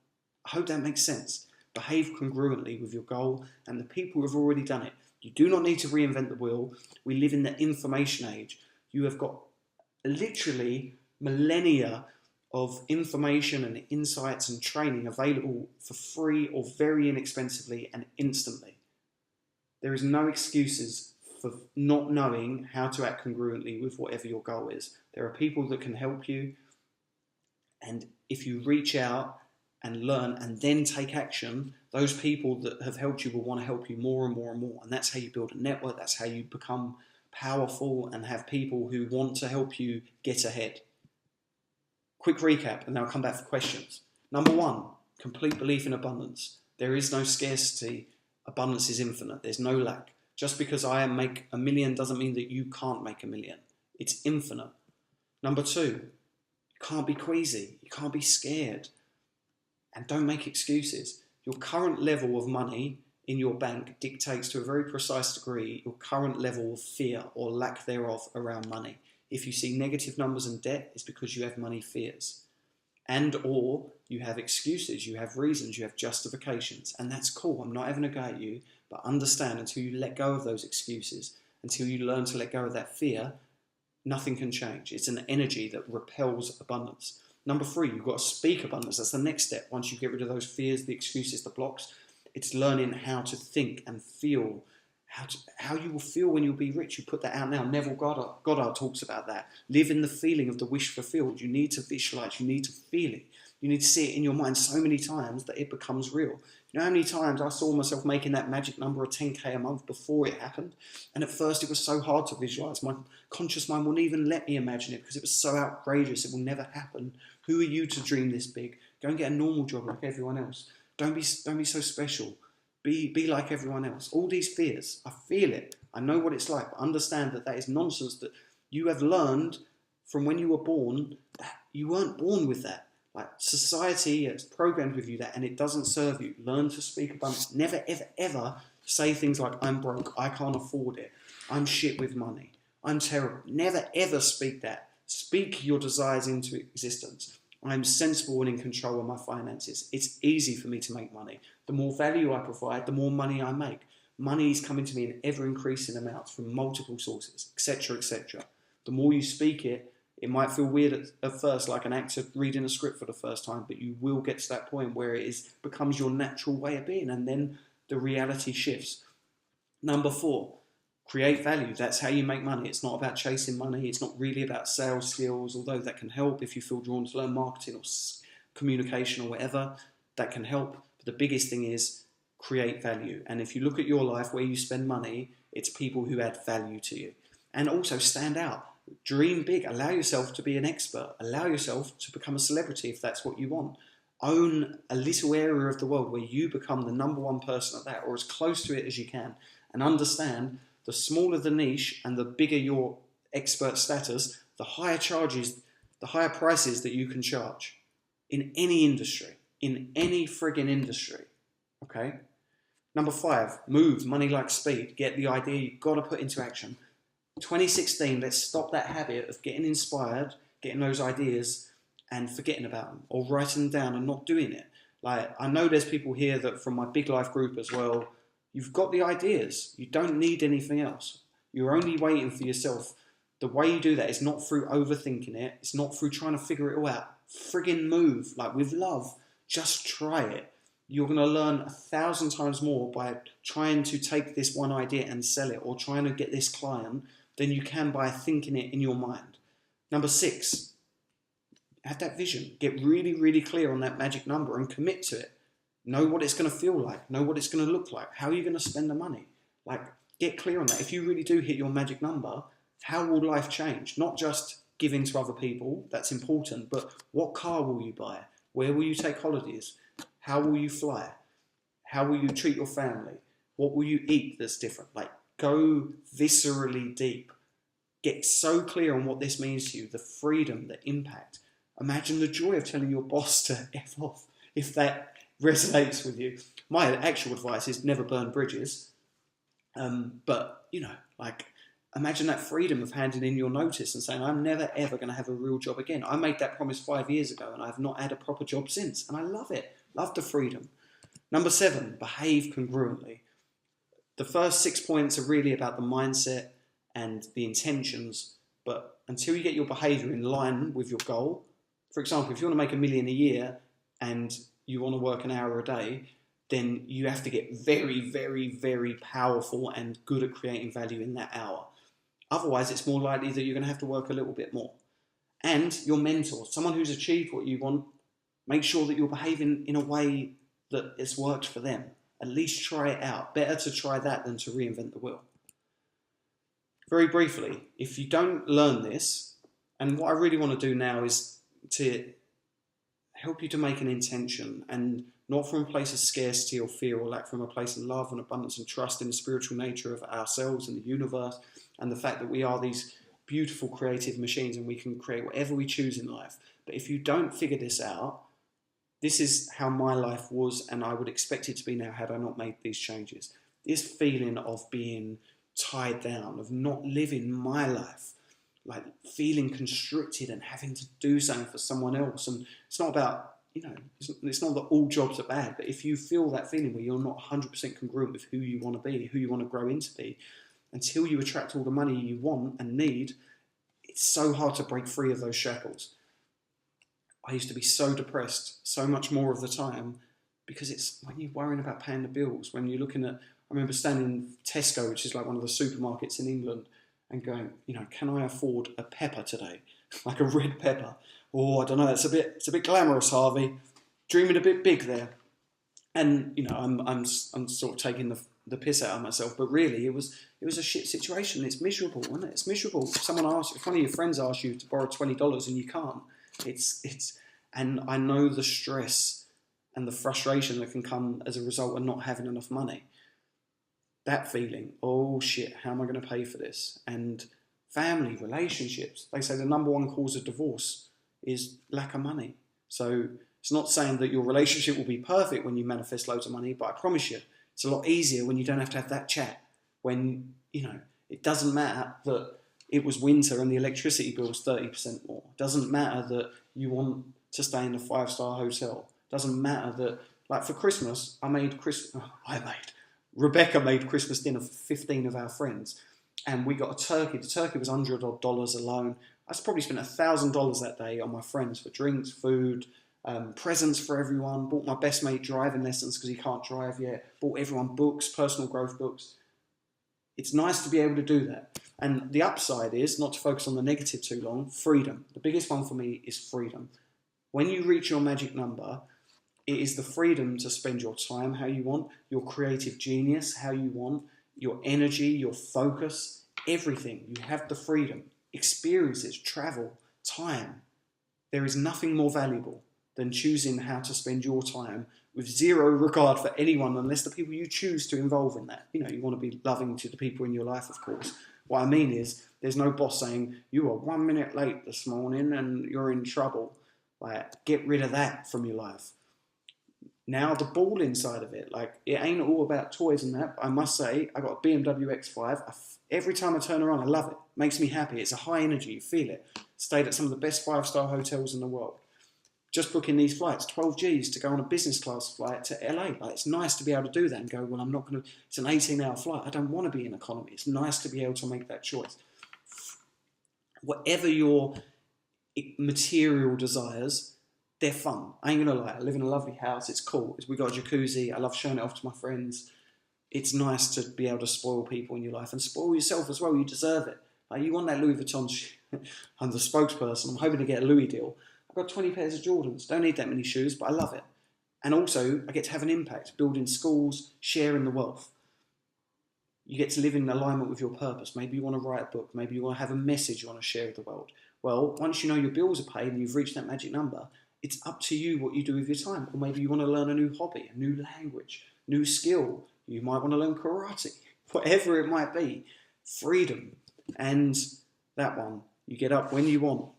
I hope that makes sense. Behave congruently with your goal and the people who have already done it. You do not need to reinvent the wheel. We live in the information age. You have got literally millennia of information and insights and training available for free or very inexpensively and instantly. There is no excuses for not knowing how to act congruently with whatever your goal is. There are people that can help you. And if you reach out and learn and then take action, those people that have helped you will want to help you more and more and more. And that's how you build a network. That's how you become powerful and have people who want to help you get ahead. Quick recap, and then I'll come back for questions. Number one, complete belief in abundance. There is no scarcity. Abundance is infinite. There's no lack. Just because I make $1 million doesn't mean that you can't make $1 million. It's infinite. Number two, you can't be queasy. You can't be scared. And don't make excuses. Your current level of money in your bank dictates to a very precise degree your current level of fear or lack thereof around money. If you see negative numbers and debt, it's because you have money fears. And or you have excuses, you have reasons, you have justifications. And that's cool. I'm not having a go at you, but understand until you let go of those excuses, until you learn to let go of that fear, nothing can change. It's an energy that repels abundance. Number three, you've got to speak abundance. That's the next step. Once you get rid of those fears, the excuses, the blocks, it's learning how to think and feel, how you will feel when you'll be rich. You put that out now. Neville Goddard talks about that. Live in the feeling of the wish fulfilled. You need to visualize. You need to feel it. You need to see it in your mind so many times that it becomes real. You know how many times I saw myself making that magic number of 10K a month before it happened? And at first it was so hard to visualize. My conscious mind wouldn't even let me imagine it because it was so outrageous. It will never happen. Who are you to dream this big? Go and get a normal job like everyone else. Don't be so special. Be like everyone else. All these fears, I feel it. I know what it's like. But understand that is nonsense that you have learned from when you were born. That you weren't born with that. Like society has programmed with you that, and it doesn't serve you. Learn to speak abundance. Never, ever, ever say things like, I'm broke, I can't afford it, I'm shit with money, I'm terrible. Never, ever speak that. Speak your desires into existence. I'm sensible and in control of my finances. It's easy for me to make money. The more value I provide, the more money I make. Money is coming to me in ever-increasing amounts from multiple sources, etc., etc. The more you speak it, it might feel weird at first, like an actor reading a script for the first time, but you will get to that point where it becomes your natural way of being, and then the reality shifts. Number four, create value. That's how you make money. It's not about chasing money. It's not really about sales skills, although that can help if you feel drawn to learn marketing or communication or whatever. That can help. But the biggest thing is create value. And if you look at your life where you spend money, it's people who add value to you. And also stand out. Dream big. Allow yourself to be an expert. Allow yourself to become a celebrity if that's what you want. Own a little area of the world where you become the number one person at that, or as close to it as you can. And understand the smaller the niche and the bigger your expert status, the higher charges, the higher prices that you can charge in any industry, in any friggin' industry. Okay? Number five, move. Money like speed. Get the idea. You've got to put into action. 2016, let's stop that habit of getting inspired, getting those ideas and forgetting about them, or writing them down and not doing it. Like, I know there's people here that from my big life group as well, you've got the ideas. You don't need anything else. You're only waiting for yourself. The way you do that is not through overthinking it. It's not through trying to figure it all out. Friggin' move, like with love. Just try it. You're going to learn 1,000 times more by trying to take this one idea and sell it, or trying to get this client, than you can by thinking it in your mind. Number six, have that vision. Get really, really clear on that magic number and commit to it. Know what it's going to feel like. Know what it's going to look like. How are you going to spend the money? Like, get clear on that. If you really do hit your magic number, how will life change? Not just giving to other people, that's important, but what car will you buy? Where will you take holidays? How will you fly? How will you treat your family? What will you eat that's different? Like, go viscerally deep. Get so clear on what this means to you, the freedom, the impact. Imagine the joy of telling your boss to F off if that resonates with you. My actual advice is never burn bridges. But, you know, like, imagine that freedom of handing in your notice and saying, I'm never, ever going to have a real job again. I made that promise 5 years ago and I've not had a proper job since. And I love it. Love the freedom. Number seven, behave congruently. The first 6 points are really about the mindset and the intentions. But until you get your behavior in line with your goal, for example, if you want to make $1 million a year and you want to work an hour a day, then you have to get very, very, very powerful and good at creating value in that hour. Otherwise, it's more likely that you're going to have to work a little bit more. And your mentor, someone who's achieved what you want, Make sure that you're behaving in a way that it's worked for them. At least try it out. Better to try that than to reinvent the wheel. Very briefly, if you don't learn this, and what I really want to do now is to help you to make an intention, and not from a place of scarcity or fear or lack, from a place of love and abundance and trust in the spiritual nature of ourselves and the universe, and the fact that we are these beautiful creative machines and we can create whatever we choose in life. But if you don't figure this out, this is how my life was, and I would expect it to be now had I not made these changes. This feeling of being tied down, of not living my life, like feeling constricted and having to do something for someone else. And it's not about, it's not that all jobs are bad, but if you feel that feeling where you're not 100% congruent with who you want to be, who you want to grow into be, until you attract all the money you want and need, it's so hard to break free of those shackles. I used to be so depressed so much more of the time, because it's when you're worrying about paying the bills, when you're looking at, I remember standing in Tesco, which is like one of the supermarkets in England, and going, can I afford a pepper today? Like a red pepper. Oh, I don't know, it's a bit glamorous, Harvey. Dreaming a bit big there. And, I'm sort of taking the piss out of myself, but really it was a shit situation. It's miserable, isn't it? It's miserable. If one of your friends asks you to borrow $20 and you can't, and I know the stress and the frustration that can come as a result of not having enough money. That feeling, oh shit, how am I going to pay for this? And family, relationships. They say the number one cause of divorce is lack of money. So it's not saying that your relationship will be perfect when you manifest loads of money, but I promise you, it's a lot easier when you don't have to have that chat. When, it doesn't matter that it was winter and the electricity bill was 30% more. It doesn't matter that you want to stay in a 5-star hotel. It doesn't matter that, like for Christmas, Rebecca made Christmas dinner for 15 of our friends, and we got a turkey. The turkey was $100 alone. I probably spent $1,000 that day on my friends for drinks, food, presents for everyone. Bought my best mate driving lessons because he can't drive yet. Bought everyone books, personal growth books. It's nice to be able to do that. And the upside is, not to focus on the negative too long, freedom. The biggest one for me is freedom. When you reach your magic number, it is the freedom to spend your time how you want, your creative genius how you want, your energy, your focus, everything. You have the freedom. Experiences, travel, time. There is nothing more valuable than choosing how to spend your time with zero regard for anyone, unless the people you choose to involve in that. You want to be loving to the people in your life, of course. What I mean is, there's no boss saying, you were 1 minute late this morning and you're in trouble. Like, get rid of that from your life. Now, the ball inside of it, like, it ain't all about toys and that. But I must say, I got a BMW X5. Every time I turn around, I love it. Makes me happy. It's a high energy. You feel it. Stayed at some of the best 5-star hotels in the world. Just booking these flights, 12 Gs to go on a business class flight to LA. Like, it's nice to be able to do that and go, well, I'm not going to, it's an 18-hour flight. I don't want to be in economy. It's nice to be able to make that choice. Whatever your material desires, they're fun. I ain't going to lie. I live in a lovely house. It's cool. We got a jacuzzi. I love showing it off to my friends. It's nice to be able to spoil people in your life and spoil yourself as well. You deserve it. Like, you want that Louis Vuitton I'm the spokesperson. I'm hoping to get a Louis deal. I've got 20 pairs of Jordans. Don't need that many shoes, but I love it. And also, I get to have an impact, building schools, sharing the wealth. You get to live in alignment with your purpose. Maybe you want to write a book. Maybe you want to have a message you want to share with the world. Well, once you know your bills are paid and you've reached that magic number, it's up to you what you do with your time. Or maybe you want to learn a new hobby, a new language, new skill. You might want to learn karate, whatever it might be. Freedom. And that one, you get up when you want.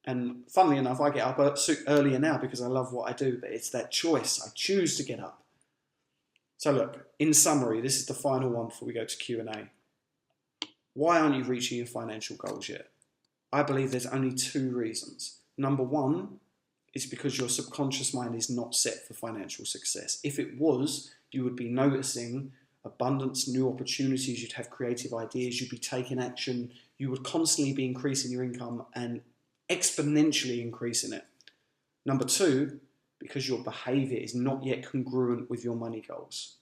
And funnily enough, I get up earlier now because I love what I do, but it's that choice. I choose to get up. So look, in summary, this is the final one before we go to Q&A. Why aren't you reaching your financial goals yet? I believe there's only 2 reasons. Number 1 is because your subconscious mind is not set for financial success. If it was, you would be noticing abundance, new opportunities, you'd have creative ideas, you'd be taking action, you would constantly be increasing your income and exponentially increasing it. Number 2, because your behavior is not yet congruent with your money goals.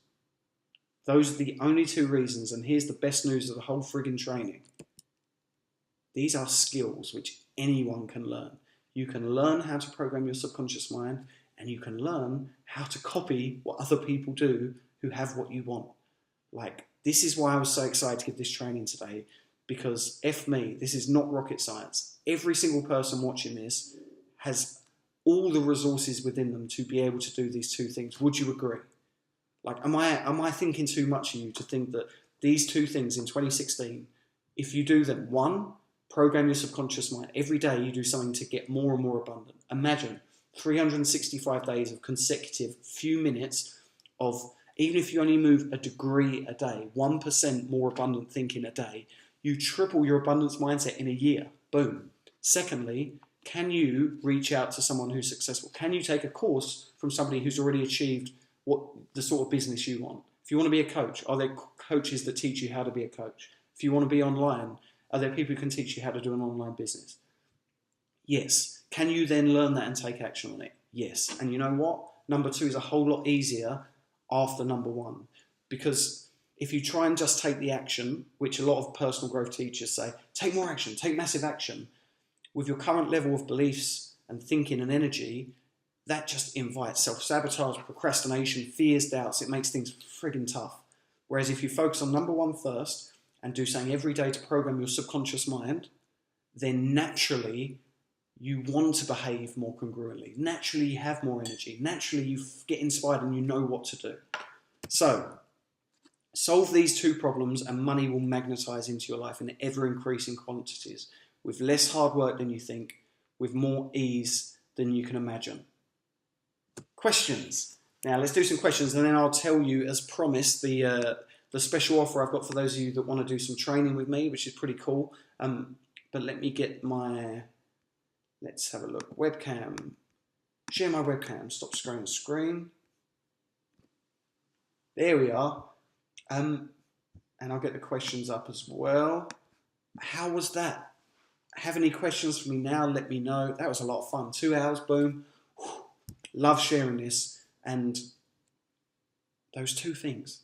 Those are the only 2 reasons, and here's the best news of the whole friggin' training. These are skills which anyone can learn. You can learn how to program your subconscious mind, and you can learn how to copy what other people do who have what you want. Like, this is why I was so excited to give this training today, because F me, this is not rocket science. Every single person watching this has all the resources within them to be able to do these two things. Would you agree? Like, am I thinking too much of you to think that these two things in 2016, if you do them, one, program your subconscious mind. Every day you do something to get more and more abundant. Imagine 365 days of consecutive few minutes of, even if you only move a degree a day, 1% more abundant thinking a day, you triple your abundance mindset in a year. Boom. Secondly, can you reach out to someone who's successful? Can you take a course from somebody who's already achieved what the sort of business you want? If you want to be a coach, are there coaches that teach you how to be a coach? If you want to be online, are there people who can teach you how to do an online business? Yes. Can you then learn that and take action on it? Yes. And you know what? Number 2 is a whole lot easier after number 1. Because if you try and just take the action, which a lot of personal growth teachers say, take more action, take massive action, with your current level of beliefs and thinking and energy, that just invites self-sabotage, procrastination, fears, doubts. It makes things friggin' tough. Whereas if you focus on number 1 first and do something every day to program your subconscious mind, then naturally you want to behave more congruently. Naturally you have more energy. Naturally you get inspired and you know what to do. So, solve these 2 problems and money will magnetize into your life in ever-increasing quantities, with less hard work than you think, with more ease than you can imagine. Questions. Now let's do some questions, and then I'll tell you, as promised, the special offer I've got for those of you that want to do some training with me, which is pretty cool. But let me get my, let's have a look, webcam. Share my webcam, stop scrolling the screen. There we are. And I'll get the questions up as well. How was that? Have any questions for me now? Let me know. That was a lot of fun. 2 hours, boom. Whew. Love sharing this. And those 2 things.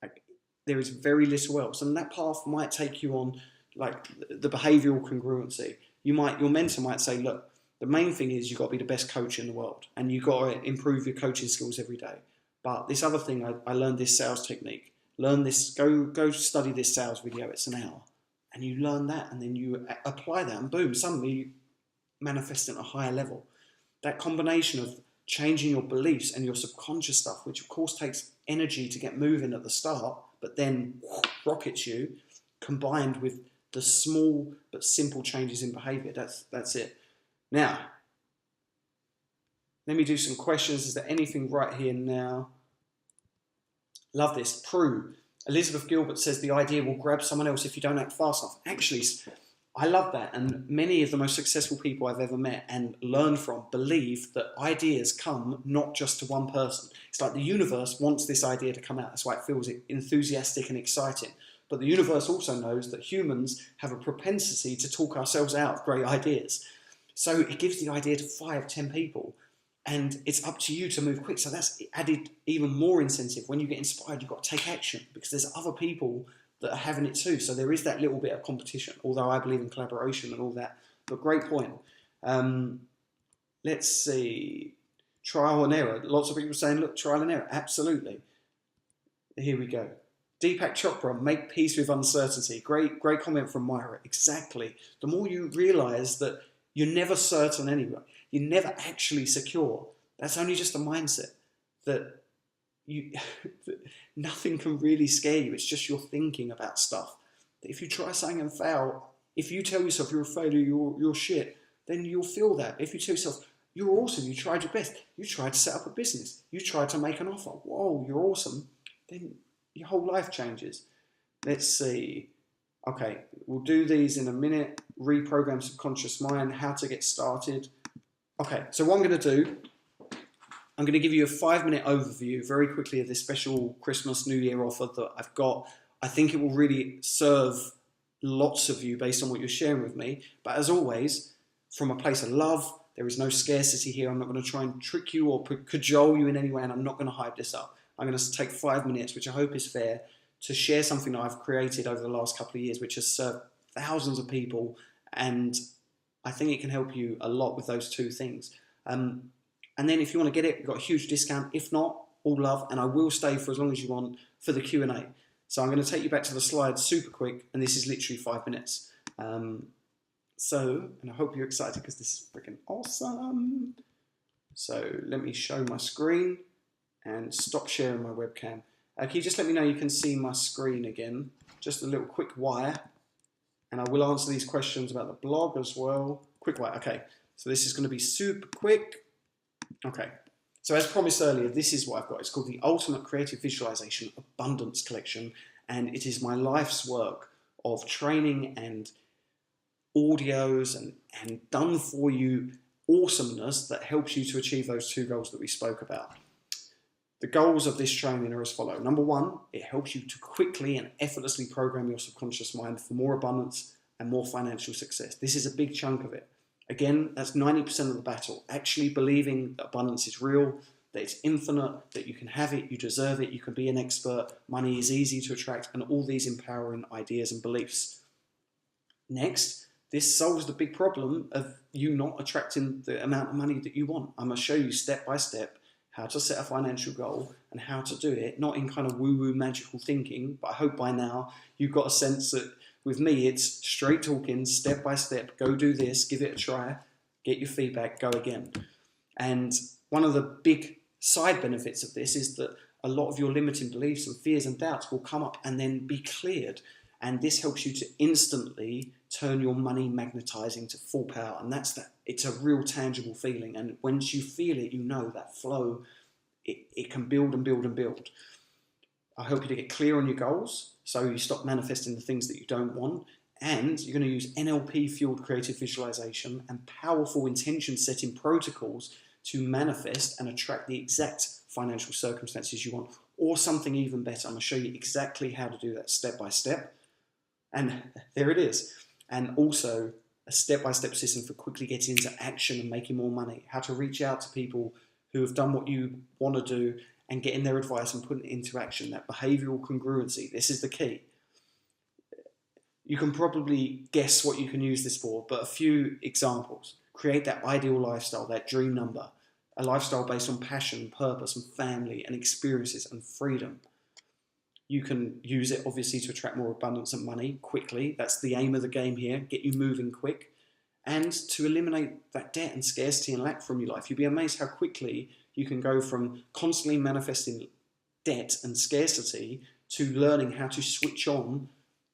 Like, there is very little else. And that path might take you on, like, the behavioural congruency. Your mentor might say, look, the main thing is you've got to be the best coach in the world. And you've got to improve your coaching skills every day. But this other thing, I learned this sales technique. Learn this, go study this sales video. It's an hour. And you learn that, and then you apply that, and boom, suddenly you manifest at a higher level. That combination of changing your beliefs and your subconscious stuff, which of course takes energy to get moving at the start, but then rockets you, combined with the small but simple changes in behavior. That's it. Now, let me do some questions. Is there anything right here now? Love this. Prue. Elizabeth Gilbert says the idea will grab someone else if you don't act fast enough. Actually, I love that. And many of the most successful people I've ever met and learned from believe that ideas come not just to one person. It's like the universe wants this idea to come out. That's why it feels enthusiastic and exciting. But the universe also knows that humans have a propensity to talk ourselves out of great ideas. So it gives the idea to 5, 10 people. And it's up to you to move quick. So that's added even more incentive. When you get inspired, you've got to take action because there's other people that are having it too. So there is that little bit of competition, although I believe in collaboration and all that. But great point. Let's see. Trial and error. Lots of people saying, look, trial and error. Absolutely. Here we go. Deepak Chopra, make peace with uncertainty. Great comment from Myra. Exactly. The more you realise that you're never certain anyway. You're never actually secure. That's only just a mindset that that nothing can really scare you. It's just your thinking about stuff. If you try something and fail, if you tell yourself you're a failure, you're shit, then you'll feel that. If you tell yourself you're awesome, you tried your best, you tried to set up a business, you tried to make an offer, whoa, you're awesome, then your whole life changes. Let's see. Okay, we'll do these in a minute. Reprogram subconscious mind, how to get started. Okay, so what I'm going to do, I'm going to give you a 5-minute overview very quickly of this special Christmas New Year offer that I've got. I think it will really serve lots of you based on what you're sharing with me. But as always, from a place of love, there is no scarcity here. I'm not going to try and trick you or cajole you in any way, and I'm not going to hype this up. I'm going to take 5 minutes, which I hope is fair, to share something that I've created over the last couple of years, which has served thousands of people, and I think it can help you a lot with those two things. And then if you want to get it, we've got a huge discount. If not, all love, and I will stay for as long as you want for the Q&A. So I'm going to take you back to the slides super quick, and this is literally 5 minutes. And I hope you're excited because this is freaking awesome. So let me show my screen and stop sharing my webcam. Can you just let me know you can see my screen again? Just a little quick wire. And I will answer these questions about the blog as well. Quick wire, okay. So this is going to be super quick. Okay. So as promised earlier, this is what I've got. It's called the Ultimate Creative Visualization Abundance Collection. And it is my life's work of training and audios and done for you awesomeness that helps you to achieve those two goals that we spoke about. The goals of this training are as follow. Number one, it helps you to quickly and effortlessly program your subconscious mind for more abundance and more financial success. This is a big chunk of it. Again, that's 90% of the battle. Actually believing that abundance is real, that it's infinite, that you can have it, you deserve it, you can be an expert, money is easy to attract, and all these empowering ideas and beliefs. Next, this solves the big problem of you not attracting the amount of money that you want. I'm going to show you step by step how to set a financial goal and how to do it, not in kind of woo-woo magical thinking, but I hope by now you've got a sense that with me it's straight talking, step by step, go do this, give it a try, get your feedback, go again. And one of the big side benefits of this is that a lot of your limiting beliefs and fears and doubts will come up and then be cleared. And this helps you to instantly turn your money magnetizing to full power. And that's that. It's a real tangible feeling. And once you feel it, you know that flow, it can build and build and build. I hope you to get clear on your goals so you stop manifesting the things that you don't want. And you're going to use NLP-fueled creative visualization and powerful intention-setting protocols to manifest and attract the exact financial circumstances you want, or something even better. I'm going to show you exactly how to do that step by step. And there it is. And also a step-by-step system for quickly getting into action and making more money. How to reach out to people who have done what you want to do and getting their advice and putting it into action. That behavioral congruency, this is the key. You can probably guess what you can use this for, but a few examples. Create that ideal lifestyle, that dream number. A lifestyle based on passion, purpose, and family, and experiences and freedom. You can use it, obviously, to attract more abundance and money quickly. That's the aim of the game here, get you moving quick. And to eliminate that debt and scarcity and lack from your life. You'd be amazed how quickly you can go from constantly manifesting debt and scarcity to learning how to switch on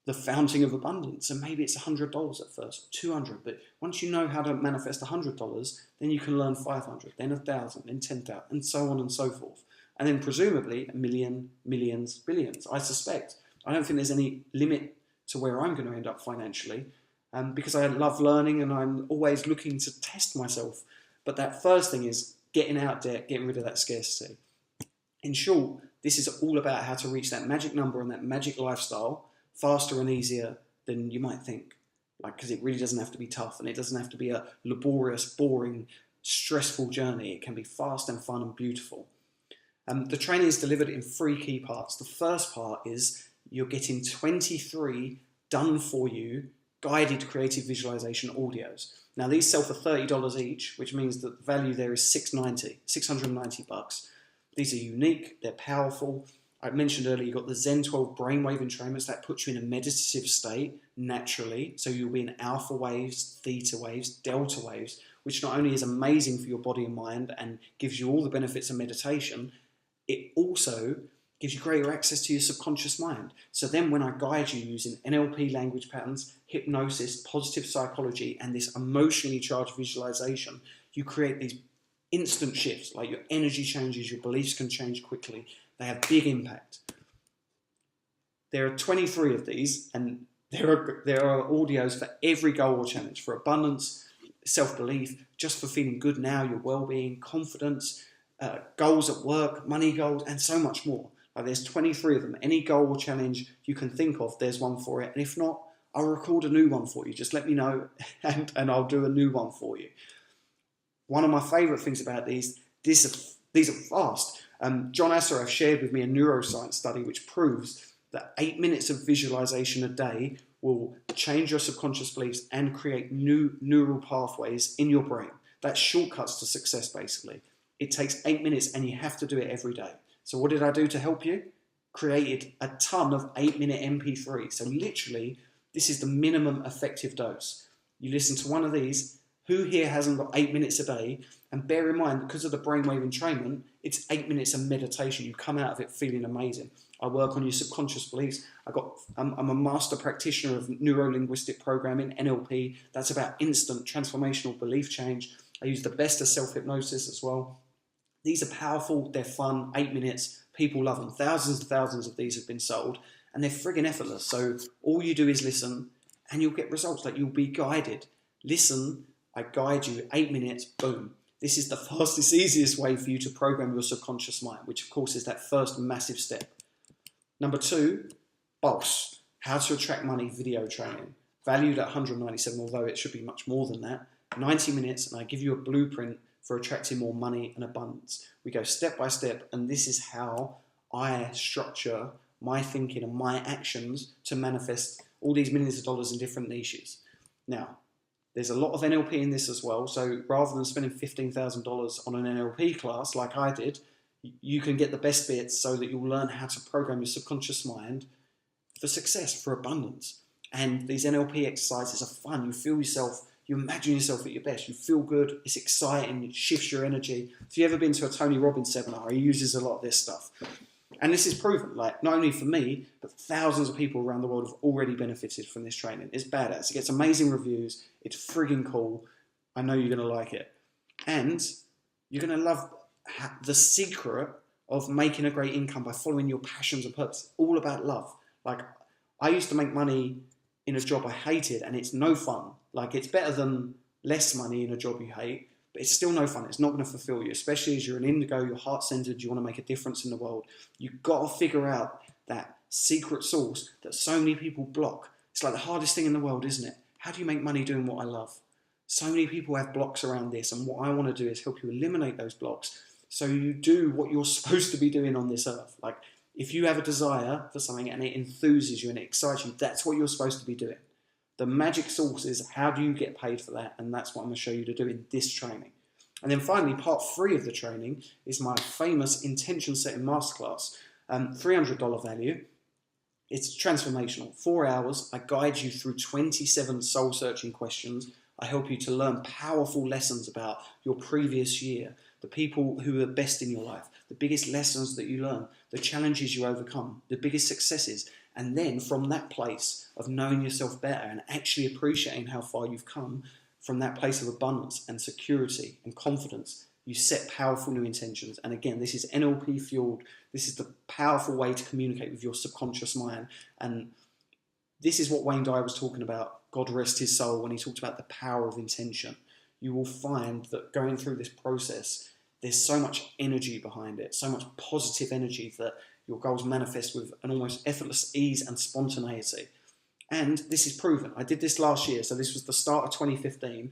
the fountain of abundance. And maybe it's $100 at first, $200. But once you know how to manifest $100, then you can learn 500, then 1,000, then 10,000, and so on and so forth. And then presumably a million, millions, billions, I suspect. I don't think there's any limit to where I'm going to end up financially because I love learning and I'm always looking to test myself. But that first thing is getting out debt, getting rid of that scarcity. In short, this is all about how to reach that magic number and that magic lifestyle faster and easier than you might think. Because it really doesn't have to be tough and it doesn't have to be a laborious, boring, stressful journey. It can be fast and fun and beautiful. The training is delivered in 3 key parts. The first part is you're getting 23 done for you guided creative visualization audios. Now these sell for $30 each, which means that the value there is $690. These are unique, they're powerful. I mentioned earlier you've got the Zen 12 brainwave entrainments that puts you in a meditative state naturally. So you'll be in alpha waves, theta waves, delta waves, which not only is amazing for your body and mind and gives you all the benefits of meditation, it also gives you greater access to your subconscious mind. So then when I guide you using NLP language patterns, hypnosis, positive psychology, and this emotionally charged visualization, you create these instant shifts, like your energy changes, your beliefs can change quickly. They have big impact. There are 23 of these, and there are audios for every goal or challenge, for abundance, self-belief, just for feeling good now, your well-being, confidence, goals at work, money goals, and so much more. There's 23 of them. Any goal or challenge you can think of, there's one for it. And if not, I'll record a new one for you. Just let me know and I'll do a new one for you. One of my favorite things about these are fast. John Assaraf shared with me a neuroscience study which proves that 8 minutes of visualization a day will change your subconscious beliefs and create new neural pathways in your brain. That's shortcuts to success, basically. It takes 8 minutes and you have to do it every day. So what did I do to help you? Created a ton of 8-minute MP3. So literally, this is the minimum effective dose. You listen to one of these. Who here hasn't got 8 minutes a day? And bear in mind, because of the brainwave entrainment, it's 8 minutes of meditation. You come out of it feeling amazing. I work on your subconscious beliefs. I'm a master practitioner of neuro-linguistic programming, NLP. That's about instant transformational belief change. I use the best of self-hypnosis as well. These are powerful, they're fun, 8 minutes. People love them. Thousands and thousands of these have been sold, and they're friggin' effortless. So all you do is listen, and you'll get results. Like, you'll be guided. Listen, I guide you, 8 minutes, boom. This is the fastest, easiest way for you to program your subconscious mind, which of course is that first massive step. Number 2, Boss, how to attract money video training. Valued at $197, although it should be much more than that. 90 minutes, and I give you a blueprint for attracting more money and abundance. We go step by step, and this is how I structure my thinking and my actions to manifest all these millions of dollars in different niches. Now, there's a lot of NLP in this as well, so rather than spending $15,000 on an NLP class like I did, you can get the best bits so that you'll learn how to program your subconscious mind for success, for abundance. And these NLP exercises are fun. You feel yourself, you imagine yourself at your best. You feel good, it's exciting, it shifts your energy. If you've ever been to a Tony Robbins seminar, he uses a lot of this stuff. And this is proven, like, not only for me, but thousands of people around the world have already benefited from this training. It's badass. It gets amazing reviews. It's friggin' cool. I know you're going to like it. And you're going to love the secret of making a great income by following your passions and purpose. All about love. Like, I used to make money in a job I hated, and it's no fun. Like, it's better than less money in a job you hate, but it's still no fun. It's not going to fulfill you, especially as you're an indigo, you're heart-centered, you want to make a difference in the world. You've got to figure out that secret sauce that so many people block. It's like the hardest thing in the world, isn't it? How do you make money doing what I love? So many people have blocks around this, and what I want to do is help you eliminate those blocks so you do what you're supposed to be doing on this earth. Like, if you have a desire for something and it enthuses you and it excites you, that's what you're supposed to be doing. The magic sauce is how do you get paid for that? And that's what I'm going to show you to do in this training. And then finally, part 3 of the training is my famous intention setting masterclass. $300 value. It's transformational. 4 hours. I guide you through 27 soul-searching questions. I help you to learn powerful lessons about your previous year, the people who are best in your life, the biggest lessons that you learn, the challenges you overcome, the biggest successes. And then from that place of knowing yourself better and actually appreciating how far you've come, from that place of abundance and security and confidence, you set powerful new intentions. And again, this is NLP fueled. This is the powerful way to communicate with your subconscious mind. And this is what Wayne Dyer was talking about, God rest his soul, when he talked about the power of intention. You will find that going through this process, there's so much energy behind it, so much positive energy that your goals manifest with an almost effortless ease and spontaneity. And this is proven. I did this last year, so this was the start of 2015.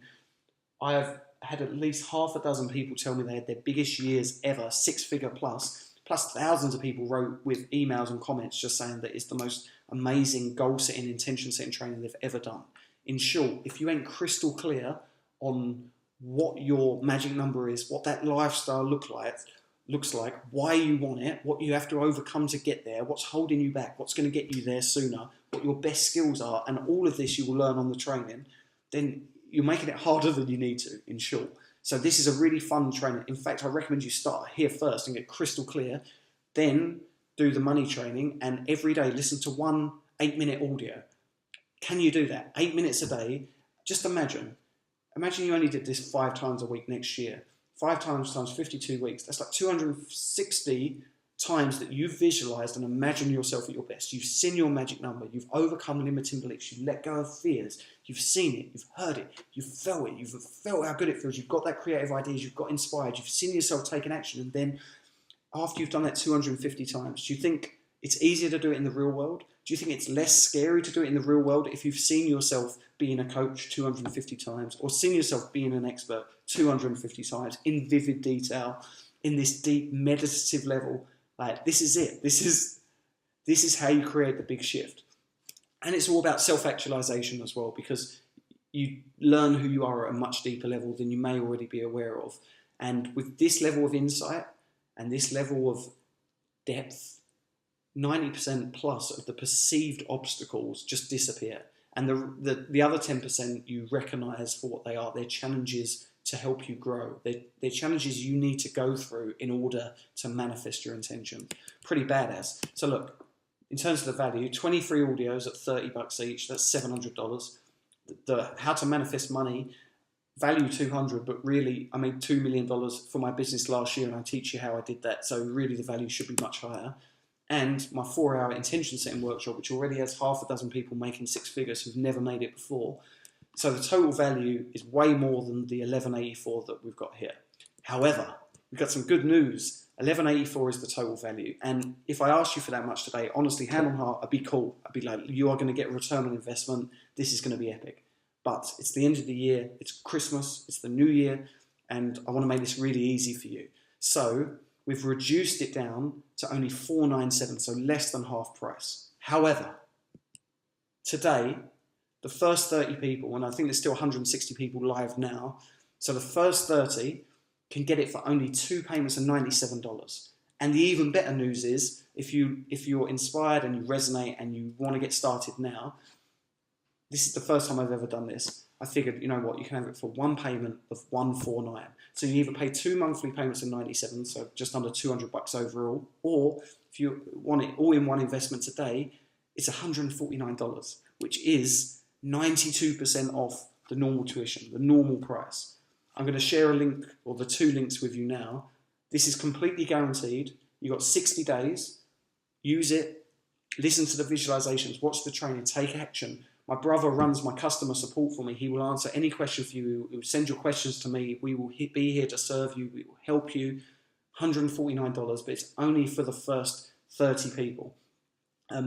I have had at least half a dozen people tell me they had their biggest years ever, 6-figure plus thousands of people wrote with emails and comments just saying that it's the most amazing goal-setting, intention-setting training they've ever done. In short, if you ain't crystal clear on what your magic number is, what that lifestyle looks like, why you want it, what you have to overcome to get there, what's holding you back, what's going to get you there sooner, what your best skills are, and all of this you will learn on the training, then you're making it harder than you need to, in short. So this is a really fun training. In fact, I recommend you start here first and get crystal clear, then do the money training, and every day listen to one 8-minute audio. Can you do that? 8 minutes a day. Just imagine you only did this 5 times a week next year. 5 times 52 weeks. That's like 260 times that you've visualized and imagined yourself at your best. You've seen your magic number. You've overcome limiting beliefs. You've let go of fears. You've seen it. You've heard it. You've felt it. You've felt how good it feels. You've got that creative ideas. You've got inspired. You've seen yourself taking action. And then after you've done that 250 times, do you think it's easier to do it in the real world? Do you think it's less scary to do it in the real world if you've seen yourself being a coach 250 times or seen yourself being an expert 250 times in vivid detail, in this deep meditative level? Like, this is it. This is how you create the big shift. And it's all about self-actualization as well, because you learn who you are at a much deeper level than you may already be aware of. And with this level of insight and this level of depth, 90% plus of the perceived obstacles just disappear. And the other 10% you recognize for what they are. They're challenges to help you grow. They're challenges you need to go through in order to manifest your intention. Pretty badass. So look, in terms of the value, 23 audios at $30 each, that's $700. The How to Manifest Money, value 200, but really I made $2 million for my business last year, and I teach you how I did that. So really the value should be much higher. And my 4-hour intention setting workshop, which already has half a dozen people making 6 figures who've never made it before. So the total value is way more than the 1184 that we've got here. However, we've got some good news. 1184 is the total value. And if I asked you for that much today, honestly, hand on heart, I'd be cool. I'd be like, you are going to get a return on investment. This is going to be epic. But it's the end of the year. It's Christmas. It's the new year. And I want to make this really easy for you. So we've reduced it down to only $497, so less than half price. However, today, the first 30 people, and I think there's still 160 people live now, so the first 30 can get it for only 2 payments of $97. And the even better news is, if you're inspired and you resonate and you want to get started now, this is the first time I've ever done this. I figured, you know what, you can have it for 1 payment of $149. So you either pay 2 monthly payments of $97, so just under $200 overall, or if you want it all in one investment today, it's $149, which is 92% off the normal tuition, the normal price. I'm going to share a link, or the 2 links with you now. This is completely guaranteed. You've got 60 days. Use it. Listen to the visualizations. Watch the training. Take action. My brother runs my customer support for me. He will answer any question for you. He will send your questions to me. We will be here to serve you. We will help you. $149, but it's only for the first 30 people.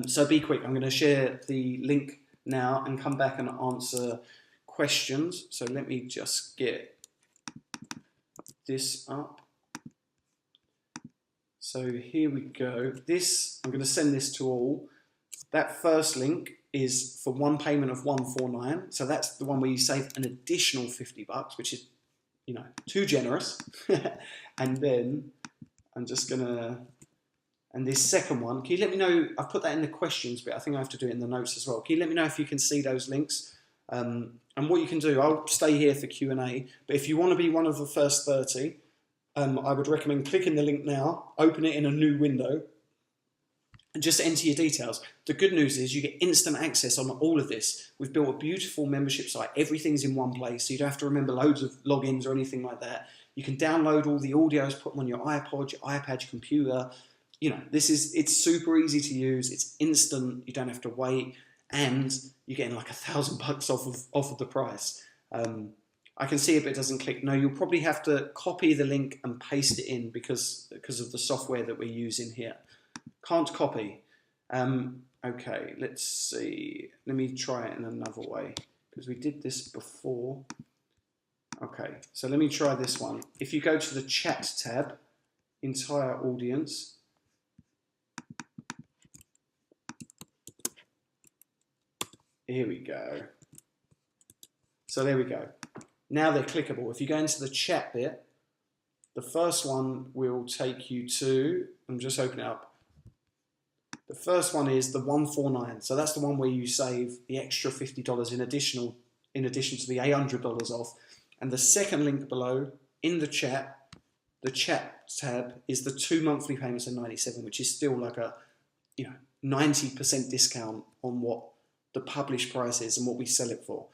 So be quick. I'm going to share the link now and come back and answer questions. So let me just get this up. So here we go. I'm going to send this to all. That first link is for 1 payment of $149. So that's the one where you save an additional $50, which is, you know, too generous. And then I'm just gonna, and this second one, can you let me know, I've put that in the questions bit, I think I have to do it in the notes as well. Can you let me know if you can see those links? And what you can do, I'll stay here for Q&A, but if you want to be one of the first 30, I would recommend clicking the link now, open it in a new window, and just enter your details. The good news is you get instant access on all of this. We've built a beautiful membership site. Everything's in one place, so you don't have to remember loads of logins or anything like that. You can download all the audios, put them on your iPod, your iPad, your computer. You know, it's super easy to use. It's instant. You don't have to wait, and you're getting like $1,000 off of the price. I can see it, but it doesn't click. No, you'll probably have to copy the link and paste it in because of the software that we're using here. Can't copy. Okay, let's see. Let me try it in another way because we did this before. Okay, so let me try this one. If you go to the chat tab, entire audience, here we go. So there we go. Now they're clickable. If you go into the chat bit, the first one will take you to, I'm just opening it up. The first one is the 149. So that's the one where you save the extra $50 in addition to the $800 off. And the second link below in the chat tab is the 2 monthly payments of $97, which is still like a 90% discount on what the published price is and what we sell it for.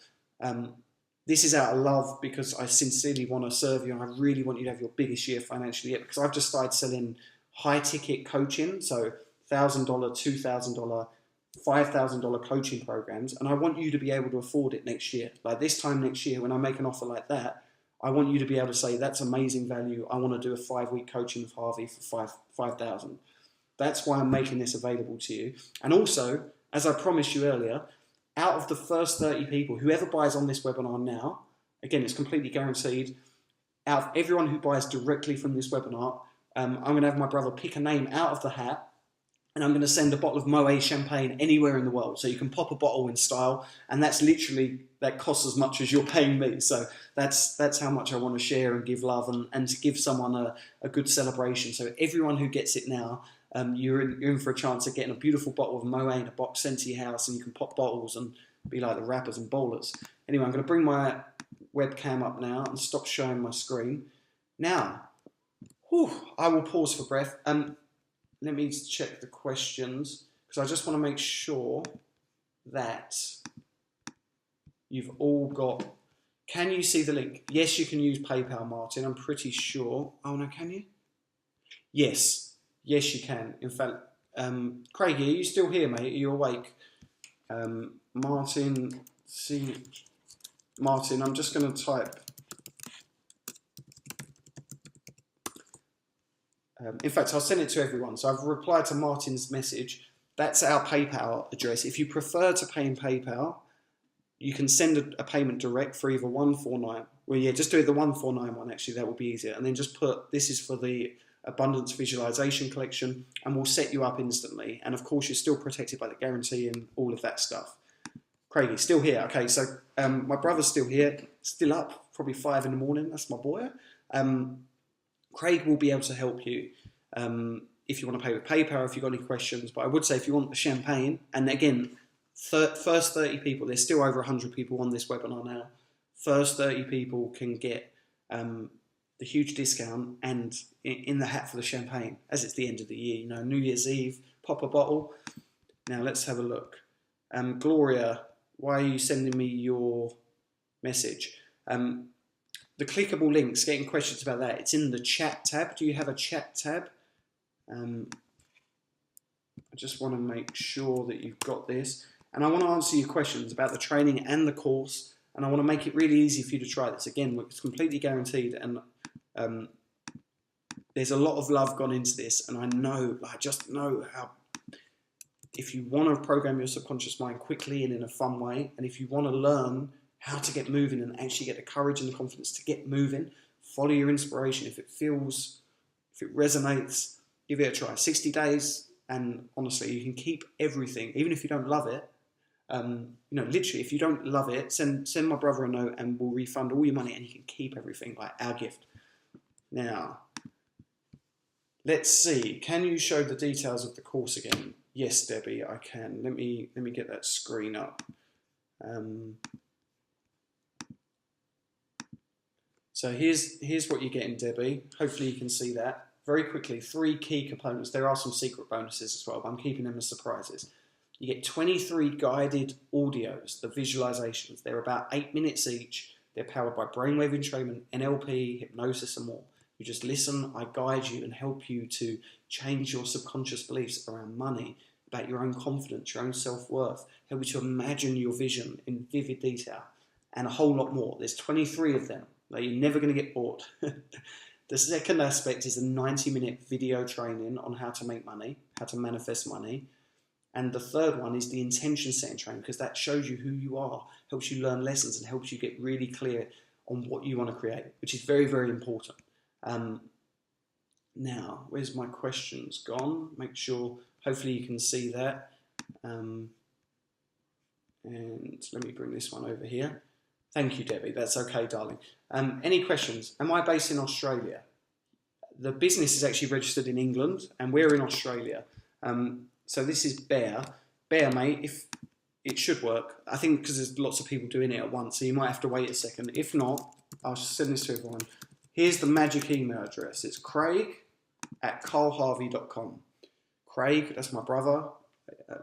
This is out of love because I sincerely want to serve you and I really want you to have your biggest year financially yet, because I've just started selling high ticket coaching, so $1,000, $2,000, $5,000 coaching programs, and I want you to be able to afford it next year. Like this time next year, when I make an offer like that, I want you to be able to say, that's amazing value. I want to do a 5-week coaching with Harvey for $5,000. That's why I'm making this available to you. And also, as I promised you earlier, out of the first 30 people, whoever buys on this webinar now, again, it's completely guaranteed, out of everyone who buys directly from this webinar, I'm going to have my brother pick a name out of the hat, and I'm going to send a bottle of Moet champagne anywhere in the world. So you can pop a bottle in style, and that's literally, that costs as much as you're paying me. So that's how much I want to share and give love, and to give someone a good celebration. So everyone who gets it now, you're in for a chance of getting a beautiful bottle of Moet in a box sent to your house, and you can pop bottles and be like the rappers and bowlers. Anyway, I'm going to bring my webcam up now and stop showing my screen. Now, I will pause for breath. Let me check the questions, because I just want to make sure that you've all got... Can you see the link? Yes, you can use PayPal, Martin. I'm pretty sure. Oh, no, can you? Yes. Yes, you can. In fact, Craig, are you still here, mate? Are you awake? Martin, I'm just going to type... in fact, I'll send it to everyone. So I've replied to Martin's message. That's our PayPal address. If you prefer to pay in PayPal, you can send a payment direct for either 149. Well, yeah, just do it the 149 one, actually. That will be easier. And then just put, this is for the Abundance Visualization Collection, and we'll set you up instantly. And of course, you're still protected by the guarantee and all of that stuff. Craigie, still here. Okay, so my brother's still here, still up, probably 5 in the morning. That's my boy. Craig will be able to help you if you want to pay with PayPal, if you've got any questions. But I would say if you want the champagne, and again, first 30 people, there's still over 100 people on this webinar now. First 30 people can get the huge discount and in the hat for the champagne, as it's the end of the year. You know, New Year's Eve, pop a bottle. Now let's have a look. Gloria, why are you sending me your message? The clickable links, getting questions about that, it's in the chat tab. Do you have a chat tab? I just want to make sure that you've got this. And I want to answer your questions about the training and the course. And I want to make it really easy for you to try this. Again, it's completely guaranteed. And there's a lot of love gone into this. And I just know how, if you want to program your subconscious mind quickly and in a fun way, and if you want to learn how to get moving and actually get the courage and the confidence to get moving, follow your inspiration. If it resonates, give it a try. 60 days, and honestly, you can keep everything, even if you don't love it. Literally, if you don't love it, send my brother a note and we'll refund all your money, and you can keep everything, like our gift. Now, let's see. Can you show the details of the course again? Yes, Debbie, I can. Let me get that screen up. So here's what you're getting, Debbie. Hopefully you can see that. Very quickly, 3 key components. There are some secret bonuses as well, but I'm keeping them as surprises. You get 23 guided audios, the visualizations. They're about 8 minutes each. They're powered by brainwave entrainment, NLP, hypnosis, and more. You just listen, I guide you and help you to change your subconscious beliefs around money, about your own confidence, your own self-worth, help you to imagine your vision in vivid detail, and a whole lot more. There's 23 of them. Like, you're never going to get bored. The second aspect is a 90-minute video training on how to make money, how to manifest money. And the third one is the intention setting training, because that shows you who you are, helps you learn lessons, and helps you get really clear on what you want to create, which is very, very important. Now, where's my questions gone? Make sure, hopefully you can see that. And let me bring this one over here. Thank you, Debbie. That's okay, darling. Any questions? Am I based in Australia? The business is actually registered in England, and we're in Australia. So this is Bear. Bear, mate, if it should work. I think because there's lots of people doing it at once, so you might have to wait a second. If not, I'll send this to everyone. Here's the magic email address. It's craig@carlharvey.com. Craig, that's my brother,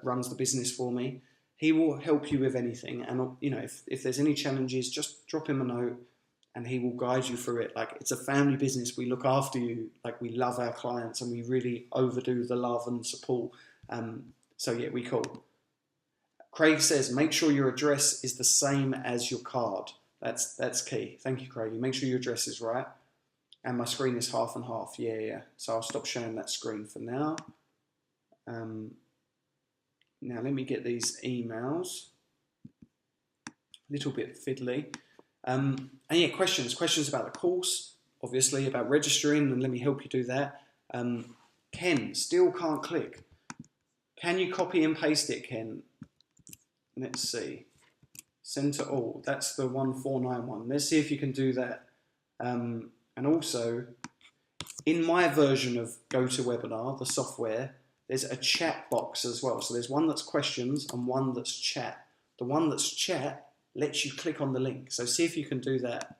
runs the business for me. He will help you with anything, and if there's any challenges, just drop him a note, and he will guide you through it. Like, it's a family business. We look after you. Like, we love our clients, and we really overdo the love and support. So yeah, we call. Craig says, make sure your address is the same as your card. That's key. Thank you, Craig. Make sure your address is right. And my screen is half and half. Yeah. So I'll stop sharing that screen for now. Now let me get these emails. A little bit fiddly. And yeah, questions about the course, obviously, about registering, and let me help you do that. Ken, still can't click. Can you copy and paste it, Ken? Let's see. Send to all. That's the 1491. Let's see if you can do that. And also, in my version of GoToWebinar, the software, there's a chat box as well. So there's one that's questions and one that's chat. The one that's chat lets you click on the link. So see if you can do that.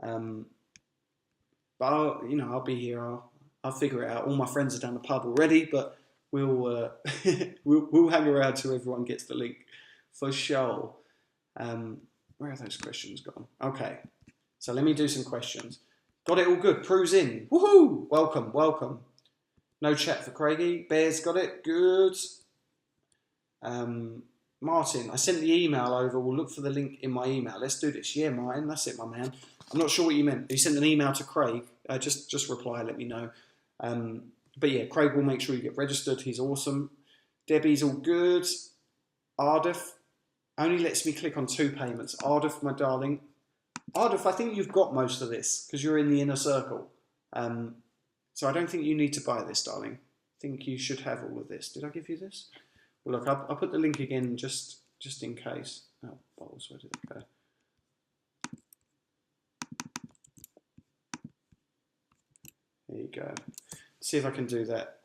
But I'll be here. I'll figure it out. All my friends are down the pub already, but we'll we'll hang around till everyone gets the link for sure. Where are those questions gone? Okay, so let me do some questions. Got it all good. Prue's in. Woohoo! Welcome, welcome. No chat for Craigie. Bear's got it. Good. Martin, I sent the email over. We'll look for the link in my email. Let's do this. Yeah, Martin, that's it, my man. I'm not sure what you meant. You sent an email to Craig. Just reply, let me know. But yeah, Craig will make sure you get registered. He's awesome. Debbie's all good. Ardif only lets me click on 2 payments. Ardif, my darling. Ardif, I think you've got most of this because you're in the inner circle. So I don't think you need to buy this, darling. I think you should have all of this. Did I give you this? Well, look, I'll put the link again just in case. Oh, balls, where did it go? There you go. See if I can do that.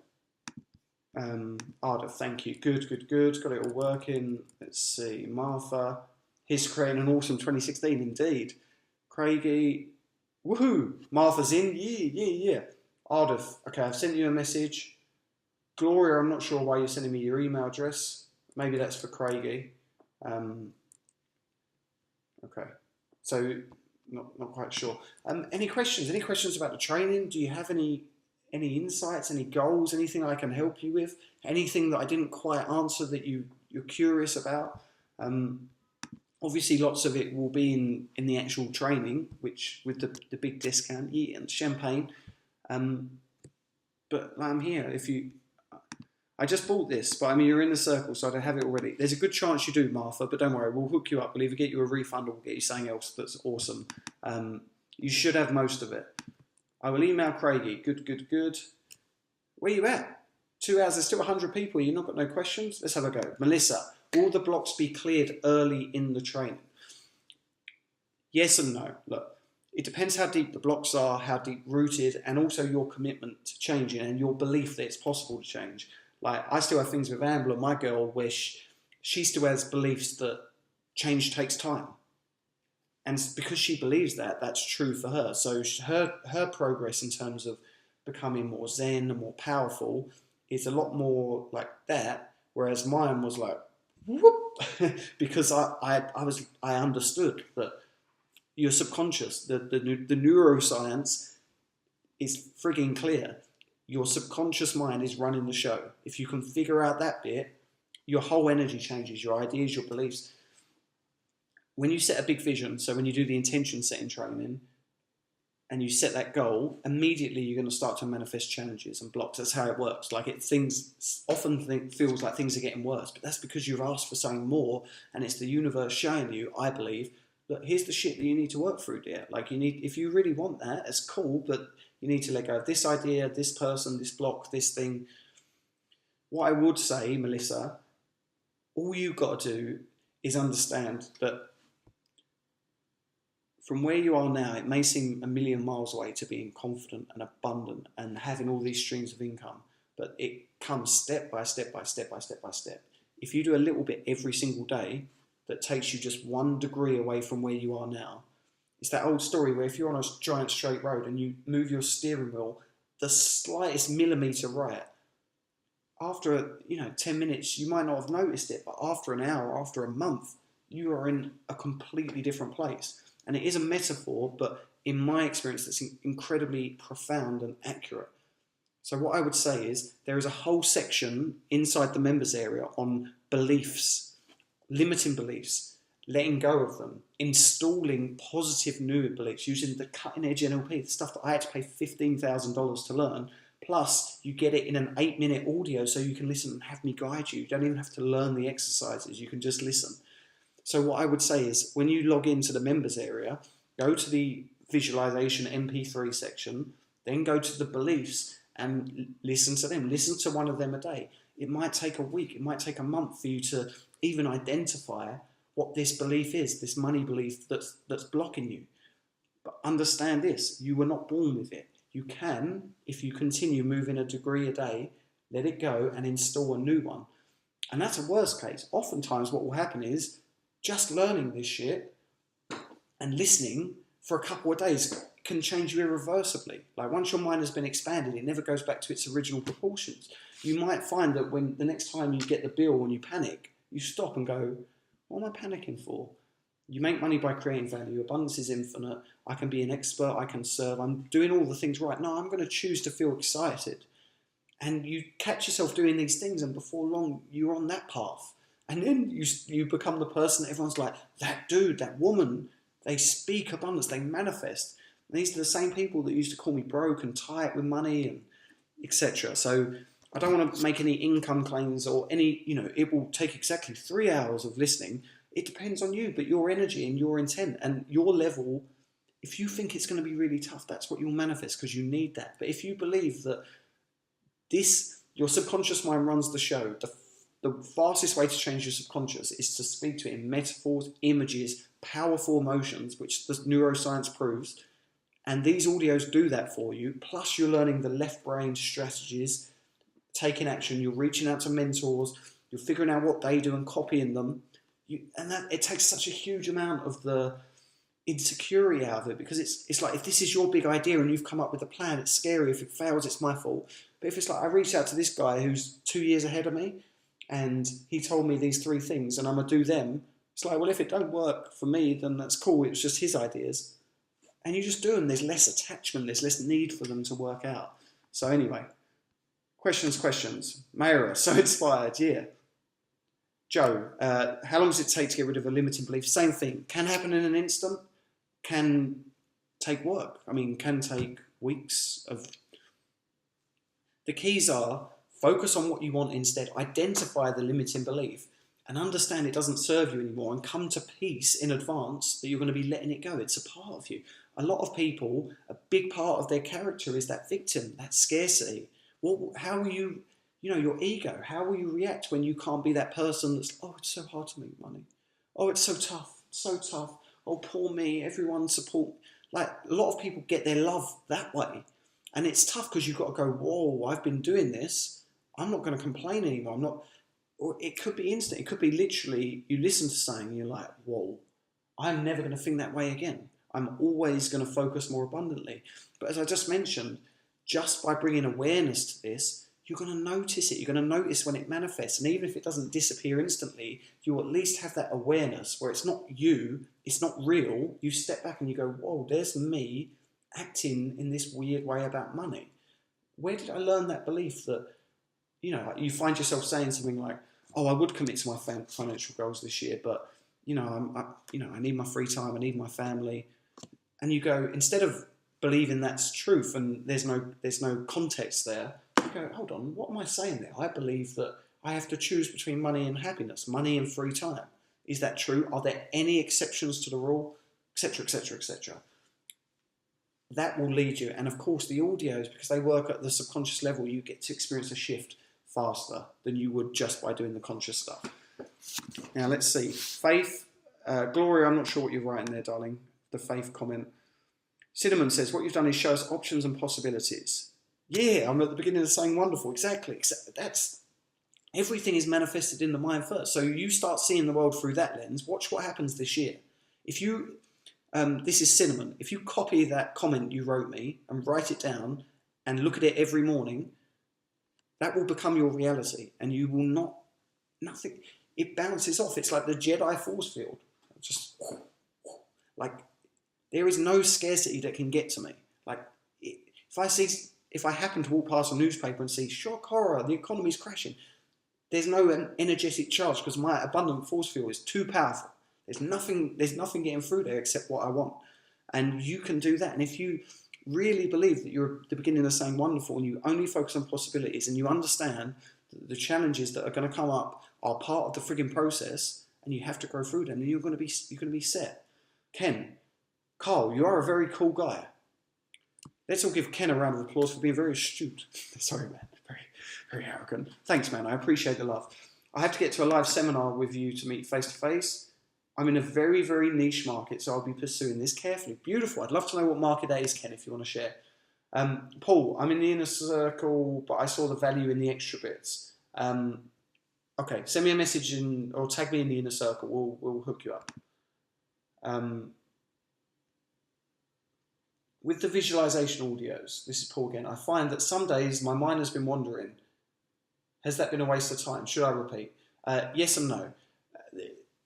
Arda, thank you. Good. Got it all working. Let's see. Martha, he's creating an awesome 2016 indeed. Craigie, woohoo! Martha's in. Yeah. Arda, okay, I've sent you a message. Gloria, I'm not sure why you're sending me your email address. Maybe that's for Craigie. Okay, so not quite sure. Any questions? Any questions about the training? Do you have any insights, any goals, anything I can help you with? Anything that I didn't quite answer that you're curious about? Obviously, lots of it will be in the actual training, which with the big discount, and champagne. But I'm here. I just bought this, but I mean, you're in the circle, so I don't have it already. There's a good chance you do, Martha, but don't worry, we'll hook you up. We'll either get you a refund or we'll get you something else that's awesome. You should have most of it. I will email Craigie. Good. Where you at? 2 hours, there's still 100 people. You've not got no questions? Let's have a go. Melissa, will the blocks be cleared early in the training? Yes and no. Look, it depends how deep the blocks are, how deep rooted, and also your commitment to changing and your belief that it's possible to change. Like, I still have things with Ambler, my girl, where she still has beliefs that change takes time. And because she believes that, that's true for her. So her progress in terms of becoming more zen and more powerful is a lot more like that, whereas mine was like, whoop, because I understood that your subconscious, the neuroscience is frigging clear. Your subconscious mind is running the show. If you can figure out that bit, your whole energy changes, your ideas, your beliefs. When you set a big vision, so when you do the intention setting training and you set that goal, immediately you're going to start to manifest challenges and blocks. That's how it works. Like things often feels like things are getting worse, but that's because you've asked for something more, and it's the universe showing you, I believe, look, here's the shit that you need to work through, dear. Like if you really want that, it's cool, but you need to let go of this idea, this person, this block, this thing. What I would say, Melissa, all you've got to do is understand that from where you are now, it may seem a million miles away to being confident and abundant and having all these streams of income, but it comes step by step by step by step by step. If you do a little bit every single day that takes you just 1 degree away from where you are now, it's that old story where if you're on a giant straight road and you move your steering wheel the slightest millimetre right, after 10 minutes, you might not have noticed it, but after an hour, after a month, you are in a completely different place. And it is a metaphor, but in my experience, that's incredibly profound and accurate. So what I would say is there is a whole section inside the members area on beliefs, limiting beliefs, letting go of them, installing positive new beliefs, using the cutting edge NLP, the stuff that I had to pay $15,000 to learn. Plus, you get it in an 8-minute audio so you can listen and have me guide you. You don't even have to learn the exercises. You can just listen. So what I would say is when you log into the members area, go to the visualization MP3 section, then go to the beliefs and listen to them. Listen to one of them a day. It might take a week, it might take a month for you to even identify what this belief is, this money belief that's blocking you. But understand this, you were not born with it. You can, if you continue moving a degree a day, let it go and install a new one. And that's a worst case. Oftentimes what will happen is just learning this shit and listening for a couple of days can change you irreversibly. Like once your mind has been expanded, it never goes back to its original proportions. You might find that when the next time you get the bill and you panic, you stop and go, what am I panicking for? You make money by creating value. Abundance is infinite. I can be an expert. I can serve. I'm doing all the things right. No, I'm going to choose to feel excited. And you catch yourself doing these things, and before long, you're on that path. And then you become the person that everyone's like, that dude, that woman, they speak abundance, they manifest. And these are the same people that used to call me broke and tight with money and etc. So I don't want to make any income claims or any, it will take exactly 3 hours of listening. It depends on you, but your energy and your intent and your level, if you think it's going to be really tough, that's what you'll manifest because you need that. But if you believe that your subconscious mind runs the show, the fastest way to change your subconscious is to speak to it in metaphors, images, powerful emotions, which the neuroscience proves. And these audios do that for you. Plus you're learning the left brain strategies, taking action, you're reaching out to mentors, you're figuring out what they do and copying them. It takes such a huge amount of the insecurity out of it because it's like if this is your big idea and you've come up with a plan, it's scary. If it fails, it's my fault. But if it's like I reached out to this guy who's 2 years ahead of me and he told me these 3 things and I'm going to do them, it's like, well, if it don't work for me, then that's cool. It was just his ideas. And you just do them. There's less attachment. There's less need for them to work out. So anyway, questions. Mayra, so inspired, yeah. Joe, how long does it take to get rid of a limiting belief? Same thing. Can happen in an instant. Can take work. Can take weeks of... The keys are focus on what you want instead. Identify the limiting belief and understand it doesn't serve you anymore and come to peace in advance that you're going to be letting it go. It's a part of you. A lot of people, a big part of their character is that victim, that scarcity. How are you... your ego, how will you react when you can't be that person that's, oh, it's so hard to make money. Oh, it's so tough. Oh, poor me, everyone support. Like, a lot of people get their love that way. And it's tough because you've got to go, whoa, I've been doing this. I'm not going to complain anymore. Or it could be instant. It could be literally, you listen to something and you're like, whoa, I'm never going to think that way again. I'm always going to focus more abundantly. But as I just mentioned, just by bringing awareness to this, you're going to notice it. You're going to notice when it manifests. And even if it doesn't disappear instantly, you at least have that awareness where it's not you, it's not real. You step back and you go, whoa, there's me acting in this weird way about money. Where did I learn that belief that, you find yourself saying something like, oh, I would commit to my financial goals this year, but, I need my free time, I need my family. And you go, instead of believing that's truth and there's no context there, you go, hold on, what am I saying there? I believe that I have to choose between money and happiness, money and free time. Is that true? Are there any exceptions to the rule? Etc., etc., etc. That will lead you. And of course, the audios, because they work at the subconscious level, you get to experience a shift faster than you would just by doing the conscious stuff. Now, let's see. Faith. Gloria, I'm not sure what you're writing there, darling. The faith comment. Cinnamon says, what you've done is show us options and possibilities. Yeah, I'm at the beginning of saying wonderful. Exactly. Everything is manifested in the mind first. So you start seeing the world through that lens. Watch what happens this year. If you, this is Cinnamon. If you copy that comment you wrote me and write it down and look at it every morning, that will become your reality. And you will nothing, it bounces off. It's like the Jedi force field. Just like, there is no scarcity that can get to me. Like, if I happen to walk past a newspaper and see, shock horror, the economy's crashing, there's no energetic charge because my abundant force field is too powerful. There's nothing getting through there except what I want. And you can do that. And if you really believe that you're at the beginning of saying wonderful and you only focus on possibilities and you understand that the challenges that are going to come up are part of the frigging process and you have to go through them, then you're going to be set. Ken, Carl, you are a very cool guy. Let's all give Ken a round of applause for being very astute. Sorry, man. Very, Very arrogant. Thanks, man. I appreciate the love. I have to get to a live seminar with you to meet face to face. I'm in a very, very niche market, so I'll be pursuing this carefully. Beautiful. I'd love to know what market that is, Ken, if you want to share. Paul, I'm in the inner circle, but I saw the value in the extra bits. Okay, send me a message or tag me in the inner circle. We'll hook you up. With the visualization audios, this is Paul again, I find that some days my mind has been wandering. Has that been a waste of time? Should I repeat? Yes and no.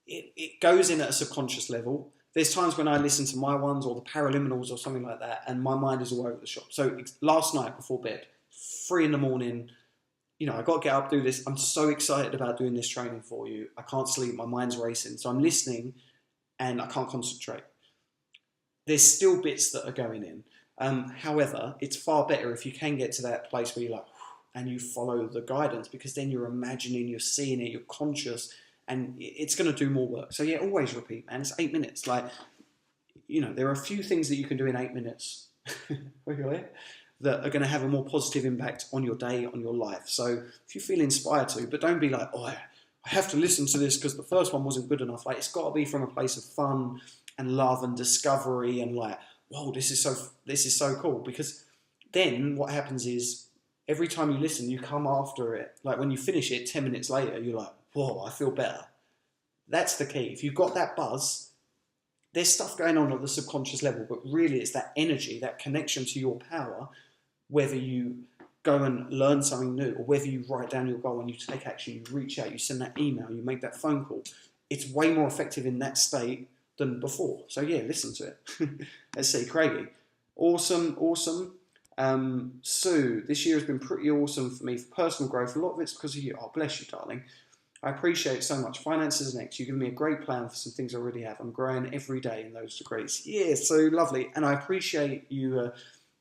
It goes in at a subconscious level. There's times when I listen to my ones or the paraliminals or something like that, and my mind is all over the shop. So last night before bed, 3 a.m, you know, I got to get up, do this. I'm so excited about doing this training for you. I can't sleep. My mind's racing. So I'm listening and I can't concentrate. There's still bits that are going in. However, it's far better if you can get to that place where you're like, and you follow the guidance, because then you're imagining, you're seeing it, you're conscious, and it's going to do more work. So yeah, always repeat, man. It's 8 minutes. Like, you know, there are a few things that you can do in 8 minutes that are going to have a more positive impact on your day, on your life. So if you feel inspired to, but don't be like, oh, I have to listen to this because the first one wasn't good enough. Like, it's got to be from a place of fun and love and discovery and like, whoa, this is so cool. Because then what happens is every time you listen, you come after it. Like when you finish it 10 minutes later, you're like, whoa, I feel better. That's the key. If you've got that buzz, there's stuff going on at the subconscious level, but really it's that energy, that connection to your power, whether you go and learn something new or whether you write down your goal and you take action, you reach out, you send that email, you make that phone call. It's way more effective in that state than before. So yeah, listen to it. Let's see, Craigie. Awesome. Sue, this year has been pretty awesome for me for personal growth. A lot of it's because of you. Oh, bless you, darling. I appreciate it so much. Finances next. You give me a great plan for some things I already have. I'm growing every day in those degrees. Yeah, so lovely. And I appreciate you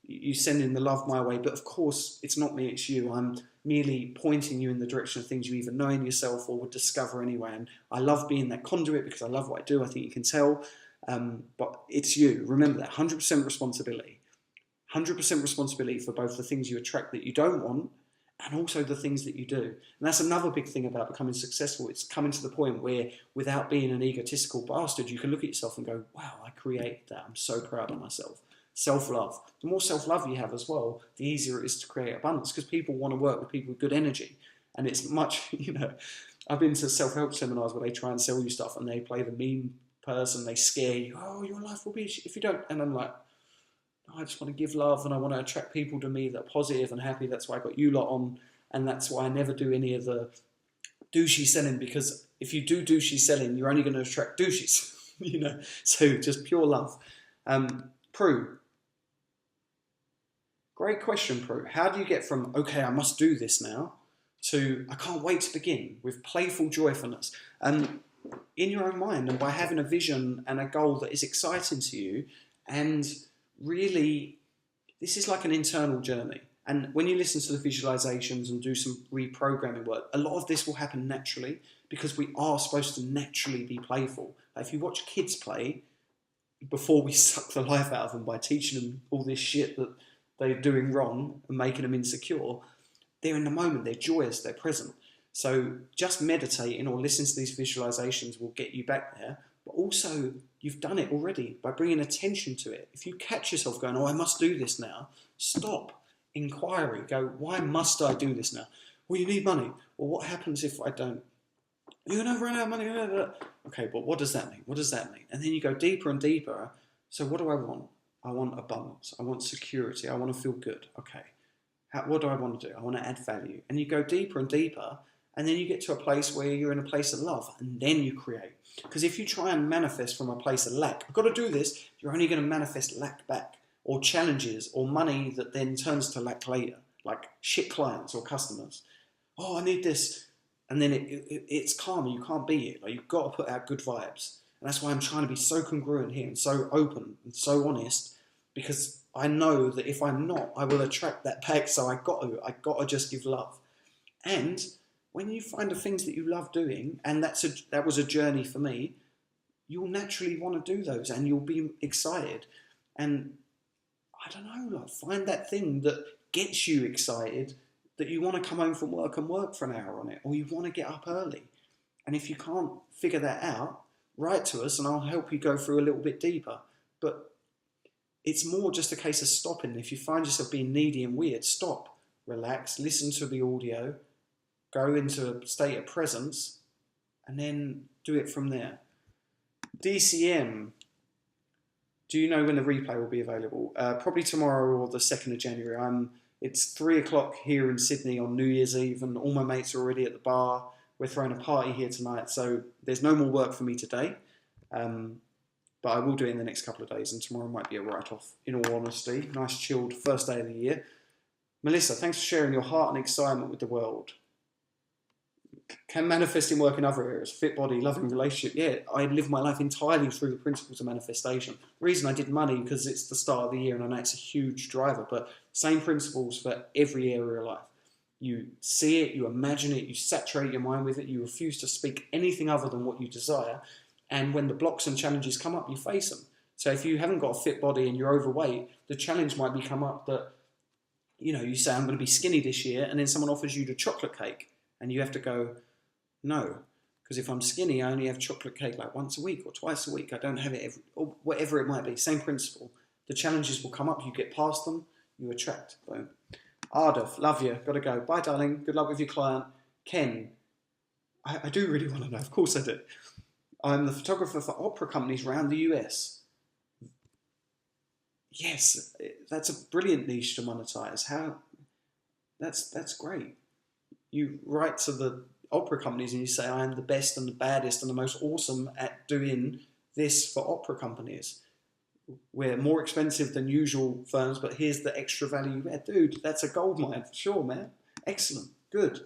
you sending the love my way. But of course, it's not me, it's you. I'm merely pointing you in the direction of things you either know in yourself or would discover anyway. And I love being that conduit because I love what I do. I think you can tell. But it's you. Remember that. 100% responsibility. 100% responsibility for both the things you attract that you don't want and also the things that you do. And that's another big thing about becoming successful. It's coming to the point where, without being an egotistical bastard, you can look at yourself and go, wow, I created that. I'm so proud of myself. Self-love. The more self-love you have as well, the easier it is to create abundance, because people want to work with people with good energy. And it's much, you know, I've been to self-help seminars where they try and sell you stuff and they play the mean person, they scare you, oh, your life will be if you don't. And I'm like, I just want to give love and I want to attract people to me that are positive and happy. That's why I got you lot on, and that's why I never do any of the douchey selling, because if you do douchey selling, you're only going to attract douchies, you know. So just pure love. Prue, great question, Prue. How do you get from, okay, I must do this now, to I can't wait to begin, with playful joyfulness? In your own mind, and by having a vision and a goal that is exciting to you. And really, this is like an internal journey. And when you listen to the visualizations and do some reprogramming work, a lot of this will happen naturally, because we are supposed to naturally be playful. Like if you watch kids play, before we suck the life out of them by teaching them all this shit that they're doing wrong and making them insecure, they're in the moment, they're joyous, they're present. So just meditating or listening to these visualizations will get you back there. But also, you've done it already by bringing attention to it. If you catch yourself going, oh, I must do this now, stop. Inquiry. Go, why must I do this now? Well, you need money. Well, what happens if I don't? You're going to run out of money. Okay, but what does that mean? What does that mean? And then you go deeper and deeper. So what do I want? I want abundance. I want security. I want to feel good. Okay. What do I want to do? I want to add value. And you go deeper and deeper. And then you get to a place where you're in a place of love, and then you create. Because if you try and manifest from a place of lack, I've got to do this, you're only going to manifest lack back, or challenges, or money that then turns to lack later, like shit clients or customers. Oh, I need this. And then it's karma, you can't beat it. Like, you've got to put out good vibes. And that's why I'm trying to be so congruent here and so open and so honest, because I know that if I'm not, I will attract that back. So I got to just give love. And when you find the things that you love doing, and that was a journey for me, you'll naturally want to do those and you'll be excited. And I don't know, like, find that thing that gets you excited that you want to come home from work and work for an hour on it, or you want to get up early. And if you can't figure that out, write to us and I'll help you go through a little bit deeper. But it's more just a case of stopping. If you find yourself being needy and weird, stop, relax, listen to the audio, go into a state of presence, and then do it from there. DCM. Do you know when the replay will be available? Probably tomorrow or the 2nd of January. It's 3 o'clock here in Sydney on New Year's Eve, and all my mates are already at the bar. We're throwing a party here tonight, so there's no more work for me today. But I will do it in the next couple of days, and tomorrow might be a write-off, in all honesty. Nice chilled first day of the year. Melissa, thanks for sharing your heart and excitement with the world. Can manifesting work in other areas? Fit body, loving relationship. Yeah, I live my life entirely through the principles of manifestation. The reason I did money, because it's the start of the year and I know it's a huge driver, but same principles for every area of life. You see it, you imagine it, you saturate your mind with it, you refuse to speak anything other than what you desire, and when the blocks and challenges come up, you face them. So if you haven't got a fit body and you're overweight, the challenge might be come up that, you say, I'm going to be skinny this year, and then someone offers you the chocolate cake. And you have to go, no, because if I'm skinny, I only have chocolate cake like once a week or twice a week. I don't have it or whatever it might be. Same principle. The challenges will come up. You get past them. You attract. Boom. Ardov, love you. Got to go. Bye, darling. Good luck with your client. Ken, I do really want to know. Of course I do. I'm the photographer for opera companies around the US. Yes, that's a brilliant niche to monetize. That's great. You write to the opera companies and you say, I am the best and the baddest and the most awesome at doing this for opera companies. We're more expensive than usual firms, but here's the extra value. Yeah, dude, that's a gold mine for sure, man. Excellent. Good.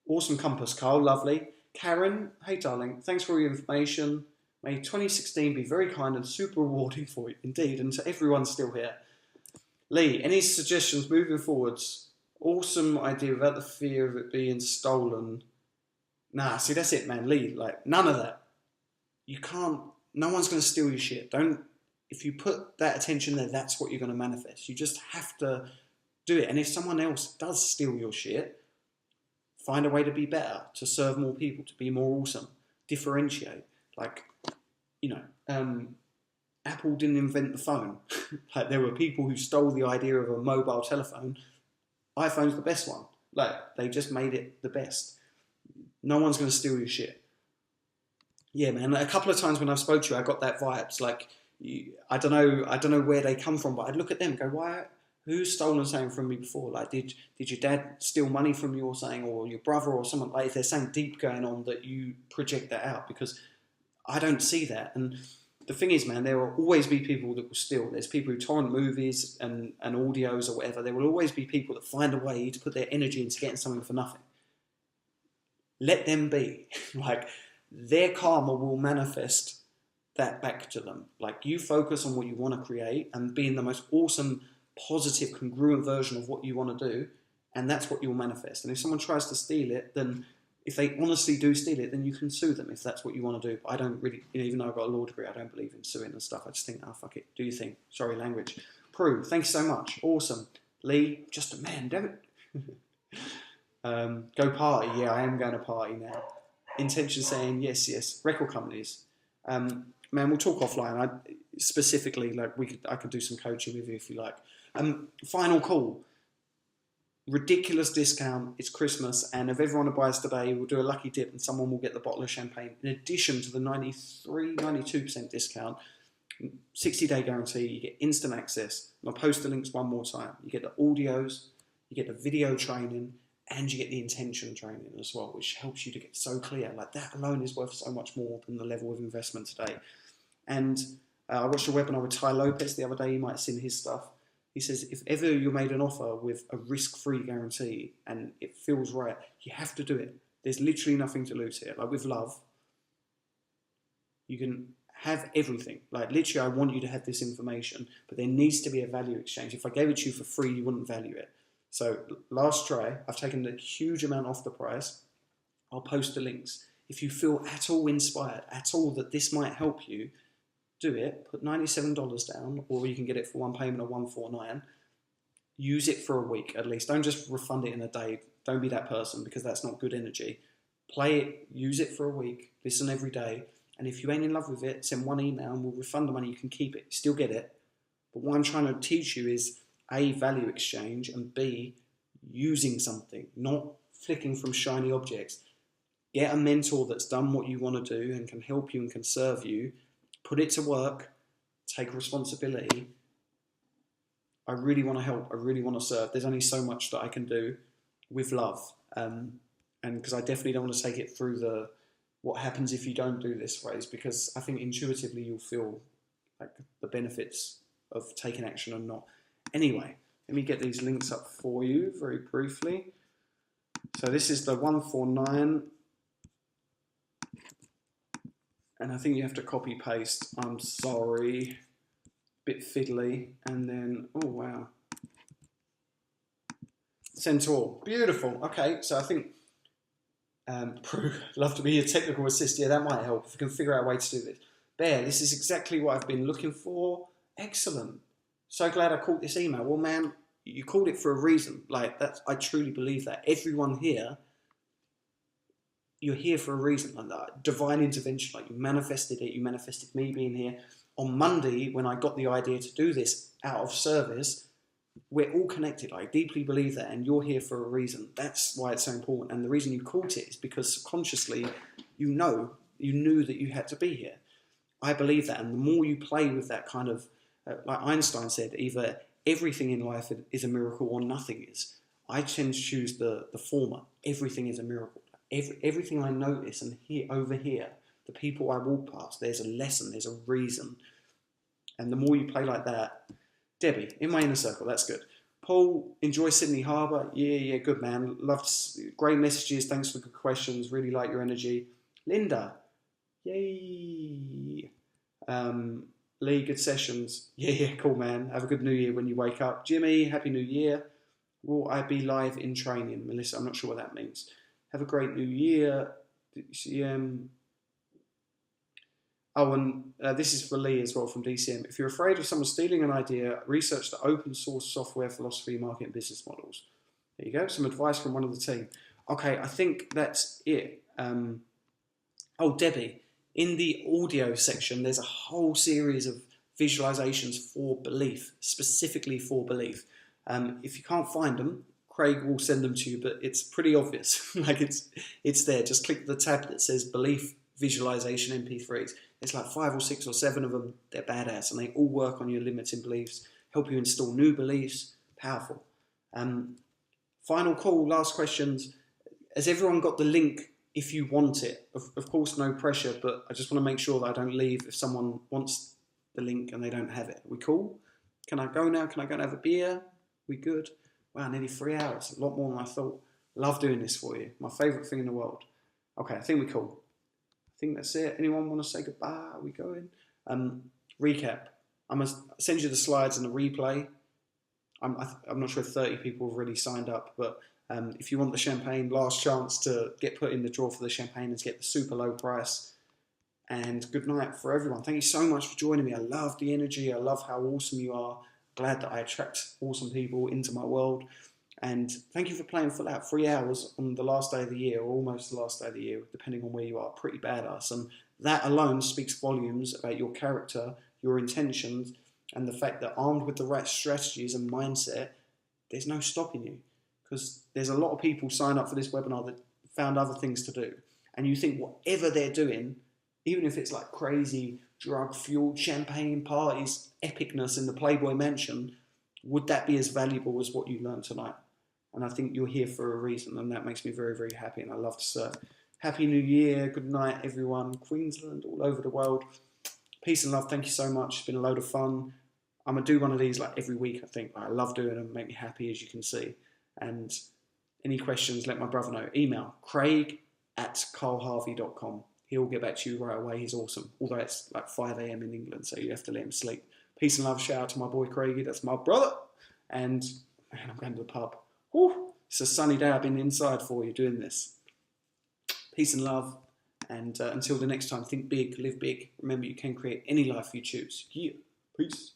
Awesome compass, Carl. Lovely. Karen, hey, darling. Thanks for all your information. May 2016 be very kind and super rewarding for you, indeed, and to everyone still here. Lee, any suggestions moving forwards? Awesome idea without the fear of it being stolen. Nah, see, that's it, man. Lee, like, none of that. You can't, no one's going to steal your shit. If you put that attention there, that's what you're going to manifest. You just have to do it. And if someone else does steal your shit, find a way to be better, to serve more people, to be more awesome, differentiate. Like, Apple didn't invent the phone. Like, there were people who stole the idea of a mobile telephone. iPhone's the best one. Like, they just made it the best. No one's going to steal your shit. Yeah, man. A couple of times when I've spoke to you, I got that vibes. Like, I don't know where they come from, but I'd look at them and go, why? Who's stolen something from me before? Like, did your dad steal money from you or something, or your brother or someone? Like, if there's something deep going on, that you project that out, because I don't see that. And the thing is, man, there will always be people that will steal. There's people who torrent movies and audios or whatever. There will always be people that find a way to put their energy into getting something for nothing. Let them be. Like, their karma will manifest that back to them. Like, you focus on what you want to create and being the most awesome, positive, congruent version of what you want to do, and that's what you'll manifest. And if someone tries to steal it, then if they honestly do steal it, then you can sue them if that's what you want to do. I don't really, even though I've got a law degree, I don't believe in suing and stuff. I just think, fuck it, do your thing. Sorry, language. Prue, thanks so much. Awesome. Lee, just a man, damn it. Go party. Yeah, I am going to party now. Intention saying yes. Record companies. Man, we'll talk offline. Specifically, like, I could do some coaching with you if you like. Final call. Ridiculous discount. It's Christmas, and if everyone who buys today, we'll do a lucky dip and someone will get the bottle of champagne in addition to the 92% discount. 60-day guarantee. You get instant access. I'll post the links one more time. You get the audios, you get the video training, and you get the intention training as well, which helps you to get so clear. Like, that alone is worth so much more than the level of investment today. And I watched a webinar with Ty Lopez the other day. You might have seen his stuff. He says, if ever you're made an offer with a risk-free guarantee and it feels right, you have to do it. There's literally nothing to lose here. Like, with love, you can have everything. Like, literally, I want you to have this information, but there needs to be a value exchange. If I gave it to you for free, you wouldn't value it. So last try, I've taken a huge amount off the price. I'll post the links. If you feel at all inspired, at all that this might help you, do it. Put $97 down, or you can get it for one payment of $149. use it for a week at least. Don't just refund it in a day. Don't be that person, because that's not good energy. Play it, use it for a week, listen every day. And if you ain't in love with it, send one email and we'll refund the money. You can keep it, still get it. But what I'm trying to teach you is A, value exchange, and B, using something, not flicking from shiny objects. Get a mentor that's done what you want to do and can help you and can serve you. Put it to work, take responsibility. I really want to help, I really want to serve. There's only so much that I can do with love. And because I definitely don't want to take it through the what happens if you don't do this phrase, because I think intuitively you'll feel like the benefits of taking action or not. Anyway, let me get these links up for you very briefly. So this is the 149, and I think you have to copy paste. I'm sorry, bit fiddly, and then, oh wow, Centaur, beautiful. Okay, so I think Prue, love to be your technical assist. Yeah, that might help if you can figure out a way to do this. Bear, this is exactly what I've been looking for. Excellent. So glad I caught this email. Well, man, you called it for a reason. Like, that's, I truly believe that. Everyone here, you're here for a reason. Like that divine intervention, like you manifested it. You manifested me being here. On Monday, when I got the idea to do this out of service, we're all connected. I deeply believe that, and you're here for a reason. That's why it's so important. And the reason you caught it is because subconsciously, you knew that you had to be here. I believe that, and the more you play with that kind of, like Einstein said, either everything in life is a miracle or nothing is. I tend to choose the former. Everything is a miracle. Everything I notice and hear over here, the people I walk past, there's a lesson, there's a reason. And the more you play like that, Debbie, in my inner circle, that's good. Paul, enjoy Sydney Harbour. Yeah, good man. Loved, great messages. Thanks for the good questions. Really like your energy. Linda, yay. Lee, good sessions. Yeah, cool man. Have a good New Year when you wake up. Jimmy, Happy New Year. Will I be live in training? Melissa, I'm not sure what that means. Have a great New Year. Oh, and this is for Lee as well from DCM. If you're afraid of someone stealing an idea, research the open source software philosophy, market, and business models. There you go. Some advice from one of the team. Okay, I think that's it. Oh, Debbie, in the audio section, there's a whole series of visualizations for belief, specifically for belief. If you can't find them, Craig will send them to you, but it's pretty obvious. Like it's there. Just click the tab that says belief visualization MP3s. It's like 5 or 6 or 7 of them. They're badass, and they all work on your limiting beliefs, help you install new beliefs. Powerful. Final call, last questions. Has everyone got the link if you want it? Of course, no pressure, but I just want to make sure that I don't leave if someone wants the link and they don't have it. Are we cool? Can I go now? Can I go and have a beer? We good? Wow, nearly 3 hours. A lot more than I thought. Love doing this for you. My favourite thing in the world. Okay, I think we're cool. I think that's it. Anyone want to say goodbye? Are we going? Recap. I'm going to send you the slides and the replay. I'm not sure if 30 people have already signed up, but if you want the champagne, last chance to get put in the draw for the champagne and to get the super low price. And good night for everyone. Thank you so much for joining me. I love the energy. I love how awesome you are. Glad that I attract awesome people into my world. And thank you for playing full out 3 hours on the last day of the year, or almost the last day of the year, depending on where you are. Pretty badass. And that alone speaks volumes about your character, your intentions, and the fact that armed with the right strategies and mindset, there's no stopping you. Because there's a lot of people sign up for this webinar that found other things to do. And you think whatever they're doing, even if it's like crazy drug-fueled champagne parties, epicness in the Playboy Mansion, would that be as valuable as what you learned tonight? And I think you're here for a reason, and that makes me very, very happy, and I love to serve. Happy New Year, good night everyone, Queensland, all over the world. Peace and love, thank you so much, it's been a load of fun. I'm going to do one of these like every week, I think. I love doing them, make me happy, as you can see. And any questions, let my brother know. Email craig@carlharvey.com. He'll get back to you right away, he's awesome. Although it's like 5 a.m. in England, so you have to let him sleep. Peace and love, shout out to my boy Craigie, that's my brother. And man, I'm going to the pub. Whew, it's a sunny day, I've been inside for you doing this. Peace and love, and until the next time, think big, live big. Remember, you can create any life you choose. Yeah, peace.